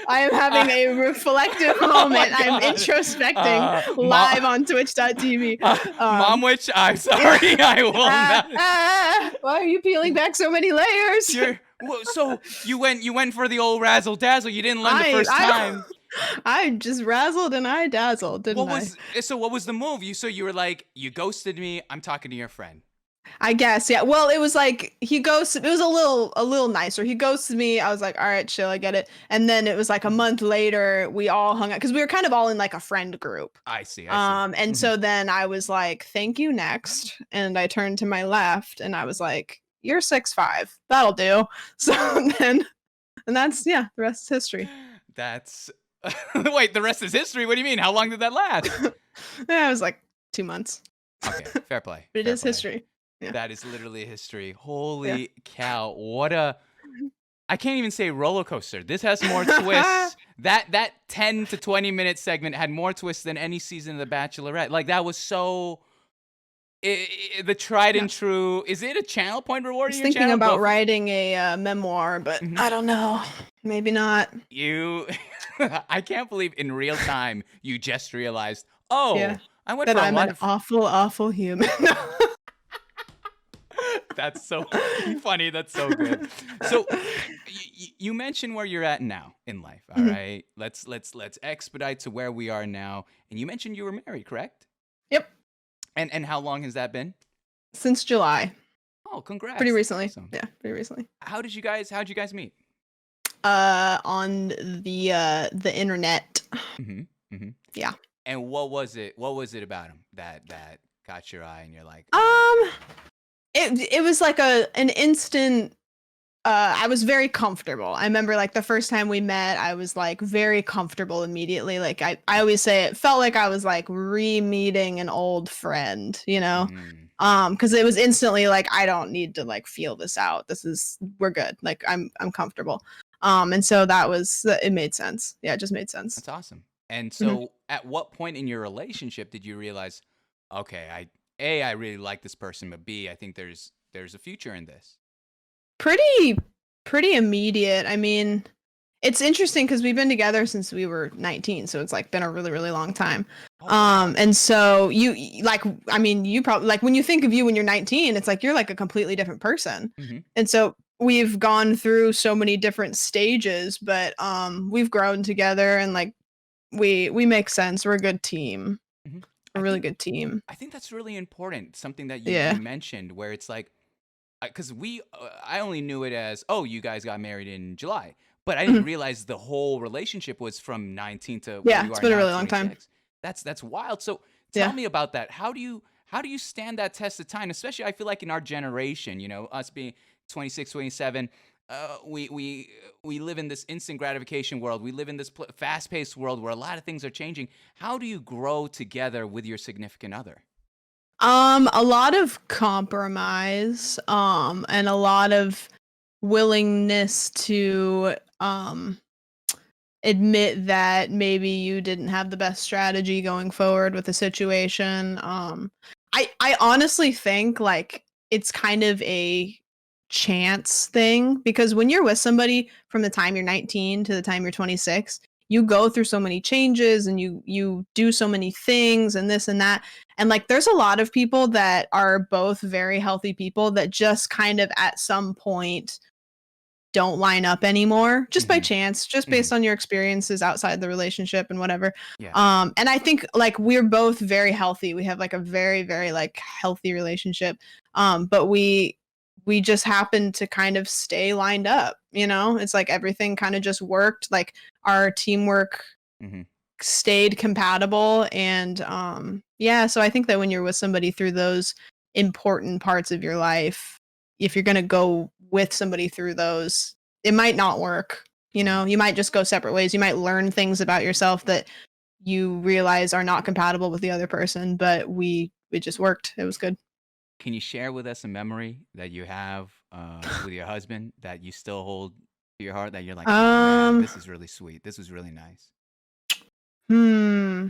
I am having a reflective Oh my moment. I'm God. introspecting Mom- live on twitch.tv. Momwitch, I'm sorry, I will not. Why are you peeling back so many layers? So you went for the old razzle dazzle. You didn't learn the first time. I just razzled and I dazzled, didn't What was the move? You were like, you ghosted me. I'm talking to your friend. I guess, yeah. Well, it was like he ghosted. It was a little nicer. He ghosted me. I was like, all right, chill, I get it. And then it was like a month later, we all hung out because we were kind of all in like a friend group. I see. And so then I was like, thank you, next. And I turned to my left and I was like, you're 6'5". That'll do. So then, and that's, yeah, the rest is history. That's wait, the rest is history. What do you mean? How long did that last? Yeah, it was like 2 months. Okay, fair play. But it fair is play. history. Yeah. That is literally history. Holy cow. What a I can't even say roller coaster. This has more twists. That 10 to 20 minute segment had more twists than any season of The Bachelorette. Like that was so the tried and true. Is it a channel point reward? I was thinking about writing a memoir, but I don't know. Maybe not. I can't believe in real time you just realized, I went that for a I'm lot an awful human. That's so funny. That's so good. So you mentioned where you're at now in life. All right. Let's expedite to where we are now. And you mentioned you were married, correct? Yep. And how long has that been? Since July. Oh, congrats. Pretty recently. Awesome. Yeah, pretty recently. How'd you guys meet? On the internet. Yeah. And what was it about him that caught your eye and you're like, it was like an instant. I was very comfortable. I remember like the first time we met, I was like very comfortable immediately. Like I always say it felt like I was like re-meeting an old friend, you know? Because it was instantly like, I don't need to like feel this out. We're good. Like I'm comfortable. And so it made sense. Yeah, it just made sense. That's awesome. And so at what point in your relationship did you realize, okay, I really like this person, but B, I think there's a future in this? Pretty immediate. I mean, it's interesting because we've been together since we were 19, so it's like been a really, really long time. And so you probably like when you think of you when you're 19, it's like you're like a completely different person. And so we've gone through so many different stages, but we've grown together and like we make sense. We're a good team. A really good team. I think that's really important. Something that you mentioned where it's like, because I only knew it as, you guys got married in July, but I didn't realize the whole relationship was from 19 to where you it's are been now, a really long time. That's wild. So tell me about that. How do you stand that test of time? Especially, I feel like in our generation, you know, us being 26, 27, we live in this instant gratification world. We live in this fast-paced world where a lot of things are changing. How do you grow together with your significant other? A lot of compromise, and a lot of willingness to admit that maybe you didn't have the best strategy going forward with the situation. I honestly think like it's kind of a chance thing because when you're with somebody from the time you're 19 to the time you're 26, you go through so many changes and you do so many things and this and that. And like there's a lot of people that are both very healthy people that just kind of at some point don't line up anymore just by chance, just based on your experiences outside the relationship and whatever. And I think like we're both very healthy. We have like a very, very like healthy relationship. But we just happen to kind of stay lined up, you know? It's like everything kind of just worked. Like our teamwork stayed compatible. And so I think that when you're with somebody through those important parts of your life, if you're going to go with somebody through those, it might not work. You know, you might just go separate ways. You might learn things about yourself that you realize are not compatible with the other person, but it just worked. It was good. Can you share with us a memory that you have with your husband that you still hold to your heart that you're like, oh man, Um, this is really sweet. This was really nice. hmm.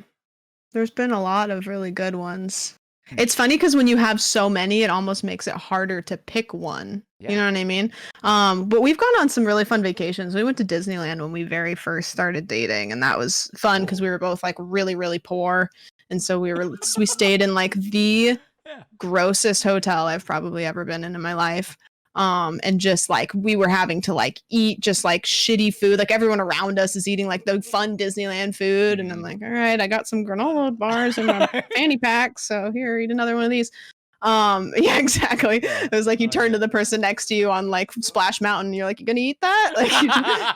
There's been a lot of really good ones. Hmm. It's funny because when you have so many, it almost makes it harder to pick one. You Yeah. know what I mean? But we've gone on some really fun vacations. We went to Disneyland when we very first started dating, and that was fun because Whoa. we were both like really, really poor. And so we stayed in like the Yeah. grossest hotel I've probably ever been in my life. And just like we were having to like eat just like shitty food. Like everyone around us is eating like the fun Disneyland food. And I'm like, all right, I got some granola bars in my fanny pack. So here, eat another one of these. Yeah, exactly. Yeah, It was like I you like turn to that. the person next to you on like Splash Mountain. You're like, you gonna eat that? Like you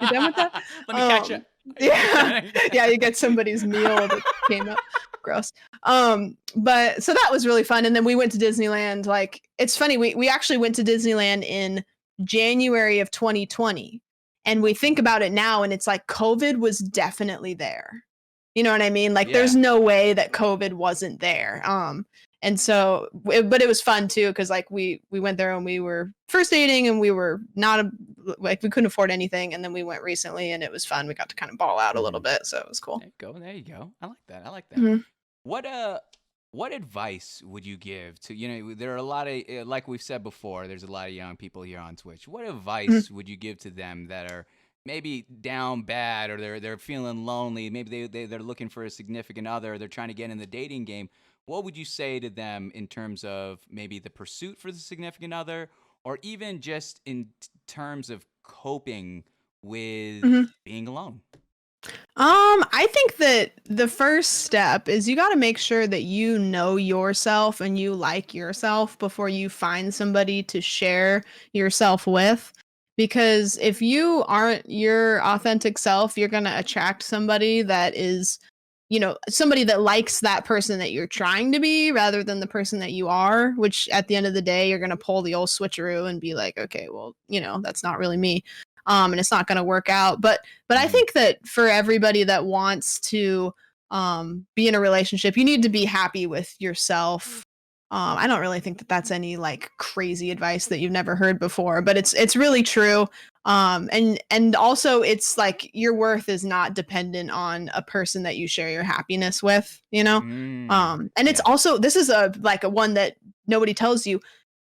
done with that? Let me catch you. Yeah, yeah, you get somebody's meal that came up. Gross. But so that was really fun. And then we went to Disneyland. Like it's funny, we actually went to Disneyland in January of 2020. And we think about it now, and it's like COVID was definitely there. You know what I mean? Like Yeah. there's no way that COVID wasn't there. And so but it was fun too, because like we went there and we were first dating and we were not like we couldn't afford anything, and then we went recently and it was fun. We got to kind of ball out a little Mhm. bit, so it was cool. There you go. There you go. I like that. I like that. Mhm. What what advice would you give to, there are a lot of like we've said before, there's a lot of young people here on Twitch. What Mhm. advice would you give to them that are maybe down bad, or they're feeling lonely, maybe they're looking for a significant other, they're trying to get in the dating game. What would you say to them in terms of maybe the pursuit for the significant other, or even just in terms of coping with Mhm. being alone? I think that the first step is you got to make sure that you know yourself and you like yourself before you find somebody to share yourself with. Because if you aren't your authentic self, you're going to attract somebody that is, somebody that likes that person that you're trying to be rather than the person that you are, which at the end of the day, you're going to pull the old switcheroo and be like, okay, well, that's not really me. And it's not going to work out. But I Mhm. think that for everybody that wants to be in a relationship, you need to be happy with yourself. I don't really think that that's any like crazy advice that you've never heard before, but it's really true. And also it's like your worth is not dependent on a person that you share your happiness with, you know. And it's Yeah. also this is a one that nobody tells you,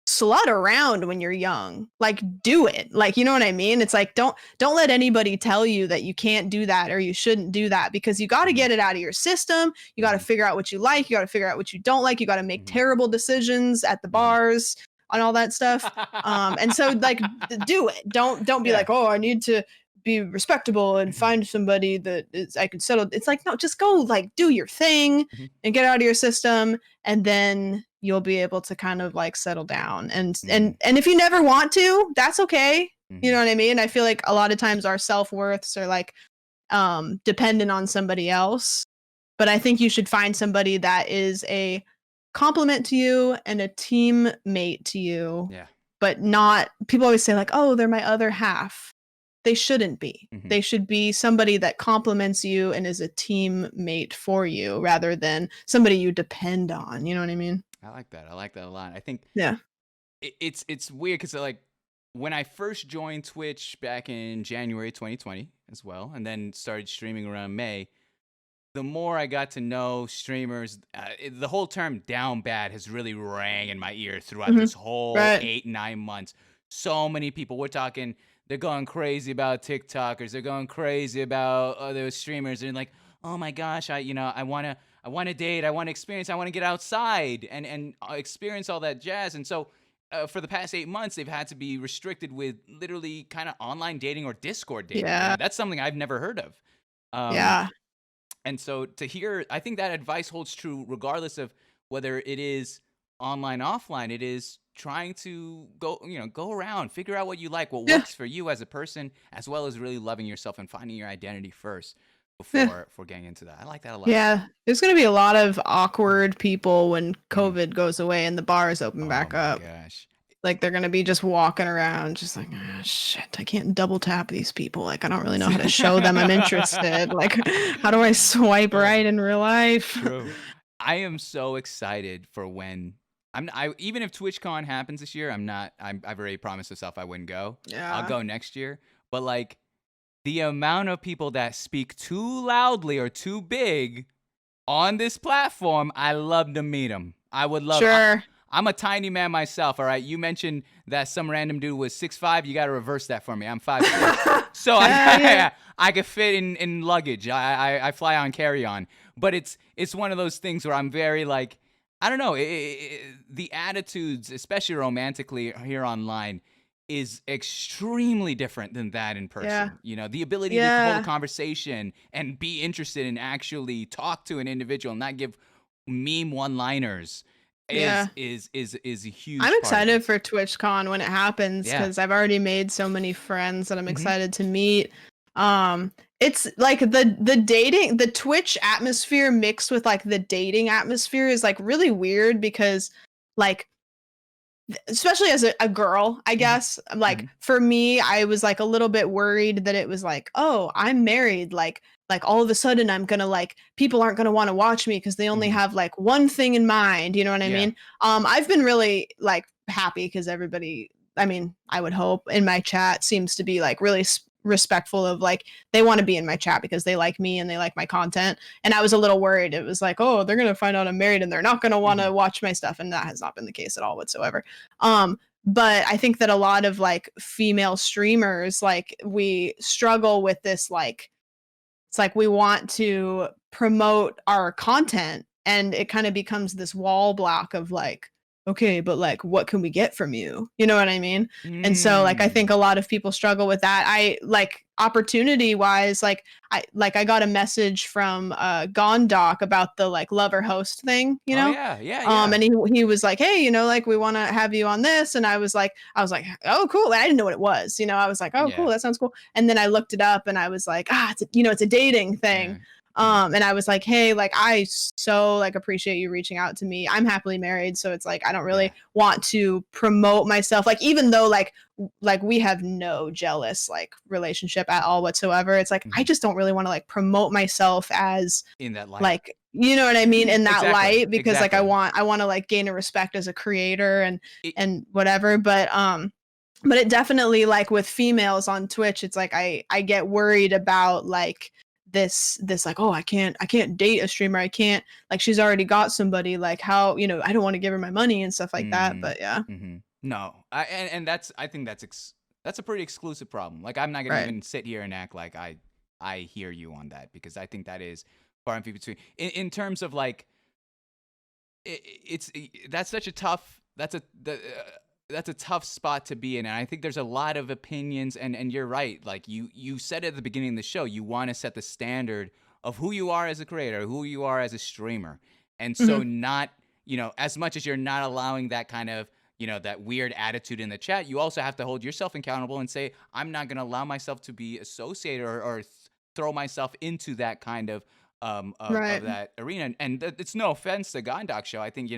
slut around when you're young. Like do it. Like you know what I mean? It's like don't let anybody tell you that you can't do that or you shouldn't do that, because you got to Mhm. get it out of your system. You got to Mhm. figure out what you like, you got to figure out what you don't like, you got to make Mhm. terrible decisions at the Mhm. bars and all that stuff. And so like do it. Don't be Yeah. like, "Oh, I need to be respectable and find somebody that is I can settle." It's like, no, just go like do your thing Mhm. and get out of your system, and then you'll be able to kind of like settle down. And and Mhm. and if you never want to, that's okay. You know Mhm. what I mean? I feel like a lot of times our self-worths are like dependent on somebody else, but I think you should find somebody that is a compliment to you and a teammate to you, Yeah. but not, people always say like, "Oh, they're my other half." They shouldn't be. Mhm. They should be somebody that compliments you and is a teammate for you rather than somebody you depend on. You know what I mean? I like that. I like that a lot. I think Yeah. it's weird because like when I first joined Twitch back in January 2020 as well, and then started streaming around May. The more I got to know streamers, the whole term "down bad" has really rang in my ear throughout Mhm. this whole Right. 8 9 months. So many people. We're talking. They're going crazy about TikTokers. They're going crazy about other streamers. They're like, "Oh my gosh, I wanna date. I want to experience. I want to get outside and experience all that jazz." And so, for the past 8 months, they've had to be restricted with literally kind of online dating or Discord dating. Yeah. That's something I've never heard of. Um, Yeah. and so to hear, I think that advice holds true regardless of whether it is online, offline. It is trying to go around, figure out what you like, what Yeah. works for you as a person, as well as really loving yourself and finding your identity first Yeah. before getting into that. I like that a lot. Yeah. There's gonna be a lot of Mhm. awkward people when Mhm. COVID goes away and the bars open Oh back my up. gosh. Like they're gonna be just walking around, just like, "Ah, shit, I can't double tap these people. Like I don't really know how to show them I'm interested. Like, how do I swipe right in real life?" True. I am so excited for when even if TwitchCon happens this year, I've already promised myself I wouldn't go. I'll Yeah. go next year. But like the amount of people that speak too loudly or too big on this platform, I love to meet them. I would love. Sure. I'm a tiny man myself. All right. You mentioned that some random dude was 6'5". You got to reverse that for me. I'm 5'6". So Yeah. I could fit in luggage. I fly on carry on. But it's one of those things where I'm very like, I don't know. The attitudes, especially romantically here online, is extremely different than that in person. Yeah. You know, the ability to hold a Yeah. conversation and be interested and actually talk to an individual, and not give meme one-liners Yeah. is a huge I'm part of it. excited for TwitchCon when it happens Yeah. because I've already made so many friends that I'm Mhm. excited to meet. It's like the Twitch atmosphere mixed with like the dating atmosphere is like really weird because like especially as a girl, I guess, like Mhm. for me, I was like a little bit worried that it was like, oh, I'm married, like all of a sudden I'm gonna like people aren't gonna want to watch me because they only Mhm. have like one thing in mind, you know what I Yeah. mean? I've been really like happy because everybody, I mean, I would hope in my chat seems to be like really respectful of like they want to be in my chat because they like me and they like my content. And I was a little worried. It was like, oh, they're gonna find out I'm married and they're not gonna want to Mhm. watch my stuff, and that has not been the case at all whatsoever. But I think that a lot of like female streamers, like we struggle with this, like it's like we want to promote our content and it kind of becomes this wall block of like, okay, but like what can we get from you? You know what I mean? And so like I think Mm. a lot of people struggle with that. I like opportunity wise, like I got a message from Gondok about the like lover host thing, you Oh know? yeah, yeah, yeah. And he was like, "Hey, you know, like we want to have you on this." And I was like, "Oh, cool." And I didn't know what it was. You know, I was like, "Oh, cool. Yeah. That sounds cool." And then I looked it up and I was like, "Ah, it's a, you know, it's a dating thing." Yeah. Mhm. And I was like, "Hey, like I so like appreciate you reaching out to me. I'm happily married, so it's like I don't Yeah. really want to promote myself like even though like we have no jealous like relationship at all whatsoever. It's like I Mhm. just don't really want to like promote myself as In that light. like you know what I mean in that Exactly. light because like Exactly. I want to like gain a respect as a creator It, and whatever but it definitely like with females on Twitch it's like I get worried about like this like oh I can't date a streamer I can't like she's already got somebody like how you know I don't want to give her my money and stuff like that mm, but yeah no. And that's I think that's a pretty exclusive problem. Like I'm not gonna right even sit here and act like I hear you on that, because I think that is far and few between. In terms of like that's such a tough that's a tough spot to be in, and I think there's a lot of opinions, and you're right. Like you said at the beginning of the show, you want to set the standard of who you are as a creator, who you are as a streamer, and so hmm not, as much as you're not allowing that kind of, that weird attitude in the chat, you also have to hold yourself accountable and say, I'm not going to allow myself to be associated or throw myself into that kind of of right that arena. And it's no offense to Gondok Show. I think,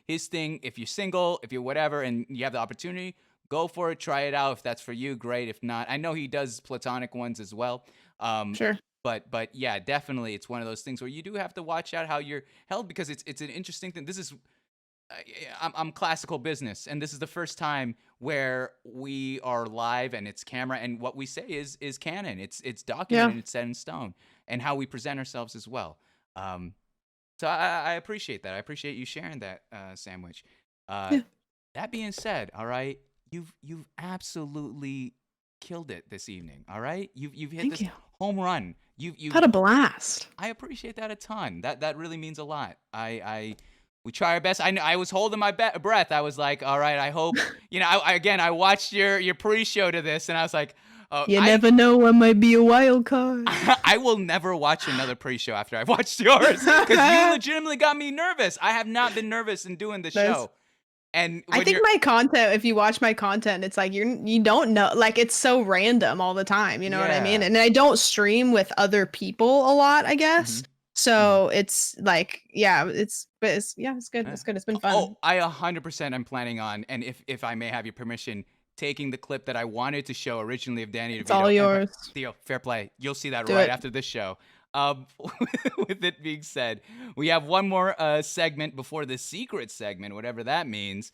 his thing, if you're single, if you're whatever, and you have the opportunity, go for it, try it out. If that's for you, great. If not, I know he does platonic ones as well. Um, sure but yeah, definitely, it's one of those things where you do have to watch out how you're held, because it's an interesting thing. This is I'm classical business, and this is the first time where we are live and it's camera, and what we say is canon. It's yeah documented, it's set in stone, and how we present ourselves as well. Um, so I appreciate that. I appreciate you sharing that, Sandwich. Uh, yeah that being said, all right, you've absolutely killed it this evening. All right, you've hit thank this you home run. You've had a blast I appreciate that a ton. That really means a lot. We try our best. I was holding my breath. I was like, all right, I hope, I watched your pre-show to this, and I was like, oh, you never know I might be a wild card I will never watch another pre-show after I've watched yours, because you legitimately got me nervous. I have not been nervous in doing the Nice. show. And I when think you're my content, if you watch my content, it's like you don't know, like it's so random all the time. You know what I mean? yeah. And I don't stream with other people a lot, I Hmm. guess. So it's like, yeah, it's good. Yeah. It's good. It's been fun. Oh, I 100% am planning on, and if I may have your permission, taking the clip that I wanted to show originally of Danny It's all DeVito. And yours. Theo, fair play. You'll see that Do right it. after this show. Um, with it being said, we have one more segment before the secret segment, whatever that means.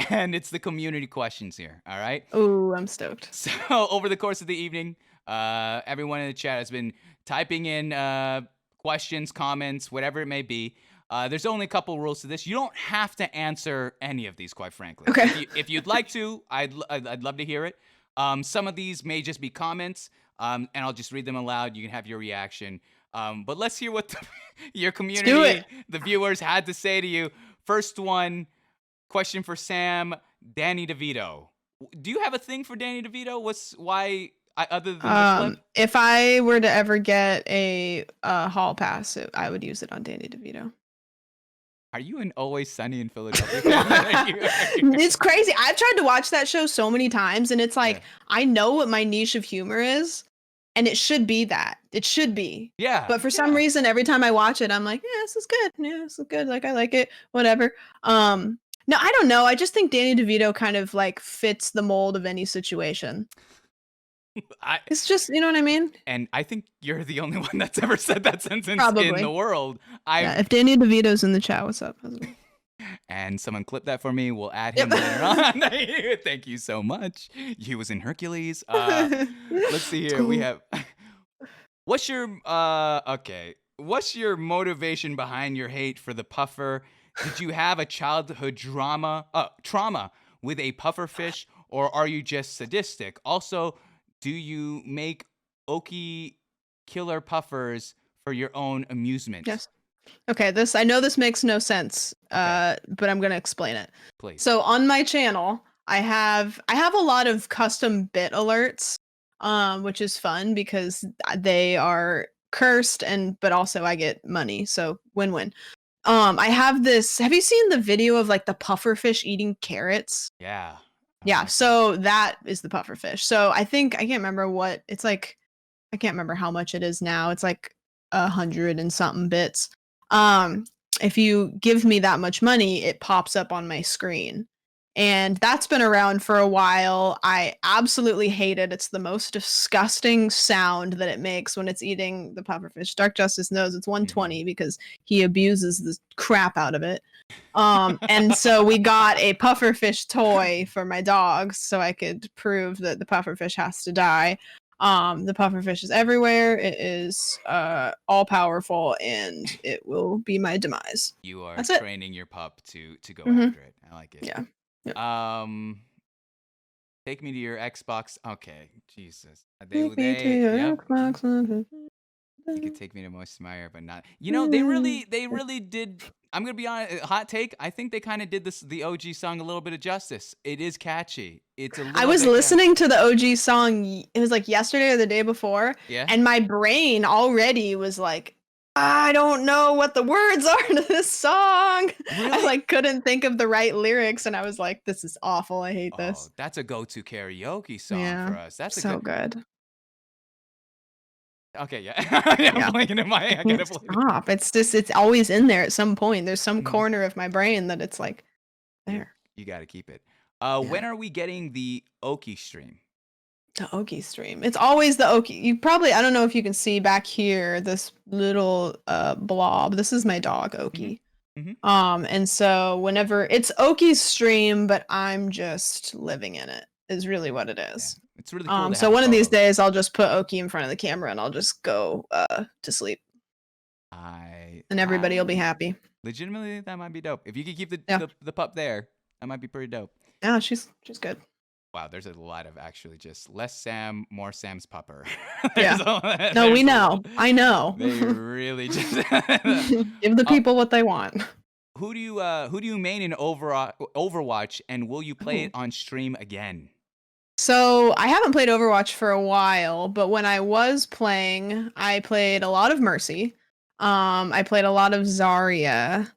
And it's the community questions here. All right. Ooh, I'm stoked. So over the course of the evening, everyone in the chat has been typing in questions, comments, whatever it may be. There's only a couple rules to this. You don't have to answer any of these, quite frankly. Okay. If you'd like to, I'd love to hear it. Some of these may just be comments, and I'll just read them aloud. You can have your reaction. But let's hear what your community, the viewers, had to say to you. First one, question for Sam, Danny DeVito. Do you have a thing for Danny DeVito? Other than the clip? If I were to ever get a hall pass, I would use it on Danny DeVito. Are you an Always Sunny in Philadelphia fan? It's crazy. I've tried to watch that show so many times, and it's like, I know what my niche of humor is, and it should be that. It should be. Yeah. But for some reason, every time I watch it, I'm like, yeah, this is good. Yeah, this is good. Like, I like it. Whatever. No, I don't know. I just think Danny DeVito kind of like fits the mold of any situation. It's just, you know what I mean? And I think you're the only one that's ever said that sentence Probably. in the world. If Danny DeVito's in the chat, what's up? And someone clip that for me. We'll add him later on. Thank you so much. He was in Hercules. Let's see here. We have. What's your motivation behind your hate for the puffer? Did you have a childhood trauma with a puffer fish, or are you just sadistic? Also, do you make Okie killer puffers for your own amusement? Yes. Okay, I know this makes no sense, but I'm gonna explain it. Please. So on my channel, I have a lot of custom bit alerts, which is fun because they are cursed but also I get money, so win-win. I have this. Have you seen the video of like the pufferfish eating carrots? Yeah. Yeah, so that is the pufferfish. So I can't remember what it's like. I can't remember how much it is now. It's like 100 and something bits. If you give me that much money, it pops up on my screen. And that's been around for a while. I absolutely hate it. It's the most disgusting sound that it makes when it's eating the pufferfish. Dark Justice knows it's 120 because he abuses the crap out of it. And so we got a pufferfish toy for my dogs so I could prove that the pufferfish has to die. The pufferfish is everywhere. It is all powerful, and it will be my demise. You are That's training your pup to go after it. I like it. Yeah. Take me to your Xbox. Okay, Jesus. Take me to your Xbox. You could take me to Moist Meyer, but not. You know, they really did. I'm gonna be honest. Hot take. I think they kind of did the OG song a little bit of justice. It is catchy. It's a little I was bit listening to the OG song. It was like yesterday or the day before. Yeah. And my brain already was like, I don't know what the words are to this song. Really? I like couldn't think of the right lyrics, and I was like, this is awful. I hate this. That's a go-to karaoke song for us. That's so good. Okay, yeah. I'm playing in my head. I gotta play Stop. It's always in there at some point. There's some corner of my brain that it's like there. You gotta keep it. When are we getting the Okie stream? The Okie stream. It's always the Okie. I don't know if you can see back here this little blob. This is my dog, Okie. Mm-hmm. And so whenever it's Okie's stream, but I'm just living in it, is really what it is. Yeah. It's really cool. So one of these days I'll just put Okie in front of the camera and I'll just go to sleep. And everybody will be happy. Legitimately, that might be dope. If you could keep the pup there, that might be pretty dope. Yeah, she's good. Wow, there's a lot of actually just less Sam, more Sam's pupper. Yeah. No, we know. I know. They really just give the people what they want. Who do you main in Overwatch, and will you play it on stream again? So I haven't played Overwatch for a while, but when I was playing, I played a lot of Mercy. I played a lot of Zarya,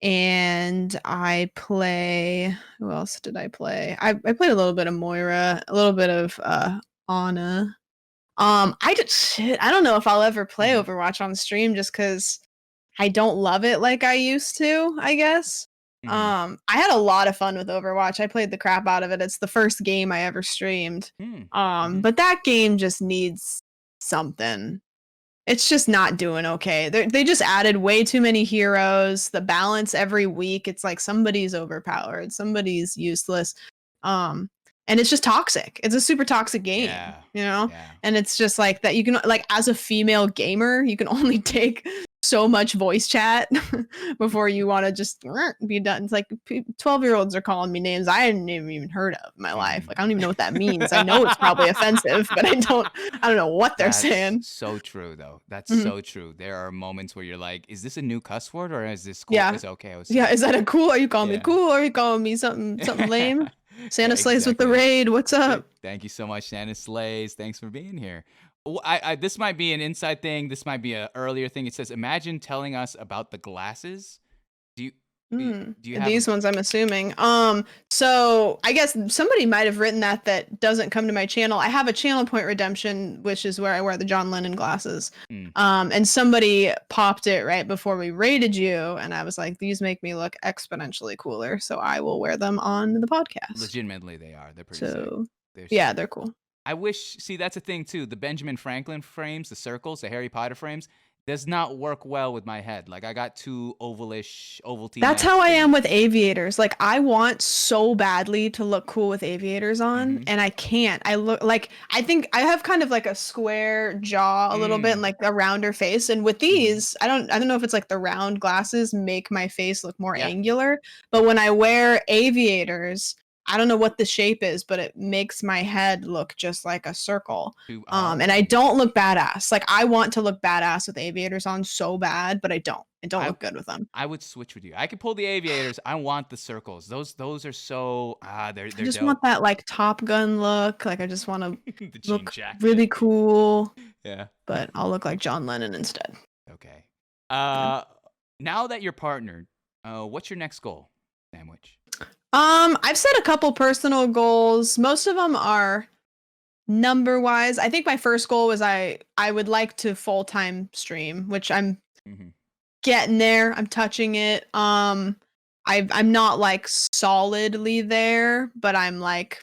and who else did I play? I played a little bit of Moira, a little bit of Ana. I don't know if I'll ever play Mhm. Overwatch on stream just because I don't love it like I used to, I guess. Mhm. I had a lot of fun with Overwatch. I played the crap out of it. It's the first game I ever streamed. Mm. Mhm. But that game just needs something. It's just not doing okay. They just added way too many heroes. The balance every week, it's like somebody's overpowered, somebody's useless. Um, and it's just toxic. It's a super toxic game, Yeah. you know? Yeah. And it's just like that you can like as a female gamer, you can only take so much voice chat before you want to just be done. It's like 12-year-olds are calling me names I hadn't even heard of in my life. Mhm. Like I don't even know what that means. I know it's probably offensive, but I don't know what they're That's saying. so true, though. That's Mhm. so true. There are moments where you're like, "Is this a new cuss word, or is this cool? Yeah. Is it okay? I was Yeah, saying." is that a cool? Are you calling me Yeah. cool or are you calling me something lame? Yeah. Santa slays with the Exactly. raid. What's up? Thank you so much, Shannon Slays. Thanks for being here. This might be an inside thing. This might be a earlier thing. It says, "Imagine telling us about the glasses." Do you do you, do you have a? These ones I'm assuming. So I guess somebody might have written that doesn't come to my channel. I have a channel point redemption, which is where I wear the John Lennon glasses. Mm, And somebody popped it right before we rated you, and I was like, these make me look exponentially cooler, so I will wear them on the podcast. legitimately, they are. They're pretty sick. So They're yeah, sick. they're cool. I wish. See, that's a thing too. The Benjamin Franklin frames, the circles, the Harry Potter frames, does not work well with my head. Like I got too ovalish, ovaltine That's how I esque, am and with aviators. Like I want so badly to look cool with aviators on, mm-hmm. and I can't. I look like I think I have kind of like a square jaw a little bit and Mm, like a rounder face. And with mm-hmm. these, I don't know if it's like the round glasses make my face look more Yeah. angular, but Yep. when I wear aviators, I don't know what the shape is, but it makes my head look just like a circle. And I Oh, don't look badass. Like I want to look badass with aviators on so bad, but I don't. I don't I look good with them. I would switch with you. I could pull the aviators. I want the circles. Those are so I they're just want dope. that like Top Gun look. Like I just want to The jean look jacket. really cool, Yeah. but I'll look like John Lennon instead. Okay. Yeah. Now that you're partnered, what's your next goal, Sandwich? I've set a couple personal goals. Most of them are number wise. I think my first goal was I would like to full-time stream, which I'm Mm-hmm. getting there. I'm touching it. I'm not like solidly there, but I'm like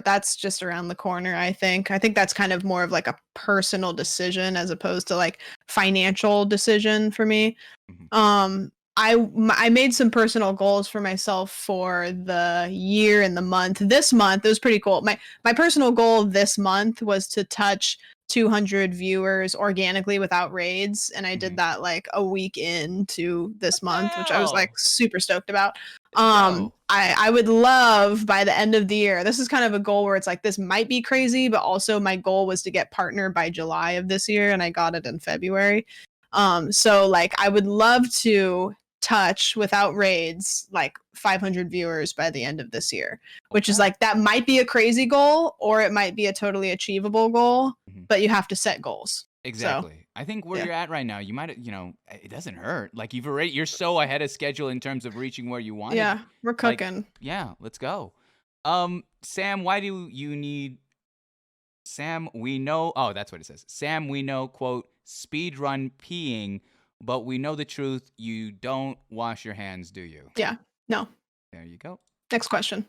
that's just around the corner. I think that's kind of more of like a personal decision as opposed to like financial decision for me. Mm-hmm. I made some personal goals for myself for the year and the month. This month it was pretty cool. My personal goal this month was to touch 200 viewers organically without raids, and I Mm-hmm. did that like a week into this What the month, which I was like hell? super stoked about. Let's go. I would love by the end of the year. This is kind of a goal where it's like this might be crazy, but also my goal was to get partner by July of this year, and I got it in February. So like I would love to touch without raids like 500 viewers by the end of this year, which is Okay. like that might be a crazy goal or it might be a totally achievable goal, Mm-hmm. but you have to set goals. So Exactly. I think where yeah. you're at right now, you might, it doesn't hurt. Like you're so ahead of schedule in terms of reaching where you wanted. Yeah, we're Like, cooking. yeah, let's go. Sam, why do you need Sam? We know. Oh, that's what it says. Sam, we know. Quote: speed run peeing, but we know the truth. You don't wash your hands, do you? Yeah. No. There you go. Next question.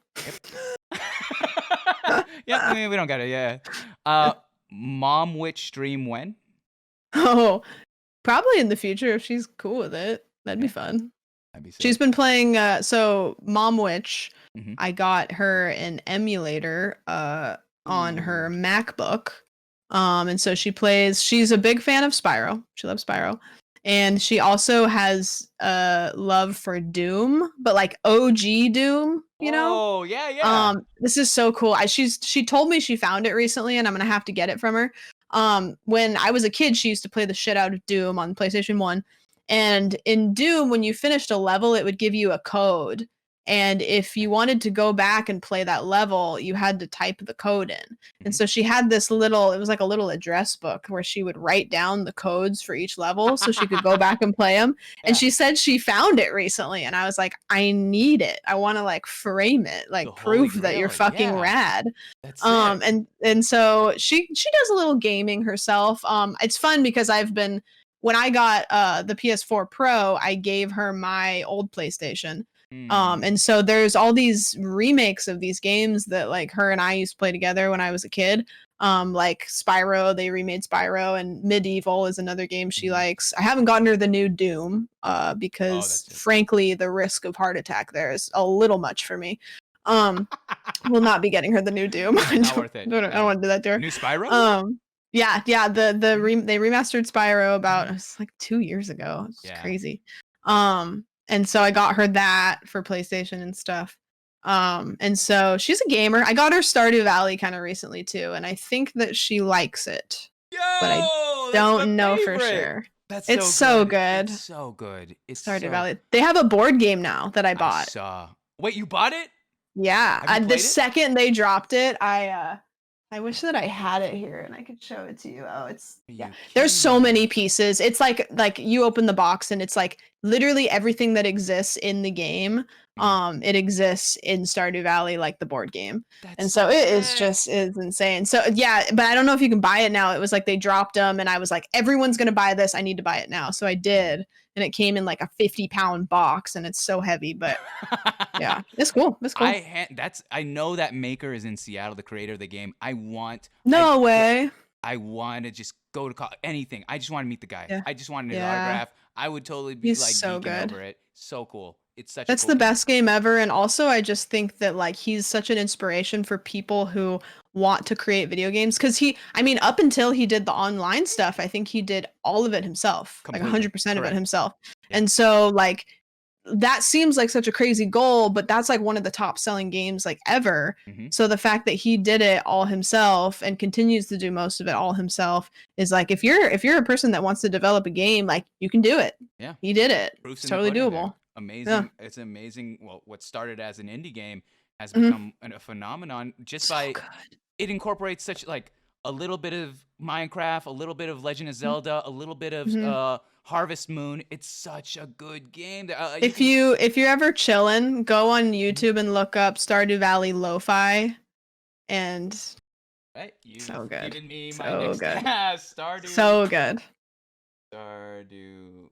Yep. Yep. We don't got it. Yeah. Yeah. Mom, which stream when? Oh, probably in the future if she's cool with it. That'd be Yeah, fun. that'd be sick. She's been playing so Mom Witch, Mm-hmm. I got her an emulator on her Ooh. MacBook. And so she's a big fan of Spyro. She loves Spyro. And she also has a love for Doom, but like OG Doom, you know? Oh, yeah, yeah. This is so cool. She told me she found it recently and I'm gonna have to get it from her. When I was a kid, she used to play the shit out of Doom on PlayStation 1. And in Doom, when you finished a level, it would give you a code. And if you wanted to go back and play that level, you had to type the code in. And so she had this little, it was like a little address book where she would write down the codes for each level so she could go back and play them. And Yeah. she said she found it recently. And I was like, I need it. I want to like frame it, like The Holy proof that you're Grail, fucking yeah. rad. That's it. And so she does a little gaming herself. It's fun because when I got the PS4 Pro, I gave her my old PlayStation. And so there's all these remakes of these games that like her and I used to play together when I was a kid. Like Spyro, they remade Spyro, and Medieval is another game she likes. I haven't gotten her the new Doom, because that's it. frankly, the risk of heart attack there is a little much for me. Will not be getting her the new Doom. Not worth it. I don't want to do that to her. New Spyro? Yeah, they remastered Spyro about it's like 2 years ago. It's crazy. And so I got her that for PlayStation and stuff. And so she's a gamer. I got her Stardew Valley kind of recently too, and I think that she likes it. Yo, but I don't know for sure. It's so good. It's so good. It's Stardew Valley. They have a board game now that I bought. Wait, you bought it? Yeah. The second they dropped it, I wish that I had it here and I could show it to you. Oh, there's so many pieces. It's like you open the box and it's like literally everything that exists in the game. It exists in Stardew Valley, like the board game. And so it is insane. So yeah, but I don't know if you can buy it now. It was like they dropped them and I was like, everyone's going to buy this. I need to buy it now. So I did. And it came in like a 50-pound box and it's so heavy, but yeah, it's cool. It's cool. I know that maker is in Seattle, the creator of the game. No way. I want to just go to anything. I just want to meet the guy. Yeah. I just wanted an autograph. I would totally be He's like so geeking good. over it. So cool. It's such That's a cool the best game ever. And also I just think that like he's such an inspiration for people who want to create video games. Cause up until he did the online stuff, I think he did all of it himself. Completely. Like 100% of it himself. Yeah. And so like that seems like such a crazy goal, but that's like one of the top selling games like ever. So the fact that he did it all himself and continues to do most of it all himself is like, if you're a person that wants to develop a game, like you can do it. Yeah. He did it. Proof's It's totally doable. Amazing. Yeah. It's amazing. Well, what started as an indie game has become a phenomenon just by it incorporates such like a little bit of Minecraft, a little bit of Legend of Zelda, a little bit of Harvest Moon. It's such a good game. If you're ever chilling, go on YouTube and look up Stardew Valley Lo-Fi, and so good. Given me my So next good. Stardew. So good. Stardew.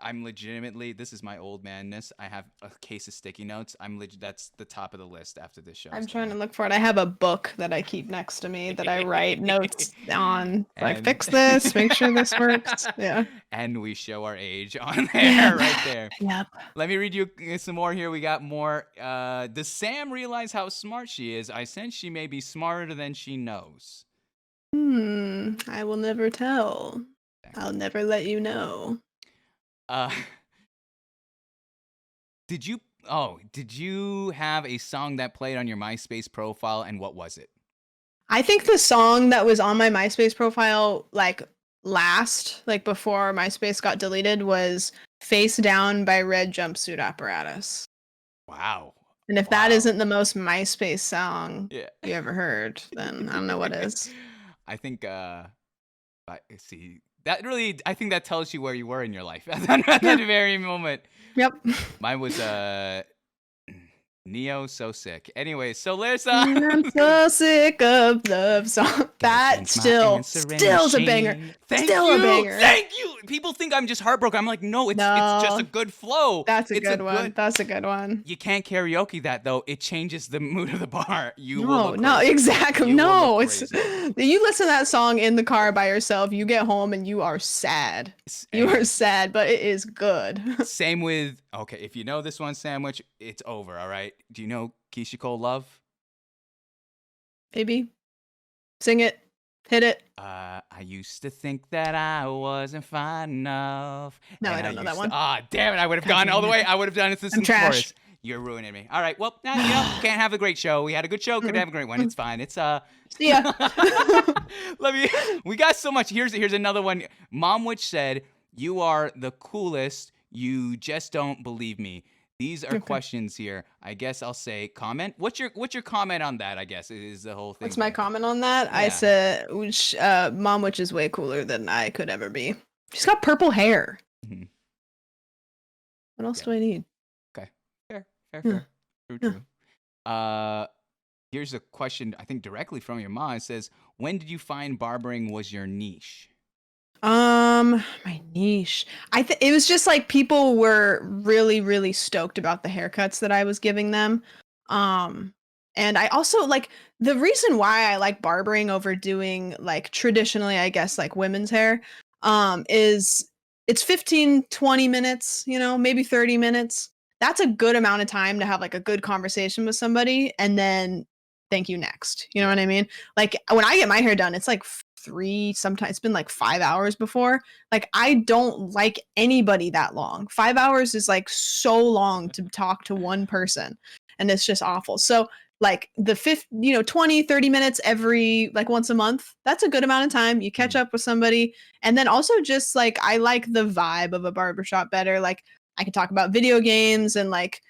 I'm legitimately, this is my old manness. I have a case of sticky notes. That's the top of the list after this show. I'm trying to look for it. I have a book that I keep next to me that I write notes on. Like, fix this, make sure this works. Yeah. And we show our age on there, right there. Yep. Let me read you some more here. We got more. Does Sam realize how smart she is? I sense she may be smarter than she knows. I will never tell. I'll never let you know. Did you have a song that played on your MySpace profile, and what was it? I think the song that was on my MySpace profile, like before MySpace got deleted, was Face Down by Red Jumpsuit Apparatus. Wow. And if that isn't the most MySpace song you ever heard, then I don't know what is. I think, see, I think that tells you where you were in your life at that very moment. Yep. Mine was Neo, So Sick. Anyway, so there's I'm so sick of love song. That still's a banger. Thank you. People think I'm just heartbroken. I'm like, no, it's just a good flow. That's a good one. That's a good one. You can't karaoke that though. It changes the mood of the bar. Exactly. You listen to that song in the car by yourself. You get home and you are sad. You are sad, but it is good. Same with if you know this one, Sandwich, it's over. All right. Do you know Keisha Cole Love? Maybe. Sing it. Hit it. I used to think that I wasn't fine enough. No, I don't know that one. Damn it. I would have gone all the way. I would have done it since the trash. You're ruining me. All right. Well, can't have a great show. We had a good show. Could have a great one. It's fine. It's See ya. We got so much. Here's another one. Momwitch said, "You are the coolest. You just don't believe me. These are Okay. questions here. I guess I'll say comment. What's your comment on that? I guess is the whole thing What's my here. comment on that? I Yeah. said, which, Mom Witch is way cooler than I could ever be. She's got purple hair. Mhm. What else Yeah. do I need? Okay. Fair. Fair. Yeah. Fair. True. Yeah. True. Here's a question I think directly from your mom. It says, "When did you find barbering was your niche?" My niche. It was just like people were really, really stoked about the haircuts that I was giving them. Um, and I also like the reason why I like barbering over doing like traditionally, I guess, like women's hair, is it's 15, 20 minutes, maybe 30 minutes. That's a good amount of time to have like a good conversation with somebody and then thank you next. You know Yeah. what I mean? Like when I get my hair done, it's like three, sometimes it's been like 5 hours before. Like I don't like anybody that long. 5 hours is like so long to talk to one person and it's just awful. So like the 20, 30 minutes every like once a month, that's a good amount of time. You catch Mhm. up with somebody. And then also just like I like the vibe of a barbershop better. Like I can talk about video games and like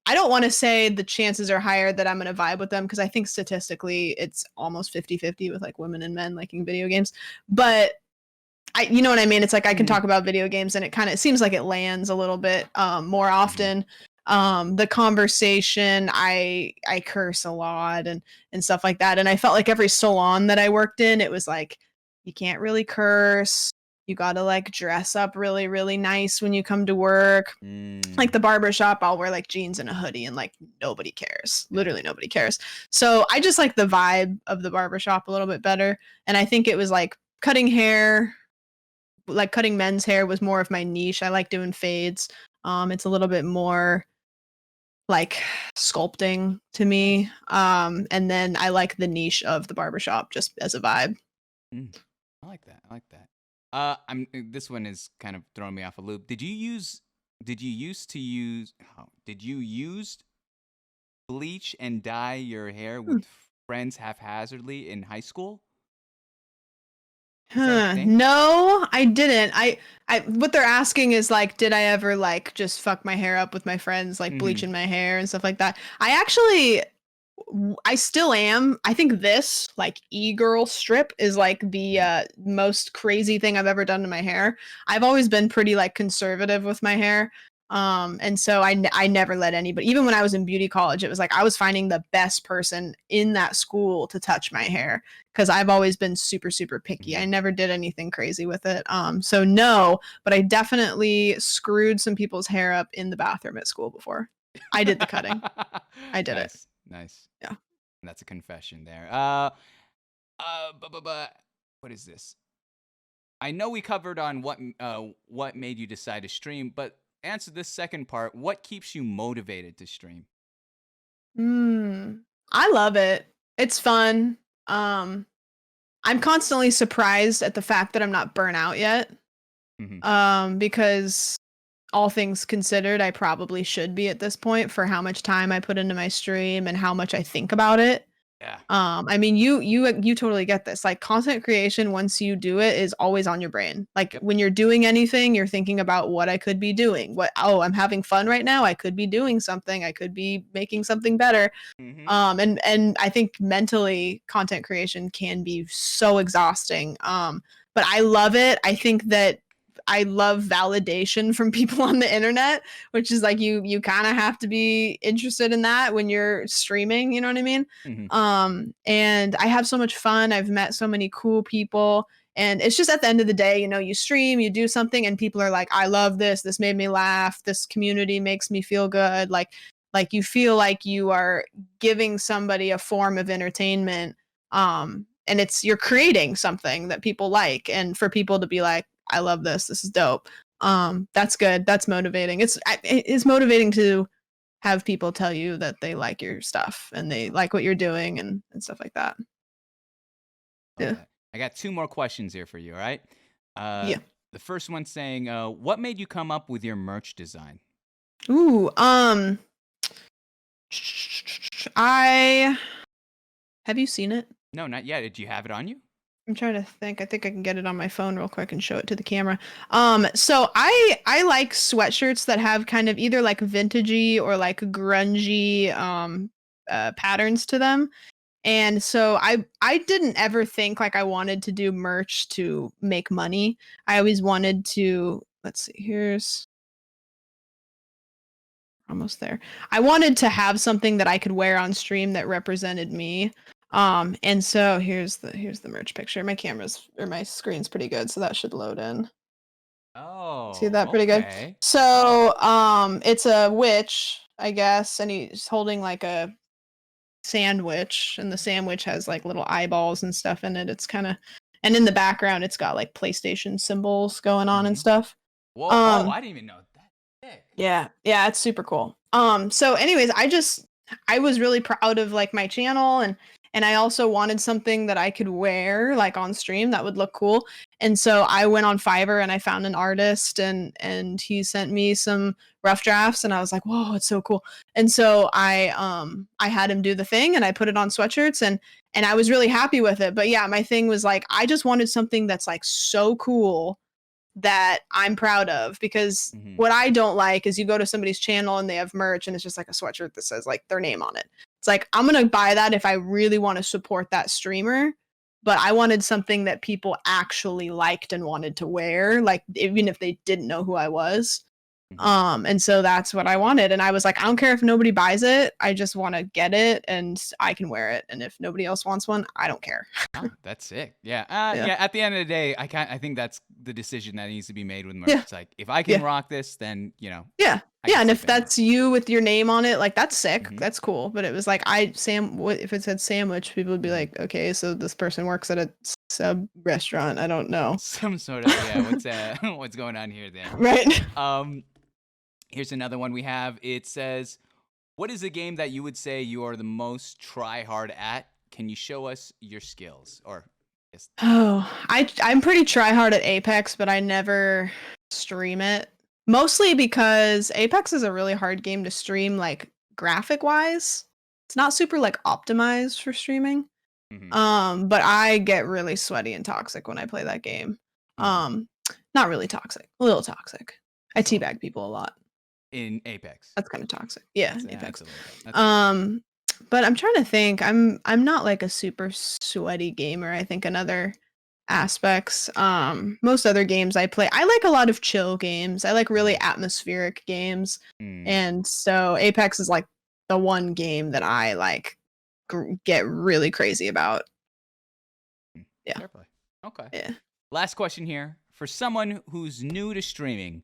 I don't want to say the chances are higher that I'm going to vibe with them because I think statistically it's almost 50-50 with like women and men liking video games. But you know what I mean? It's like I can Mhm. talk about video games and it seems like it lands a little bit more Mhm. often. The conversation, I curse a lot and stuff like that. And I felt like every salon that I worked in, it was like you can't really curse. You got to like dress up really, really nice when you come to work. Like Mm. the barber shop, I'll wear like jeans and a hoodie and like nobody cares. Yeah. Literally nobody cares. So I just like the vibe of the barber shop a little bit better. And I think it was like cutting hair, like cutting men's hair was more of my niche. I like doing fades. It's a little bit more like sculpting to me. Nice. And then I like the niche of the barbershop just as a vibe. Mm. I like that. I like that. This one is kind of throwing me off a loop. Did you used to use did you use bleach and dye your hair Hmm. with friends haphazardly in high school? Is that a Huh. thing? No, I didn't. What they're asking is like, did I ever like just fuck my hair up with my friends, like Mhm. bleaching my hair and stuff like that? I still am. I think this like e-girl strip is like the Mhm. most crazy thing I've ever done to my hair. I've always been pretty like conservative with my hair. And so I never let anybody, even when I was in beauty college, it was like I was finding the best person in that school to touch my hair because I've always been super, super picky. I Mhm. never did anything crazy with it. So no, but I definitely screwed some people's hair up in the bathroom at school before. I did the cutting. I did it. Nice. Nice. Yeah. That's a confession there. What is this? I know we covered on what made you decide to stream, but answer this second part. What keeps you motivated to stream? Mm, I love it. It's fun. Um, I'm constantly surprised at the fact that I'm not burnt out yet. Mhm. Because all things considered, I probably should be at this point for how much time I put into my stream and how much I think about it. Yeah. I mean, you totally get this. Like content creation, once you do it, is always on your brain. Like Yep. when you're doing anything, you're thinking about what I could be doing. I'm having fun right now. I could be doing something. I could be making something better. Mhm. And I think mentally content creation can be so exhausting. But I love it. I think that I love validation from people on the internet, which is like you kind of have to be interested in that when you're streaming, you know what I mean? Mhm. And I have so much fun. I've met so many cool people. And it's just at the end of the day, you stream, you do something, and people are like, I love this. This made me laugh. This community makes me feel good. Like you feel like you are giving somebody a form of entertainment. And you're creating something that people like. And for people to be like, I love this. This is dope. That's good. That's motivating. It's motivating to have people tell you that they like your stuff and they like what you're doing and stuff like that. Love Yeah. that. I got two more questions here for you. All right. Uh, Yeah. the first one saying, "What made you come up with your merch design?" Ooh, I have you seen it? No, not yet. Did you have it on you? I'm trying to think. I think I can get it on my phone real quick and show it to the camera. So I like sweatshirts that have kind of either like vintagey or like grungy patterns to them. And so I didn't ever think like I wanted to do merch to make money. I always wanted to, let's see, here's almost there. I wanted to have something that I could wear on stream that represented me. And so here's the merch picture. My camera's or my screen's pretty good, so that should load in. See Oh, that pretty good? okay. So it's a witch, I guess, and he's holding like a sandwich, and the sandwich has like little eyeballs and stuff in it. It's kind of, and in the background it's got like PlayStation symbols going on and Mhm. stuff. Whoa! Oh, Um I didn't even know that. Sick. yeah, it's super cool. So anyways, I was really proud of like my channel, and I also wanted something that I could wear like on stream that would look cool. And so I went on Fiverr and I found an artist, and he sent me some rough drafts, and I was like, "Whoa, it's so cool." And so I had him do the thing, and I put it on sweatshirts, and I was really happy with it. But yeah, my thing was like I just wanted something that's like so cool that I'm proud of, because Mhm. what I don't like is you go to somebody's channel and they have merch and it's just like a sweatshirt that says like their name on it. It's like I'm going to buy that if I really want to support that streamer, but I wanted something that people actually liked and wanted to wear, like even if they didn't know who I was. Mhm. And so that's what I wanted. And I was like, I don't care if nobody buys it. I just want to get it and I can wear it. And if nobody else wants one, I don't care. Oh, that's sick. Yeah. Yeah. Yeah. At the end of the day, I think that's the decision that needs to be made with merch. Yeah. It's like if I can Yeah. rock this, then Yeah. I Yeah, can and sleep if at night. that's you with your name on it, like that's sick. Mhm. That's cool. But it was like if it said sandwich, people would be Mhm. like, okay, so this person works at a sub restaurant. I don't know. Some sort of What's what's going on here then? Right. Um, Here's another one we have. It says, "What is a game that you would say you are the most try hard at? Can you show us your skills?" Or yes. Oh, I'm pretty try hard at Apex, but I never stream it. Mostly because Apex is a really hard game to stream, like graphic wise. It's not super like optimized for streaming. Mhm. But I get really sweaty and toxic when I play that game. Mhm. Um, Not really toxic, a little toxic. I Just a little teabag people a lot. in Apex. That's kind of toxic. Yeah, That's in Apex. a little bit. That's a little bit. Um, but I'm trying to think. I'm not like a super sweaty gamer. I think another aspects. Most other games I play, I like a lot of chill games. I like really Mhm. atmospheric games, Mm. and so Apex is like the one game that I like get really crazy about. Mm. Yeah, Fair play. Okay. yeah. Last question here. For someone who's new to streaming,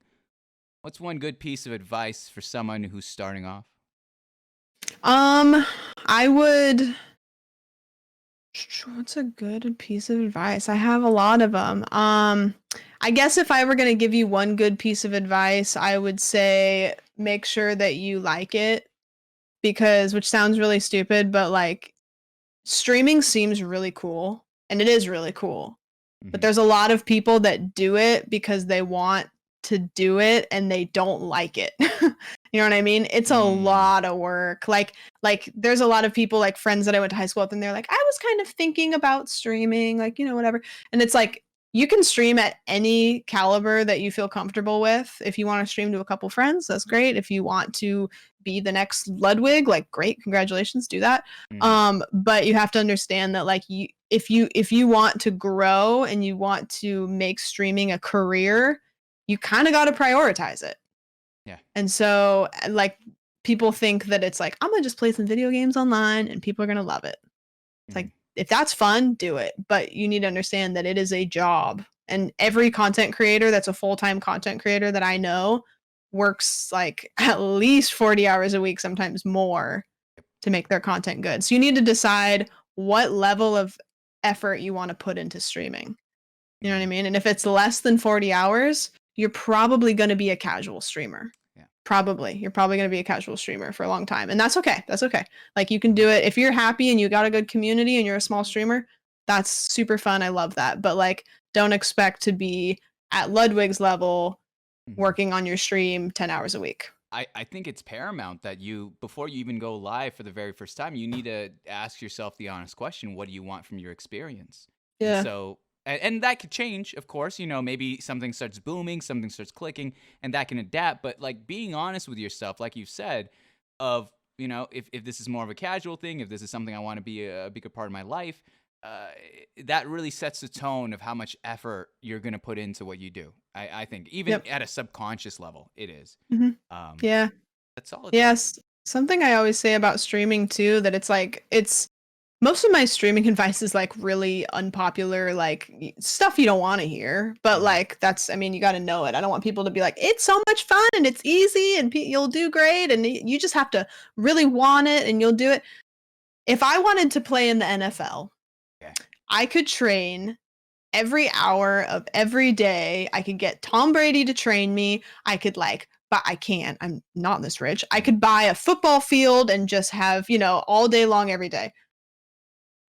what's one good piece of advice for someone who's starting off? I would. What's a good piece of advice? I have a lot of them. I guess if I were going to give you one good piece of advice, I would say make sure that you like it, because, which sounds really stupid, but like streaming seems really cool and it is really cool. But Mhm. there's a lot of people that do it because they want to do it and they don't like it. You know what I mean? It's a Mm. lot of work. Like there's a lot of people, like friends that I went to high school with, and they're like, I was kind of thinking about streaming, like, whatever. And it's like you can stream at any caliber that you feel comfortable with. If you want to stream to a couple friends, that's great. If you want to be the next Ludwig, like great, congratulations, do that. Mhm. But you have to understand that like if you want to grow and you want to make streaming a career, you kind of got to prioritize it. Yeah. And so like people think that it's like I'm going to just play some video games online and people are going to love it. It's Mhm. like if that's fun, do it, but you need to understand that it is a job. And every content creator that's a full-time content creator that I know works like at least 40 hours a week, sometimes more, to make their content good. So you need to decide what level of effort you want to put into streaming. You know what I Mhm. mean? And if it's less than 40 hours, you're probably going to be a casual streamer. Yeah. Probably. You're probably going to be a casual streamer for a long time. And that's okay. That's okay. Like you can Mhm. do it if you're happy and you got a good community and you're a small streamer. That's super fun. I love that. But like don't expect to be at Ludwig's level Mhm. working on your stream 10 hours a week. I think it's paramount that before you even go live for the very first time, you need to ask yourself the honest question: what do you want from your experience? And Yeah. so, and that could change, of course. You know, maybe something starts booming, something starts clicking, and that can adapt. But like being honest with yourself, like you said, of if this is more of a casual thing, if this is something I want to be a bigger part of my life, uh, that really sets the tone of how much effort you're gonna put into what you do. I think even Yep. at a subconscious level, it is. Hmm. Um, Yeah. that's solid though. Yes. Something I always say about streaming too, that it's like it's most of my streaming advice is like really unpopular, like stuff you don't want to hear. But Hmm. like that's, I mean, you got to know it. I don't want people to be like, it's so much fun and it's easy and you'll do great, and you just have to really want it and you'll do it. If I wanted to play in the NFL, Okay. I could train every hour of every day. I could get Tom Brady to train me. I could like, but I can't. I'm not this rich. I Mhm. could buy a football field and just have, all day long every day.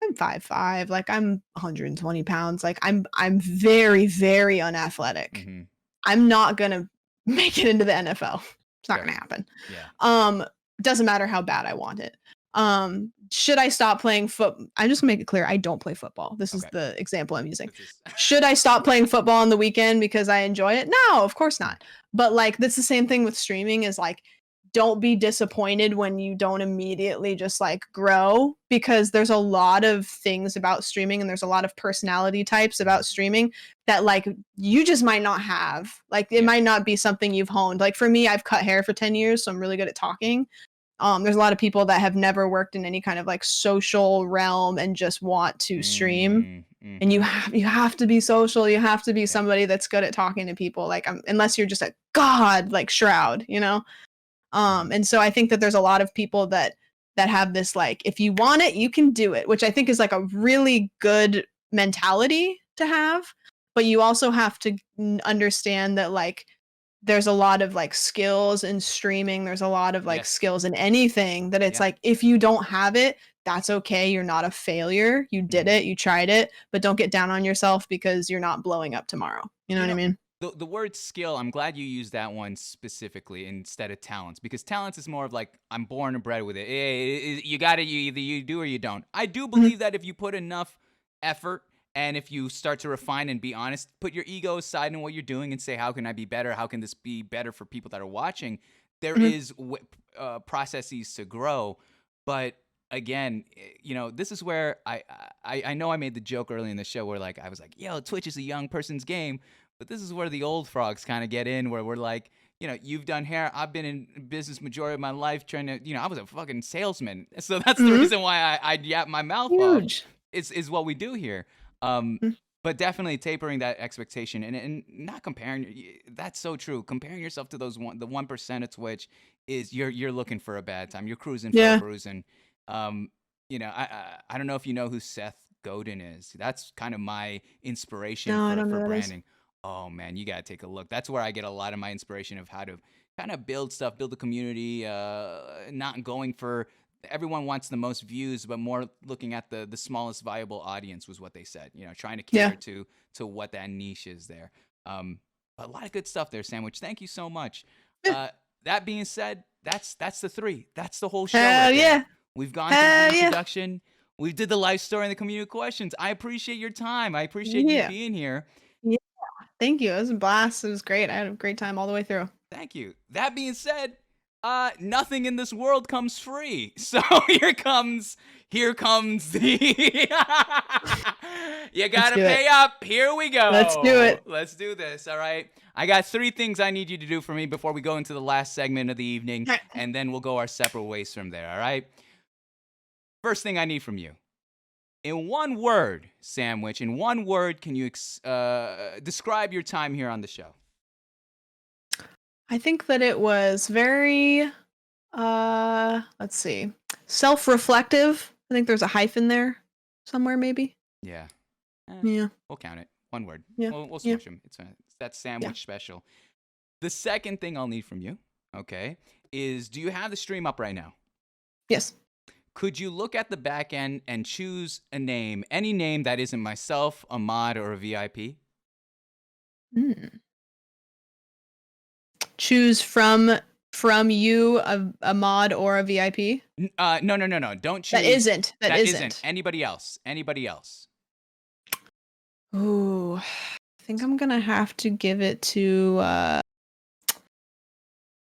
I'm 5'5", like I'm 120 pounds. Like I'm very, very unathletic. Mhm. I'm not gonna make it into the NFL. It's not Sure. gonna happen. Yeah. Um, doesn't matter how bad I want it. Should I stop playing foot? I just make it clear I don't play football. This is Okay. the example I'm using. This is. Should I stop playing football on the weekend because I enjoy it? No, of course Mm. not. But like that's the same thing with streaming is like don't be disappointed when you don't immediately just like grow, because there's a lot of things about streaming and there's a lot of personality types Mhm. about streaming that like you just might not have. Like it Yeah. might not be something you've honed. Like for me, I've cut hair for 10 years, so I'm really good at talking. There's a lot of people that have never worked in any kind of like social realm and just want to stream. Mm. And you Mhm. have you have to be social. You have to be Yeah. somebody that's good at talking to people. Like unless you're just a god like Shroud, you know. Mhm. And so I think that there's a lot of people that have this like, if you want it, you can do it, which I think is like a really good mentality to have. But you also have to understand that like there's a lot of like skills in streaming. There's a lot of like Yes. skills in anything that it's Yeah. like if you don't have it, that's okay. You're not a failure. You did Mhm. it, you tried it, but don't get down on yourself because you're not blowing up tomorrow. You know You what I know, mean? the word skill, I'm glad you used that one specifically instead of talents, because talents is more of like I'm born and bred with it. You got it. You either you do or you don't. I do Mhm. believe that if you put enough effort and if you start to refine and be honest, put your ego aside in what you're doing and say, how can I be better? How can this be better for people that are watching? There Mhm. is processes to grow, but again, this is where I know I made the joke early in the show where like I was like, yo, Twitch is a young person's game. But this is where the old frogs kind of get in, where we're like, you've done hair. I've been in business majority of my life trying to, I was a fucking salesman. So that's the Mhm. reason why I yap my mouth off Huge. is what we do here. Um, Mhm. but definitely tapering that expectation and not comparing. That's so true. Comparing yourself to the 1% of Twitch is you're looking for a bad time. You're cruising for a Yeah. bruising. Um, I don't know if you know who Seth Godin is. That's kind of my inspiration No, I for don't know for what that is. branding. Oh man, you gotta take a look. That's where I get a lot of my inspiration of how to kind of build stuff, build a community. Not going for everyone wants the most views, but more looking at the smallest viable audience was what they said. Trying to Yeah. cater to what that niche is there. Um, a lot of good stuff there, Sandwich. Thank you so much. Yeah. That being said, that's the three. That's the whole show Hell right there. yeah. We've gone through the Hell yeah. introduction. We did the life story and the community questions. I appreciate your time. I appreciate you Yeah. being here. Yeah. Thank you. It was a blast. It was great. I had a great time all the way through. Thank you. That being said, nothing in this world comes free. So here comes the you Let's gotta do it. pay up. Here we Let's do go. it. Let's do this. All right. I got 3 things I need you to do for me before we go into the last segment of the evening, All right. and then we'll go our separate ways from there. All right. First thing I need from you. In one word, Sandwich, in one word, can you describe your time here on the show? I think that it was very let's see. Self-reflective. I think there's a hyphen there somewhere maybe. Yeah. Yeah. We'll count it. One word. Yeah. We'll Yeah. smush them. It's that Yeah. sandwich special. The second thing I'll need from you, okay, is do you have the stream up right now? Yes. Could you look at the back end and choose a name, any name that isn't myself, a mod, or a VIP? Mm. Choose from you a mod or a VIP? No. Don't That choose. isn't. That That isn't isn't. anybody else. Anybody else. Ooh, I think I'm gonna have to give it to.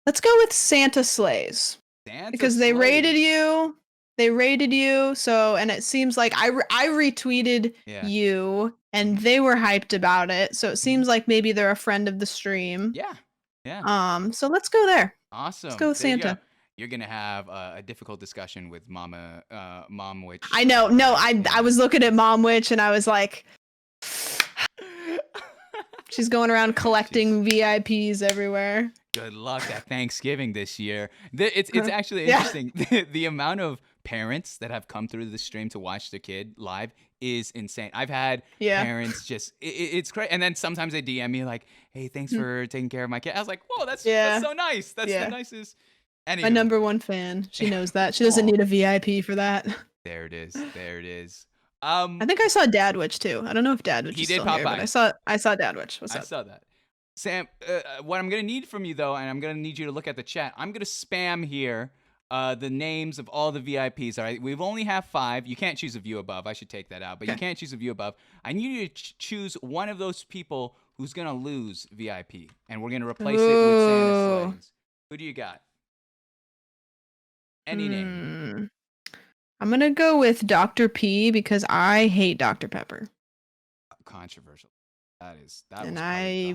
Let's go with Santa Sleighs Santa because they rated Slays. you. They rated you. So, and it seems like I retweeted Yeah. you, and Mhm. they were hyped about it. So it seems like maybe they're a friend of the stream. Yeah. Yeah. So let's go there. Let's go Awesome. with There you go. Santa. You're gonna have a difficult discussion with Mom I Witch know. after No, this. I Yeah. was looking at Mom Witch and I was like, she's going around She's collecting VIPs everywhere. good luck at Thanksgiving this year. It's actually Yeah. interesting. The amount of parents that have come through the stream to watch their kid live is insane. I've had Yeah. parents just it's crazy, and then sometimes they DM me like, "Hey, thanks Mhm. for taking care of my kid." I was like, "Whoa, that's Yeah. so nice. That's the Yeah. nicest." My Anywho, number one fan. She knows that. She doesn't oh, need a VIP for that. there it is. There it is. I think I saw Dadwitch too. I don't know if Dadwitch He is did still pop here, but by. I saw Dadwitch. What's I up? saw that. Sam, what I'm gonna need from you though, and I'm gonna need you to look at the chat. I'm gonna spam here the names of all the VIPs. All right, we've only have 5. You can't choose a view above. I should take that out, but you Okay. can't choose a view above. I need you to choose one of those people who's gonna lose VIP, and we're gonna replace it with Santa Ooh. Sleighs. Who do you got? Any name? Hmm. I'm gonna go with Dr. P because I hate Dr. Pepper, Controversial. That and was probably the hottest I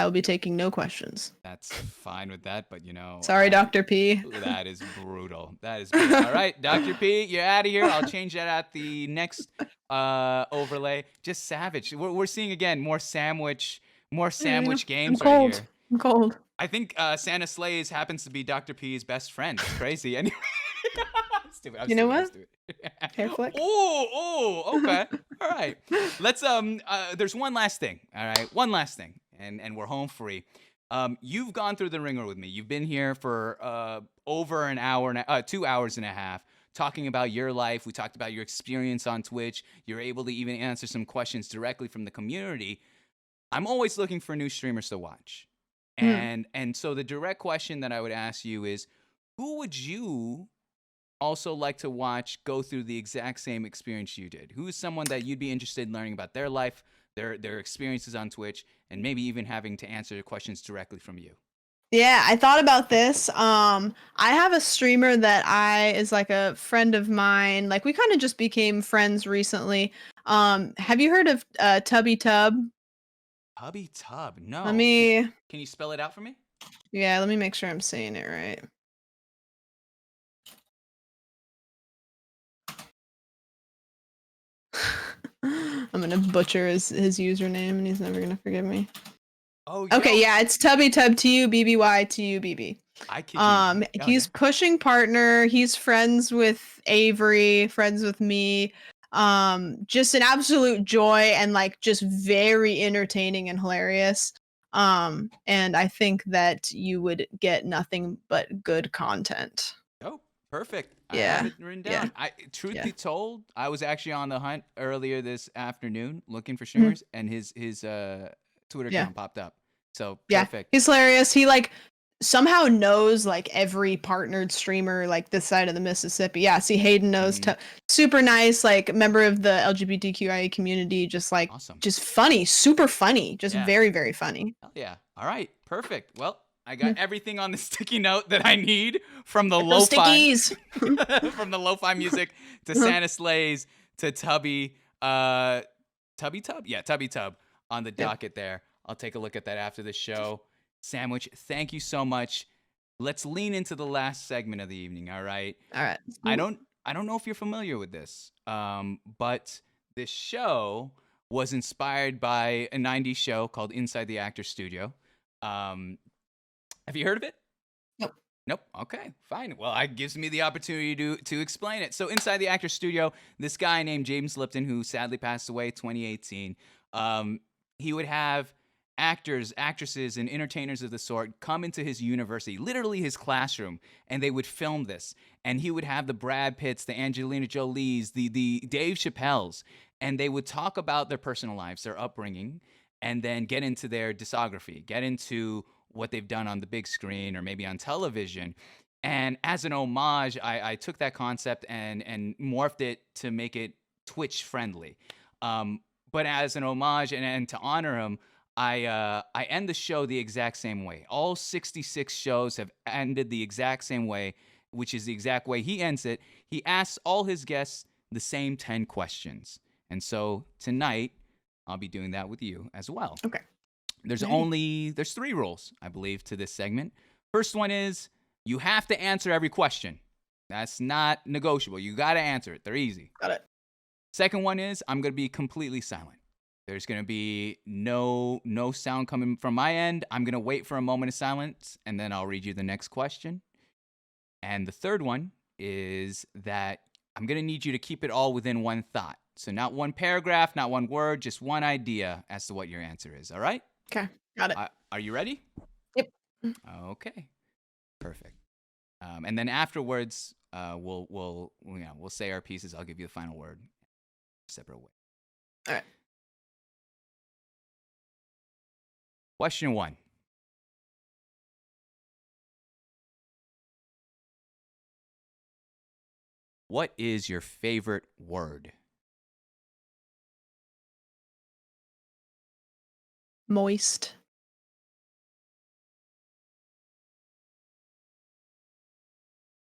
will be VIP. taking no questions. That's fine with that, but Sorry, Dr. P. that is brutal. That is brutal. All right, Dr. P, you're out of here. I'll change that at the next overlay. Just savage. We're seeing again more sandwich I'm games right cold. here. I'm cold. I think Santa Slays happens to be Dr. P's best friend. It's crazy. Anyway. Stupid. I'm You know stupid. I'm what? stupid. Hair flick. Oh, okay. All right. Let's there's one last thing. All right. One last thing. And we're home free. You've gone through the ringer with me. You've been here for over an hour and 2 hours and a half talking about your life. We talked about your experience on Twitch. You're able to even answer some questions directly from the community. I'm always looking for new streamers to watch. And so the direct question that I would ask you is, who would you also like to watch go through the exact same experience you did? Who is someone that you'd be interested in learning about their life, their experiences on Twitch, and maybe even having to answer the questions directly from you? Yeah, I thought about this. I have a streamer that is like a friend of mine. Like we kind of just became friends recently. Have you heard of Tubby Tub? Hubby Tub. Let No. me Can you spell it out for me? Yeah, let me make sure I'm saying it right. I'm gonna butcher his username and he's never gonna forgive me. Oh, Okay, yo. yeah, it's Tubby Tub TUBBY. I kid you not. Oh, He's yeah. pushing partner. He's friends with Avery, friends with me. Just an absolute joy and like just very entertaining and hilarious. And I think that you would get nothing but good content. Oh, perfect. I have Yeah. it written Yeah. down. Truth Yeah. be told, I was actually on the hunt earlier this afternoon looking for Mhm. streamers, and his Twitter Yeah. account popped up. So Yeah. perfect. He's hilarious. He like somehow knows like every partnered streamer like this side of the Mississippi. Yeah, see Hayden knows super nice, like member of the LGBTQIA community, just like Awesome. just funny, super funny, just Yeah. very, very funny. Hell yeah. All right. Perfect. Well, I got everything on the sticky note that I need from the lo-fi Those stickies. from the lo-fi music to Santa Sleighs to Tubby Tubby Tub? Yeah, Tubby Tub on the docket there. I'll take a look at that after the show. Sandwich, thank you so much. Let's lean into the last segment of the evening, all right? All right. I don't know if you're familiar with this, but this show was inspired by a 90s show called Inside the Actor Studio. Have you heard of it? Nope. Nope. Okay, fine. Well, it gives me the opportunity to explain it. So Inside the Actor Studio, this guy named James Lipton, who sadly passed away 2018, he would have actors, actresses, and entertainers of the sort come into his university, literally his classroom, and they would film this. And he would have the Brad Pitts, the Angelina Jolies, the Dave Chappelles, and they would talk about their personal lives, their upbringing, and then get into their discography, get into what they've done on the big screen or maybe on television. And as an homage, I took that concept and morphed it to make it Twitch friendly. but as an homage and to honor him, I end the show the exact same way. All 66 shows have ended the exact same way, which is the exact way he ends it. He asks all his guests the same 10 questions. And so tonight, I'll be doing that with you as well. Okay. There's 3 rules, I believe, to this segment. First one is you have to answer every question. That's not negotiable. You got to answer it. They're easy. Got it. Second one is I'm going to be completely silent. There's going to be no sound coming from my end. I'm going to wait for a moment of silence, and then I'll read you the next question. And the third one is that I'm going to need you to keep it all within one thought. So not one paragraph, not one word, just one idea as to what your answer is. All right? Okay. Got it. Are you ready? Yep. Okay. Perfect. And then afterwards, we'll say our pieces. I'll give you the final word. Separate way. All right. Question 1. What is your favorite word? Moist.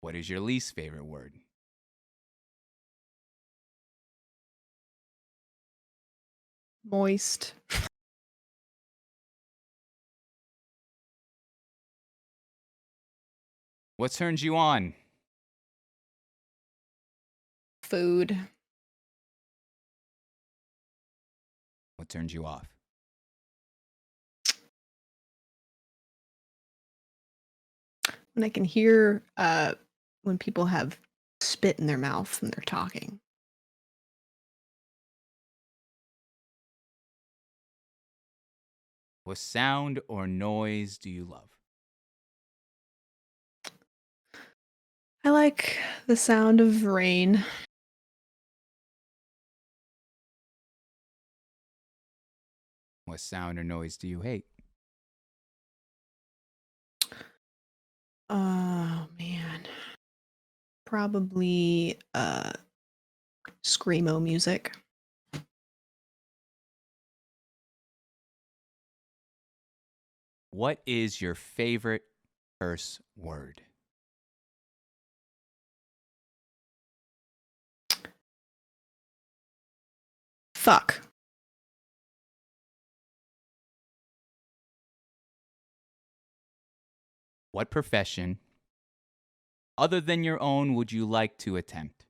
What is your least favorite word? Moist. What turns you on? Food. What turns you off? When I can hear when people have spit in their mouth when they're talking. What sound or noise do you love? I like the sound of rain. What sound or noise do you hate? Oh man. Probably screamo music. What is your favorite curse word? Fuck. What profession, other than your own, would you like to attempt?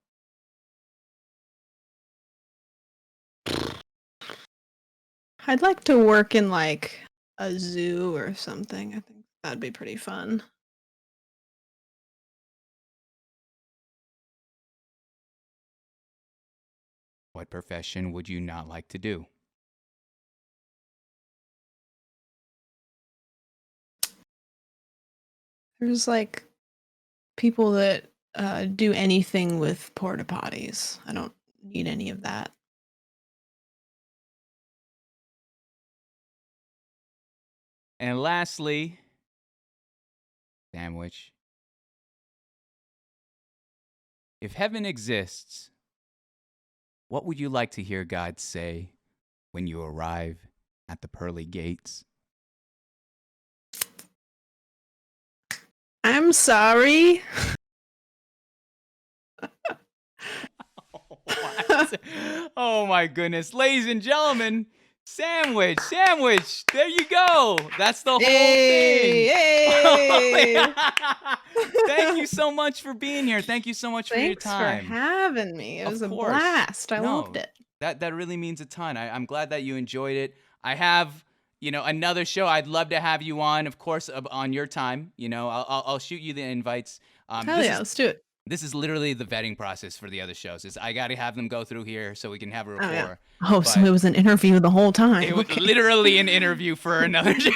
I'd like to work in like a zoo or something. I think that'd be pretty fun. What profession would you not like to do? There's like people that do anything with porta potties. I don't need any of that. And lastly, Sandwich, if heaven exists, what would you like to hear God say when you arrive at the pearly gates? I'm sorry. What? Oh my goodness. Ladies and gentlemen, Sandwich. There you go. That's the whole thing. Hey. Thank you so much for being here. Thank you so much for your Thanks for time. having me. It Of was a course. blast. I No, loved it. That really means a ton. I'm glad that you enjoyed it. I have, another show. I'd love to have you on, of course, on your time. I'll shoot you the invites. Hell this yeah, is let's do it. this is literally the vetting process for the other shows. Is I got to have them go through here so we can have a rapport. Oh, yeah. Oh, so But it was an interview the whole time. it was Okay. literally an interview for another show.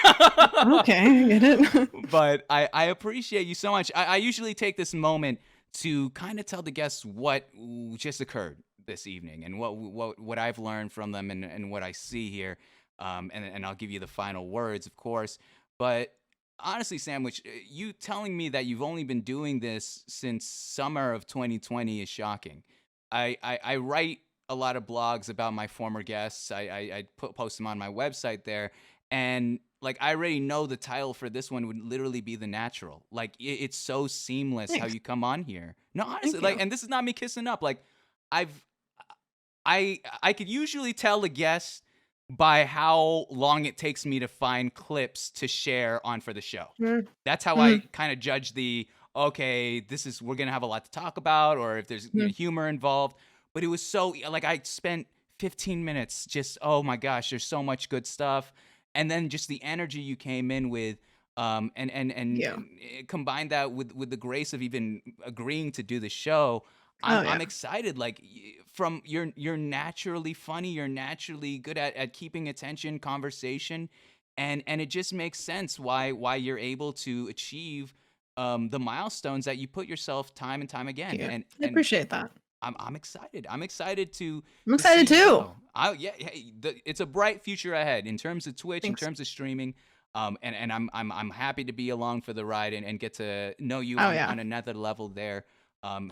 Okay, I get it. But I appreciate you so much. I usually take this moment to kind of tell the guests what just occurred this evening and what I've learned from them and what I see here. And I'll give you the final words, of course. But honestly, Sandwich, you telling me that you've only been doing this since summer of 2020 is shocking. I write a lot of blogs about my former guests. I post them on my website there, and like I already know the title for this one would literally be The Natural. Like it's so seamless how Thanks. you come on here. No, honestly, Thank like, you. and this is not me kissing up. Like I've I could usually tell a guest by how long it takes me to find clips to share on for the show. Mm, That's how I mm, kind of judge the okay, this is we're gonna have a lot to talk about, or if there's mm. humor involved. But it was so like I spent 15 minutes just oh my gosh, there's so much good stuff, and then just the energy you came in with, Yeah. and combine that with the grace of even agreeing to do the show. Oh I'm yeah. excited. Like from you're naturally funny, you're naturally good at keeping attention, conversation, and it just makes sense why you're able to achieve the milestones that you put yourself time and time again. Cute. I And appreciate that. I'm excited. I'm excited I'm to see excited you too. go. Yeah, hey, it's a bright future ahead in terms of Twitch, in Thanks. terms of streaming. And I'm happy to be along for the ride and get to know you Oh yeah. on another level there.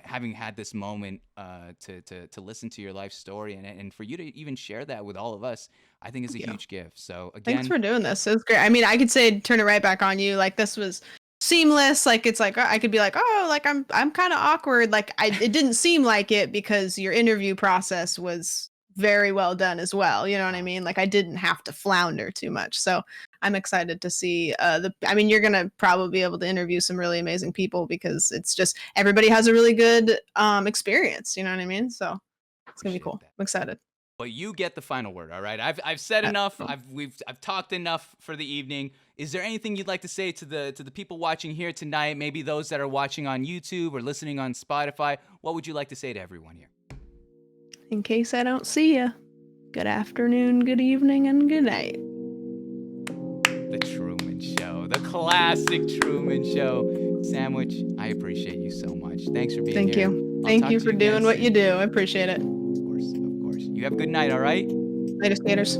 Having had this moment to listen to your life story and for you to even share that with all of us, I think is a Thank you. huge gift. So Thanks again, for doing this. It was great. I mean, I could say turn it right back on you. Like this was seamless. Like it's like I could be like, oh, like I'm kind of awkward. Like it didn't seem like it because your interview process was very well done as well. You know what I mean? Like I didn't have to flounder too much. So I'm excited to see I mean, you're gonna probably be able to interview some really amazing people because it's just everybody has a really good experience. You know what I mean? So it's gonna be appreciate cool. that. I'm excited. But you get the final word, all right? I've said enough. Cool. I've talked enough for the evening. Is there anything you'd like to say to the people watching here tonight? Maybe those that are watching on YouTube or listening on Spotify. What would you like to say to everyone here? In case I don't see you, good afternoon, good evening, and good night. The Truman Show, the classic Truman Show. Sandwich, I appreciate you so much. Thanks for being Thank here. you. I'll Thank talk you to for again doing what you soon. do. I appreciate it. Of course, of course. You have a good night, all right? Later, skaters.